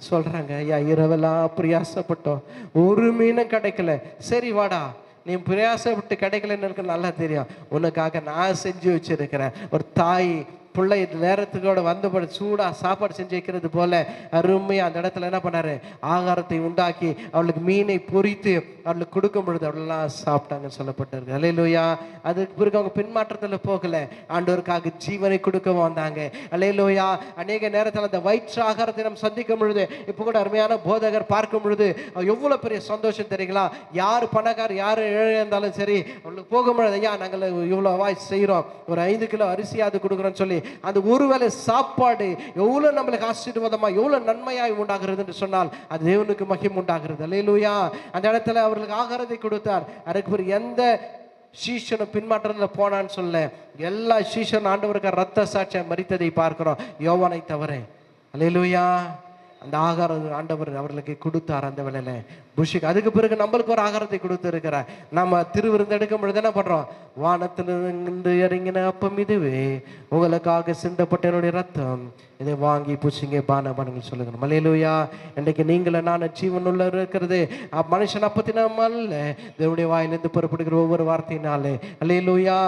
S1: சொல்றாங்க, ஐயா இரவெல்லாம் பிரயாசப்பட்டோம், ஒரு மீனும் கிடைக்கல. சரி வாடா, நீ பிரயாசப்பட்டு கிடைக்கலன்னு எனக்கு நல்லா தெரியும், உனக்காக நான் செஞ்சு வச்சிருக்கிறேன். ஒரு தாய் பிள்ளை நேரத்துக்கோட வந்தபடி சூடாக சாப்பாடு செஞ்சு வைக்கிறது போல அருமையாக அந்த இடத்துல என்ன பண்ணாரு? ஆகாரத்தை உண்டாக்கி அவளுக்கு மீனை பொரித்து அவளுக்கு கொடுக்கும் பொழுது அவளெல்லாம் சாப்பிட்டாங்கன்னு சொல்லப்பட்டிருக்கு. அல்லேலூயா. அதுக்கு பிறகு அவங்க பின்மாற்றத்தில் போகல, ஆண்டவருக்காக ஜீவனை கொடுக்க வந்தாங்க. அல்லேலூயா. அநேக நேரத்தில் அந்த வயிற்று ஆகாரத்தை நம்ம சந்திக்கும் பொழுது, இப்போ கூட அருமையான போதகர் பார்க்கும் பொழுது எவ்வளோ பெரிய சந்தோஷம் தெரியுங்களா? யார் பணக்கார் யார் ஏழை இருந்தாலும் சரி, அவளுக்கு போகும்பொழுது ஐயா நாங்கள் இவ்வளோ வாய் செய்கிறோம், ஒரு 5 கிலோ அரிசியாவது கொடுக்குறோன்னு சொல்லி அந்த ஒருவேளை சாப்பாடு எவ்வளவு நம்மளுக்கு ஆசீர்வாதமா, எவ்வளவு நன்மையாய் உண்டாகிறது என்று சொன்னால் அது தேவனுக்கு மகிமை உண்டாகிறது. அல்லேலூயா. அந்த இடத்துல அவர்களுக்கு ஆகாரத்தை கொடுத்தார். அதுக்கு பிறகு எந்த சீஷனும் பின்மாற்றத்தில் போனான்னு சொல்ல, எல்லா சீஷனும் ஆண்டவருக்கு ரத்த சாட்சியை மரித்ததை பார்க்கிறோம், யோவானை தவிர. அல்லேலூயா. அந்த ஆகாரம் ஆண்டவர் அவர்களுக்கு கொடுத்தார் அந்த வேளையில புஷிக்கு. அதுக்கு பிறகு நம்மளுக்கு ஒரு ஆகாரத்தை கொடுத்து இருக்கிறார். நம்ம திருவிருந்து எடுக்கும் பொழுது என்ன பண்றோம்? வானத்திலிருந்து இறங்கின அப்பம் இதுவே, உங்களுக்காக சிந்தப்பட்ட என்னுடைய ரத்தம், இதை வாங்கி புசிங்க பானபானங்கள் சொல்லுங்க. அல்லேலூயா. இன்றைக்கு நீங்கள நான் ஜீவனுள்ள இருக்கிறது மனுஷன் அப்பத்தினம் அல்ல, தேவனுடைய வாயிலிருந்து புறப்படுகிற ஒவ்வொரு வார்த்தையினாலே. அல்லேலூயா.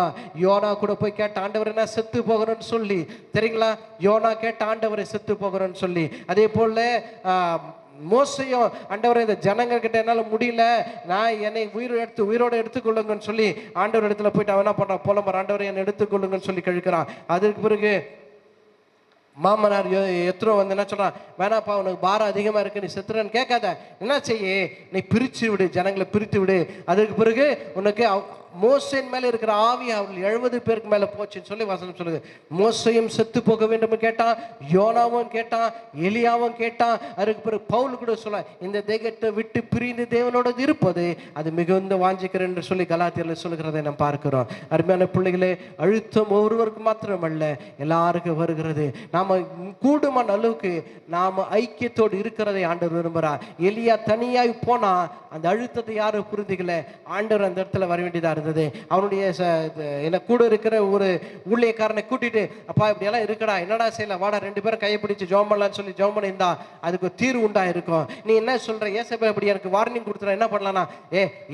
S1: யோனா கூட போய் கேட்ட, ஆண்டவர் என்ன செத்து போகிறோன்னு சொல்லி, தெரியுங்களா? யோனா கேட்ட ஆண்டவரை செத்து போகிறோன்னு சொல்லி. அதே போல மோசையும், ஆண்டவரை இந்த ஜனங்கள்கிட்ட என்னால் முடியல, நான் என்னை உயிரோடு எடுத்துக்கொள்ளுங்கன்னு சொல்லி ஆண்டவர் இடத்துல போயிட்டு அவன் என்ன பண்றான்? புலம்பர், ஆண்டவரை என்னை எடுத்துக்கொள்ளுங்கன்னு சொல்லி கழிக்கிறான். அதுக்கு பிறகு மாமனார் எத்தனை வந்து என்ன சொல்றான்? வேணாப்பா, உனக்கு பாரம் அதிகமா இருக்கு, நீ செத்துறன்னு கேட்காத, என்ன செய்ய, நீ பிரிச்சு விடு, ஜனங்களை பிரித்து விடு. அதுக்கு பிறகு உனக்கு மோசேன் மேல இருக்கிற ஆவி அவர்கள் 70 பேருக்கு மேல போச்சுன்னு சொல்லி வசனம் சொல்லுது. மோசையும் செத்து போக வேண்டும் கேட்டான், யோனாவும் கேட்டான், எலியாவும் கேட்டான். அதுக்கு பிறகு பவுல் கூட சொல்ல, இந்த தேகத்தை விட்டு பிரிந்து தேவனோட இருப்பது அது மிகுந்த வாஞ்சிக்கிறேன் என்று சொல்லி கலாத்தியர்ல சொல்லுகிறதை நாம் பார்க்கிறோம். அருமையான பிள்ளைகளே, அழுத்தம் ஒருவருக்கு மாத்திரமல்ல, எல்லாருக்கும் வருகிறது. நாம கூடுமான அளவுக்கு நாம ஐக்கியத்தோடு இருக்கிறதை ஆண்டவர் விரும்புகிறார். எலியா தனியாய் போனா அந்த அழுத்தத்தை யாரும் புரிஞ்சுக்கல. ஆண்டவர் அந்த இடத்துல வர வேண்டியதா இருந்தது. அவனுடைய என்ன கூட இருக்கிற ஒரு ஊழியக்காரனை கூட்டிட்டு, அப்பா இப்படி எல்லாம் இருக்கடா, என்னடா செய்யலாம், வாடா 2 பேரும் கையை பிடிச்சு ஜெபம் பண்ணலாம்னு சொல்லி ஜெபம் பண்ணியிருந்தா அதுக்கு ஒரு தீர்வு உண்டா இருக்கும். நீ என்ன சொல்ற, ஏசபேல் இப்படி எனக்கு வார்னிங் கொடுத்துற, என்ன பண்ணலாம்னா,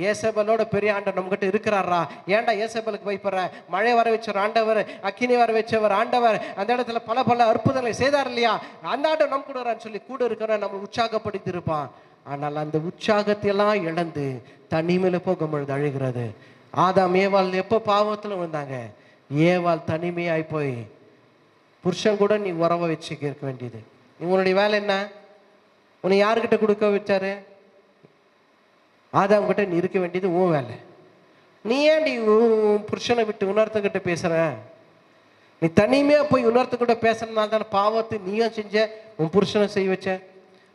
S1: ஏசபேலோட பெரிய ஆண்டவர் நம்ம கிட்ட இருக்கிறாரா, ஏன்டா ஏசபேலுக்கு பயப்படுற, மழை வர வச்சவர் ஆண்டவர், அக்கினி வர வச்சவர் ஆண்டவர், அந்த இடத்துல பல பல அற்புதங்களை செய்தார் இல்லையா, அந்த ஆண்டவர் நம்ம கூட சொல்லி கூட இருக்கிற நம்ம உற்சாகப்படுத்தி இருப்பான். ஆனால் அந்த உற்சாகத்தை எல்லாம் இழந்து தனிமையில போகும் பொழுது அழுகிறது. ஆதாம் ஏவாள் எப்போ பாவத்துல வந்தாங்க, ஏவாள் தனிமையாய் போய் புருஷன் கூட நீ உறவை வச்சுக்க இருக்க வேண்டியது. உன்னுடைய வேலை என்ன, உன்னை யாருக்கிட்ட கொடுக்க வச்சாரு, ஆதாம் கிட்ட நீ இருக்க வேண்டியது உன் வேலை. நீ ஏன் நீ புருஷனை விட்டு உணர்த்துக்கிட்ட பேசுற, நீ தனிமையா போய் உணர்த்துக்கிட்ட பேசுறதுனால தானே பாவத்தை நீயும் செஞ்ச, உன் புருஷனை செய்ய வச்ச.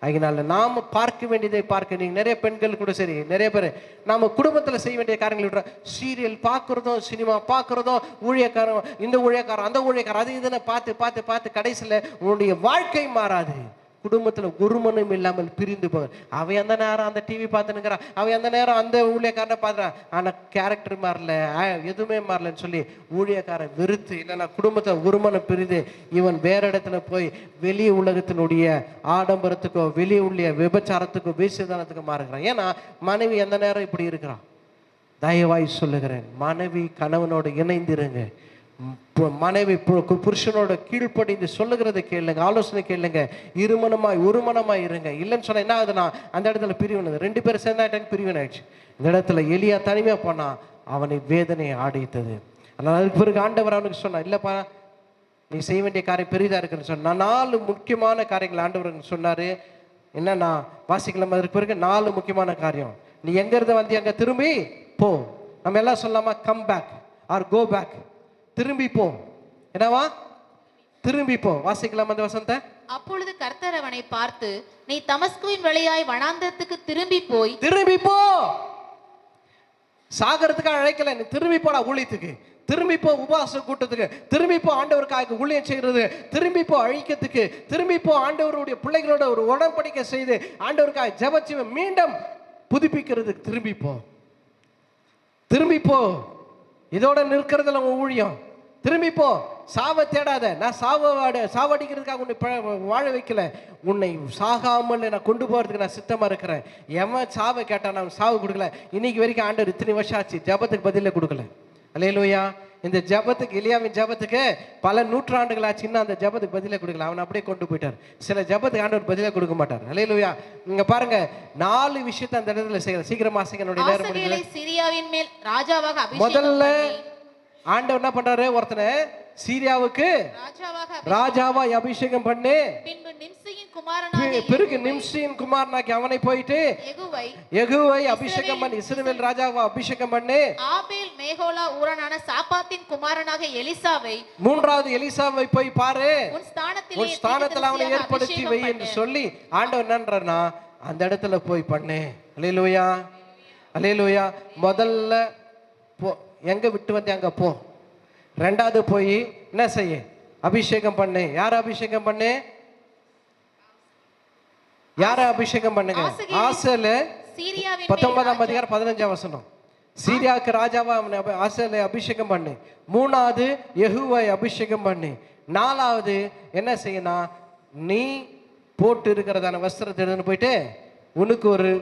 S1: அதனால நாம பார்க்க வேண்டியதை பார்க்க, நீங்க நிறைய பெண்கள் கூட சரி, நிறைய பேர் நாம குடும்பத்துல செய்ய வேண்டிய காரியங்கள் விடுறோம். சீரியல் பார்க்கறதும், சினிமா பார்க்கறதும், ஊழியக்காரன் இந்த ஊழியக்காரன் அந்த ஊழியக்காரன் அது இதுன்னு பார்த்து பார்த்து பார்த்து கடைசியில் உன்னுடைய வாழ்க்கை மாறாது. குடும்பத்தில் ஒருமனும் இல்லாமல் பிரிந்து போக. அவன் அந்த நேரம் அந்த டிவி பார்த்துனுங்கிறான், அவன் அந்த நேரம் அந்த ஊழியக்காரனை பார்த்துறான், ஆனால் கேரக்டர் மாறல, எதுவுமே மாறலன்னு சொல்லி ஊழியக்காரன் வெறுத்து, இல்லைன்னா குடும்பத்தை ஒருமனம் பிரிந்து இவன் வேற இடத்துல போய் வெளி உலகத்தினுடைய ஆடம்பரத்துக்கோ வெளியே உள்ள விபச்சாரத்துக்கோ வேசிதானத்துக்கோ மாறுகிறான். ஏன்னா மனைவி எந்த நேரம் இப்படி இருக்கிறான். தயவாய் சொல்லுகிறேன், மனைவி கணவனோடு இணைந்திருங்க. மனைவி புருஷனோட கீழ்ப்படிந்து சொல்லுகிறத கேளுங்க, ஆலோசனை கேளுங்க, இருமனமாய் ஒருமனமாய் இருங்க. இல்லைன்னு சொன்னா என்ன ஆகுதுன்னா அந்த இடத்துல பிரிவினது, 2 பேரும் சேர்ந்தாயிட்டாங்க, பிரிவினாயிடுச்சு. இந்த இடத்துல எலியா தனிமையா போனா அவனை வேதனையை ஆடித்தது. அதனால அதுக்கு பிறகு ஆண்டவர் அவனுக்கு சொன்னா, இல்லப்பா நீ செய்ய வேண்டிய காரியம் பெரிதா இருக்குன்னு சொன்னா 4 முக்கியமான காரியங்கள் ஆண்டவர் சொன்னாரு. என்னன்னா வாசிக்கலாம். அதுக்கு பிறகு 4 முக்கியமான காரியம். நீ எங்க இருந்து வந்து அங்க திரும்பி போ. நம்ம எல்லாம் சொல்லாமா, come back or go back, திரும்பி போ. என்னவா, திரும்பி போ. வாசிக்கலாம் அந்த வசனத்தை.
S3: அப்பொழுது கர்த்தர் அவனை பார்த்து, நீ தமஸ்குவின் வழியாய் வனாந்தரத்துக்கு திரும்பி போய்.
S1: திரும்பி போ, சாகரத்துக்காக அழைக்கல, நீ திரும்பி போடா ஊழியத்துக்கு, திரும்பி போ உபவாச கூட்டத்துக்கு, திரும்பி போ ஆண்டவருக்காக ஊழியம் செய்யறது, திரும்பி போ அழிக்கிறதுக்கு, திரும்பி போ ஆண்டவருடைய பிள்ளைகளோட ஒரு உடன்படிக்கை செய்து ஆண்டவருக்காக ஜெபச்சி மீண்டும் புதுப்பிக்கிறதுக்கு திரும்பி போ. திரும்பி போ, இதோட நிற்கிறதுல உன் ஊழியம். திரும்பி போ, சாவை தேடாத. நான் சாவடிக்கிறதுக்காக உன்னை வாழ வைக்கல, உன்னை சாகாமல் நான் கொண்டு போறதுக்கு நான் சித்தமா இருக்கிறேன். எவன் சாவை கேட்டான் நான் சாவு கொடுக்கல. இன்னைக்கு வரைக்கும் ஆண்டவர் இத்தனை வருஷம் ஆச்சு ஜபத்துக்கு பதிலே கொடுக்கல. அல்லேலூயா. இந்த ஜபத்துக்கு, எலியாவின் ஜபத்துக்கு பல நூற்றாண்டுகள் ஆச்சு, இன்னும் அந்த ஜபத்துக்கு பதிலே கொடுக்கல. அவன் அப்படியே கொண்டு போயிட்டார். சில ஜபத்துக்கு ஆண்டவர் பதிலே கொடுக்க மாட்டார். அல்லேலூயா. நீங்க பாருங்க 4 விஷயத்தை அந்த இடத்துல செய்யற. சீக்கிரமா என்னுடைய நேரம் முடியல.
S3: சீரியாவின் மேல் ராஜாவாக அபிஷேகம்
S1: முதல்ல ஆண்டவர் என்ன பண்றாரு, ஒருத்தனை சீரியாவுக்கு ராஜாவா அபிஷேகம் பண்ணி, பிறகு நிம்சியின் குமாரனாக்கி அவனை போயிட்டு யெகூவை அபிஷேகம் பண்ணி இஸ்ரவேல் ராஜாவா அபிஷேகம் பண்ணி,
S3: ஆபேல் மேகோலா ஊரானான சாபாத்தின் குமாரனாக எலிசாவை, 3வது
S1: எலிசாவை போய் பாரு,
S3: உன்
S1: ஸ்தானத்தில் அவனை ஏற்படுத்தி வை என்று சொல்லி ஆண்டவர் என்னன்றனா அந்த இடத்துல போய் பண்ணு. அல்லேலூயா, அல்லேலூயா. முதல்ல போ, எங்க விட்டு வந்து அங்க போ. 2வது போய் என்ன செய்ய, அபிஷேகம் பண்ணு. யார அபிஷேகம் பண்ணு, யார அபிஷேகம் பண்ணுங்க. ஆசேல 19ஆம் அதிகாரம் 15ஆம் வசனம். சீரியாவுக்கு ராஜாவா ஆசேல அபிஷேகம் பண்ணு. 3வது யெகூவை அபிஷேகம் பண்ணு. 4வது என்ன செய்யணும், நீ போட்டு இருக்கிறதான வஸ்திரத்தை எடுத்துன்னு போயிட்டு உனக்கு ஒரு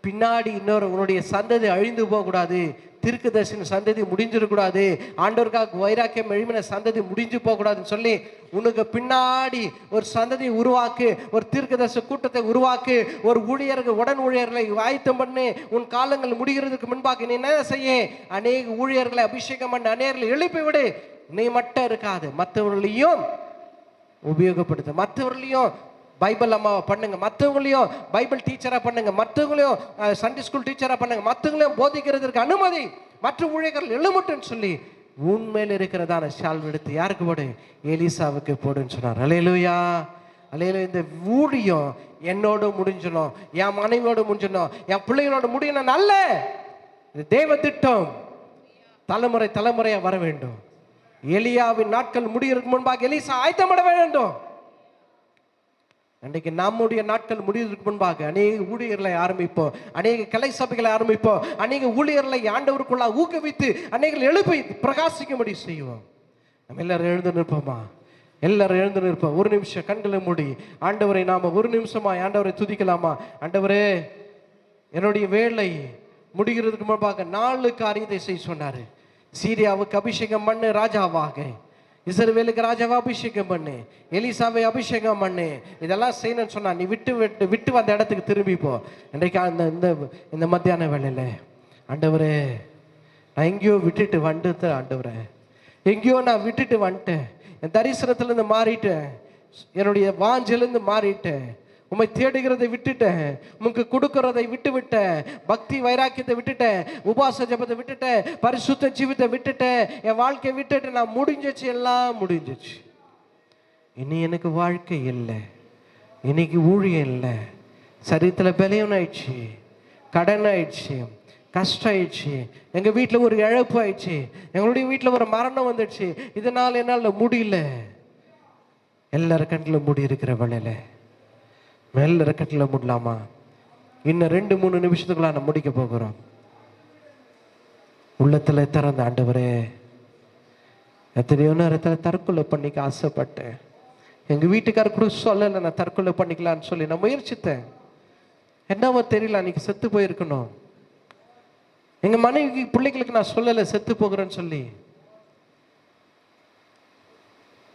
S1: பின்னாடி இன்னொரு உன்னுடைய சந்ததி அழிந்து போகக்கூடாது, தீர்க்கதரிசன சந்ததி முடிஞ்சிடக்கூடாது, ஆண்டவருக்காக வைராக்கியம் எழுமின சந்ததி முடிஞ்சு போகக்கூடாதுன்னு சொல்லி உனக்கு பின்னாடி ஒரு சந்ததியை உருவாக்கு, ஒரு தீர்க்கதரிசன கூட்டத்தை உருவாக்கு, ஒரு ஊழியர்கள் உடன் ஊழியர்களை ஆயத்தம் பண்ணு. உன் காலங்கள் முடிகிறதுக்கு முன்பாக நீ என்ன செய்ய, அநேக ஊழியர்களை அபிஷேகம் பண்ணு, அநேகர்களை எழுப்பி விடு. நீ மட்டும் இருக்காது, மற்றவர்களையும் உபயோகப்படுத்த, மற்றவர்களையும் பைபிள் அம்மாவை பண்ணுங்க, மற்றவங்களையும் பைபிள் டீச்சரா பண்ணுங்க, மற்றவங்களையும் சண்டே ஸ்கூல் டீச்சரா பண்ணுங்க, மற்றவங்களையும் போதிக்கிறதுக்கு அனுமதி. மற்ற ஊழியர்கள் எழுமட்டுன்னு சொல்லி உண்மையில் இருக்கிறதான ஷால் எடுத்து யாருக்கு போடு? எலிசாவுக்கு போடுன்னு சொன்னார். அல்லேலூயா, அல்லேலூயா. இந்த ஊழியம் என்னோட முடிஞ்சணும், என் மனைவியோட முடிஞ்சணும், என் பிள்ளைகளோட முடியணும். நல்ல இது தேவ திட்டம் தலைமுறை தலைமுறையா வர வேண்டும். எலியாவின் நாட்கள் முடியறதுக்கு முன்பாக எலிசா ஆயத்தப்பட வேண்டும். அன்றைக்கு நம்முடைய நாட்கள் முடிவதற்கு முன்பாக அநேக ஊழியர்களை ஆரம்பிப்போம், அநேக கலை சபைகளை ஆரம்பிப்போம், அநேக ஊழியர்களை ஆண்டவருக்குள்ள ஊக்குவித்து அநேகர்கள் எழுப்பி பிரகாசிக்கும்படி செய்வோம். நம்ம எல்லாரும் எழுந்து நிற்போமா? எல்லாரும் எழுந்து நிற்போம். ஒரு நிமிஷம் கண்களை மூடி ஆண்டவரை நாம ஒரு நிமிஷமா ஆண்டவரை துதிக்கலாமா? ஆண்டவரே, என்னுடைய வேலை முடிகிறதுக்கு முன்பாக 4 காரியத்தை செய்ய சொன்னாரு. சீரியாவுக்கு அபிஷேகம் பண்ணு ராஜாவாக, இஸ்ரவேலுக்கு ராஜாவை அபிஷேகம் பண்ணு, எலிசாவை அபிஷேகம் பண்ணு, இதெல்லாம் செய்யணும்னு சொன்னா நீ விட்டு அந்த இடத்துக்கு திரும்பி போ. இன்றைக்கு இந்த மத்தியான வேலையில ஆண்டவரே, நான் எங்கேயோ விட்டுட்டு வந்துட்டேன். ஆண்டவரே, எங்கேயோ நான் விட்டுட்டு வந்துட்டேன். என் தரிசனத்திலிருந்து மாறிட்டேன், என்னுடைய வாஞ்சிலிருந்து மாறிட்டேன், உம்மை தேடுகிறதை விட்டுட்டேன், உமக்கு கொடுக்கறதை விட்டுவிட்டேன், பக்தி வைராக்கியத்தை விட்டுட்டேன், உபாச ஜபத்தை விட்டுட்டேன், பரிசுத்த ஜீவித்தை விட்டுட்டேன், என் வாழ்க்கையை விட்டுட்டு நான் முடிஞ்சிச்சு, எல்லாம் முடிஞ்சிச்சு. இனி எனக்கு வாழ்க்கை இல்லை, இன்னைக்கு ஊழியம் இல்லை, சரீரத்தில் பலவீனம் ஆயிடுச்சு, கடன் ஆயிடுச்சு, கஷ்டம் ஆயிடுச்சு, எங்கள் வீட்டில் ஒரு இழப்பு ஆயிடுச்சு, எங்களுடைய வீட்டில் ஒரு மரணம் வந்துடுச்சு, இதனால் என்னால் முடியல. எல்லாரும் கண்ணில் மூடி இருக்கிற வேலையில் மேல கட்டில முடியலாமா? இன்னும் 2-3 நிமிஷத்துக்குள்ள நான் முடிக்க போகிறோம். உள்ளத்துல திறந்த ஆண்டவரே, எத்தனையோ நேரத்தில் தற்கொலை பண்ணிக்க ஆசைப்பட்டேன். எங்க வீட்டுக்காரர் கூட சொல்லலை நான் தற்கொலை பண்ணிக்கலான்னு சொல்லி நான் முயற்சித்தேன். என்னவோ தெரியல, அன்னைக்கு செத்து போயிருக்கணும். எங்க மனைவி பிள்ளைகளுக்கு நான் சொல்லலை செத்து போகிறேன்னு சொல்லி.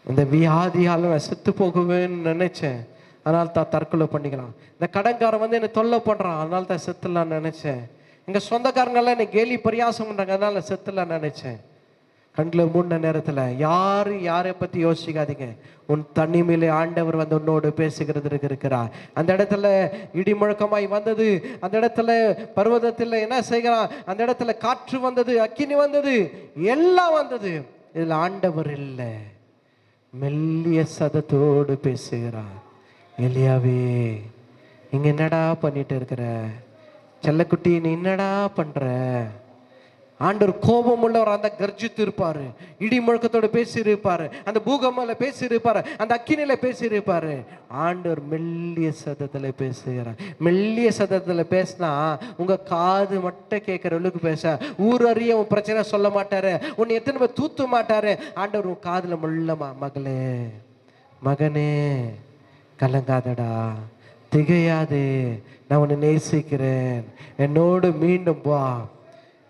S1: இந்த வியாதியால நான் செத்து போகுவேன்னு நினைச்சேன், அதனால தான் தற்கொலை பண்ணிக்கலாம். இந்த கடன்காரன் வந்து என்னை தொல்லை பண்ணுறான், அதனால தான் செத்துலான்னு நினச்சேன். எங்கள் சொந்தக்காரங்கெல்லாம் என்னை கேலி பரியாசம் பண்ணுறாங்க, அதனால செத்துலான்னு நினச்சேன். கண்ணில் மூடின நேரத்தில் யாரை பற்றி யோசிக்காதீங்க. உன் தனிமையிலே ஆண்டவர் வந்து உன்னோடு பேசுகிறதுக்கு இருக்கிறார். அந்த இடத்துல இடி முழக்கமாய் வந்தது, அந்த இடத்துல பர்வதத்தில் என்ன செய்கிறான், அந்த இடத்துல காற்று வந்தது, அக்கினி வந்தது, எல்லாம் வந்தது. இதில் ஆண்டவர் இல்லை, மெல்லிய சதத்தோடு பேசுகிறார். எலியாவே, இங்க என்னடா பண்ணிட்டு இருக்கிற? செல்லக்குட்டி, நீ என்னடா பண்ற? ஆண்டவர் கோபம் உள்ளவர் அந்த கர்ஜித்து இருப்பாரு, இடி முழக்கத்தோடு பேசி இருப்பாரு, அந்த பூகம்பல பேசி இருப்பாரு, அந்த அக்கினில பேசி இருப்பாரு. ஆண்டவர் மெல்லிய சத்தத்துல பேசுகிறார். மெல்லிய சத்தத்துல பேசினா உங்க காது மட்டும் கேட்கறவளுக்கு பேச, ஊரறிய உன் பிரச்சனை சொல்ல மாட்டாரு, உன்னை எத்தனை பேர் தூத்து மாட்டாரு. ஆண்டவர் உன் காதுல முள்ளமா, மகளே மகனே கலங்காதடா, திகையாதே, நான் உன்னை நேசிக்கிறேன், என்னோடு மீண்டும் வா.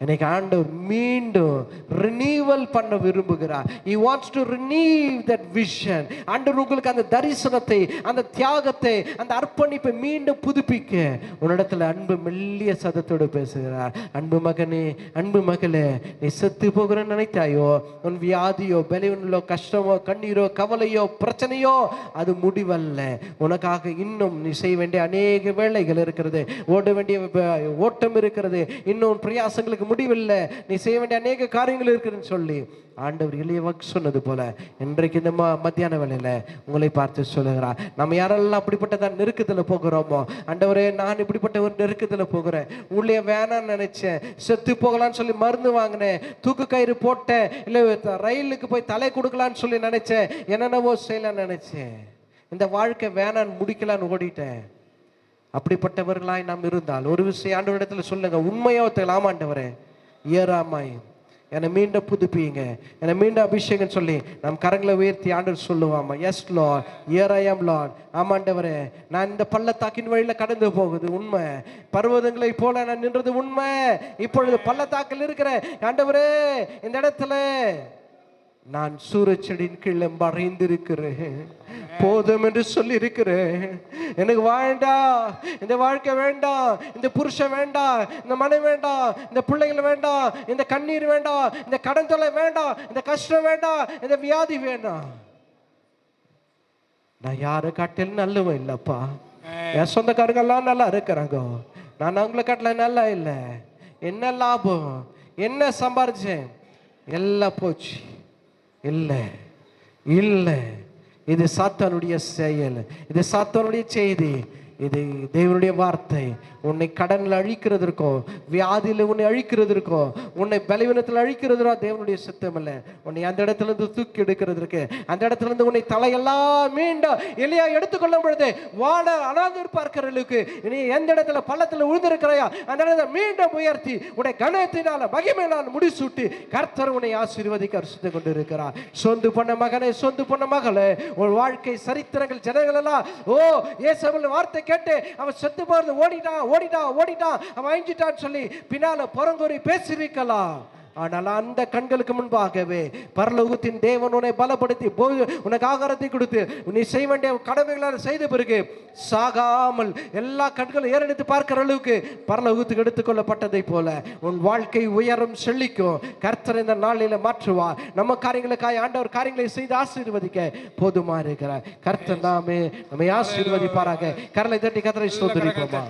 S1: எனக்கு ஆண்டவர் மீண்டும் ரினியூவல் பண்ண விரும்புகிறார். He wants to renew that vision. ஆண்டவர் உங்களுக்கு அந்த தரிசனத்தை, அந்த தியாகத்தை, அந்த அர்ப்பணிப்பை மீண்டும் புதுப்பிக்க உன்னிடத்துல அன்பு மெல்லிய சதத்தோடு பேசுகிறார். அன்பு மகனே, அன்பு மகளே, நீ செத்து போகிறன்னு நினைத்தாயோ, உன் வியாதியோ, பலவீனமோ, கஷ்டமோ, கண்ணீரோ, கவலையோ, பிரச்சனையோ, அது முடிவல்ல. உனக்காக இன்னும் நீ செய்ய வேண்டிய அநேக வேலைகள் இருக்கிறது, ஓட வேண்டிய ஓட்டம் இருக்கிறது, இன்னும் பிரயாசங்களுக்கு முடிவில்லை, நீ செய்ய வேண்டிய அநேக காரியங்கள் இருக்குன்னு சொல்லி ஆண்டவர் எளியவாக சொன்னது போல இன்றைக்கு இந்த மத்தியான வேளையில உங்களை பார்த்து சொல்லுகிறார். நம்ம யாரெல்லாம் அப்படிப்பட்டதான் நெருக்கத்தில் போகிறோமோ, ஆண்டவரே நான் இப்படிப்பட்ட ஒரு நெருக்கத்தில் போகிறேன், உள்ளே வேணான்னு நினைச்சேன், செத்து போகலான்னு சொல்லி மருந்து வாங்கினேன், தூக்கு கயிறு போட்டேன், இல்லை ரயிலுக்கு போய் தலை கொடுக்கலான்னு சொல்லி நினைச்சேன், என்னென்னவோ செய்யலான்னு நினைச்சேன், இந்த வாழ்க்கை வேணான்னு முடிக்கலான்னு ஓடிட்டேன். அப்படிப்பட்டவர்களாய் நாம் இருந்தால் ஒரு விஷயம் ஆண்டவரிடத்துல சொல்லுங்க, உண்மையோ ஆமாண்டவரே, ஏறாமாய் என்னை மீண்டும் புதுப்பிங்க, என்னை மீண்டும் அபிஷேகம் சொல்லி நம் கரங்களை உயர்த்தி ஆண்டவர் சொல்லுவாமா, yes Lord, here I am Lord. ஆமாண்டவரே, நான் இந்த பள்ளத்தாக்கின் வழியில கடந்து போகுது உண்மை, பர்வதங்களை போல நான் நின்றது உண்மை, இப்பொழுது பள்ளத்தாக்கில் இருக்கிற ஆண்டவரே இந்த இடத்துல நான் சூரச்செடியின் கீழே மறைந்திருக்கிறேன், போதும் என்று சொல்லி இருக்கிறேன். எனக்கு வேண்டாம், இந்த வாழ்க்கை வேண்டாம், இந்த புருஷன் வேண்டாம், இந்த மனை வேண்டாம், இந்த பிள்ளைகள் வேண்டாம், இந்த கண்ணீர் வேண்டாம், இந்த கடன் தொல்லை வேண்டாம், இந்த கஷ்டம் வேண்டாம், இந்த வியாதி வேண்டாம். நான் யாரை காட்டிலும் நல்லவன் இல்லப்பா, என் சொந்தக்காரங்க எல்லாம் நல்லா இருக்கிறாங்க, நான் அவங்கள காட்டல நல்லா இல்லை. என்ன லாபம்? என்ன சம்பாரிச்சேன், எல்லாம் போச்சு. இல்லை இல்லை, இது சாத்தானுடைய செயல், இது சாத்தானுடைய செய்தி, இது தேவனுடைய வார்த்தை. உன்னை கடனில் அழிக்கிறதற்கோ, வியாதியில் உன்னை அழிக்கிறதற்கோ, உன்னை பலவீனத்தில் அழிக்கிறதுனா தேவனுடைய சித்தம் இல்லை. உன்னை அந்த இடத்துல இருந்து தூக்கி எடுக்கிறதுக்கு, அந்த இடத்துல இருந்து உன்னை தலையெல்லாம் மீண்டும் எலியா எடுத்துக்கொள்ளும் பொழுது வாழ அனாதர் பார்க்கிறவர்களுக்கு நீ எந்த இடத்துல பள்ளத்தில் விழுந்திருக்கிறாயா அந்த இடத்துல மீண்டும் உயர்த்தி உன்னை கனத்தினால மகிமையினால் முடிசூட்டி கர்த்தர் உன்னை ஆசீர்வதிக்க அரிசித்து கொண்டு இருக்கிறார். சொந்து பண்ண மகனே, சொந்து பண்ண மகளே, உன் வாழ்க்கை சரித்திரங்கள் ஜனங்கள் எல்லாம் ஓ இயேசுவின் வார்த்தை கேட்டு அவன் செத்து போறது ஓடிட்டான் ஓடிட்டான் ஓடிட்டான் அவன் அழிஞ்சிட்டான்னு சொல்லி பின்னால புறங்கூறி பேசியிருக்கலாம். ஆனால் அந்த கண்களுக்கு முன்பாகவே பரலோகத்தின் தேவன் உன்னை பலப்படுத்தி உனக்கு ஆகாரத்தை கொடுத்து நீ செய்ய வேண்டிய கடமைகளை செய்த பிறகு சாகாமல் எல்லா கண்களும் ஏறெடுத்து பார்க்கிற அளவுக்கு பரலோகத்துக்கு எடுத்துக்கொள்ளப்பட்டதை போல உன் வாழ்க்கை உயரும் செழிக்கும். கர்த்தர் இந்த நாளில மாற்றுவா. நம்ம காரியங்களுக்காக ஆண்டவர் காரியங்களை செய்து ஆசீர்வதிக்க போதுமா இருக்கிறார். கர்த்தர் நாமே நம்மை ஆசீர்வதிப்பாராக. கரலை தட்டி கர்த்தரை ஸ்தோத்திரிப்போமா.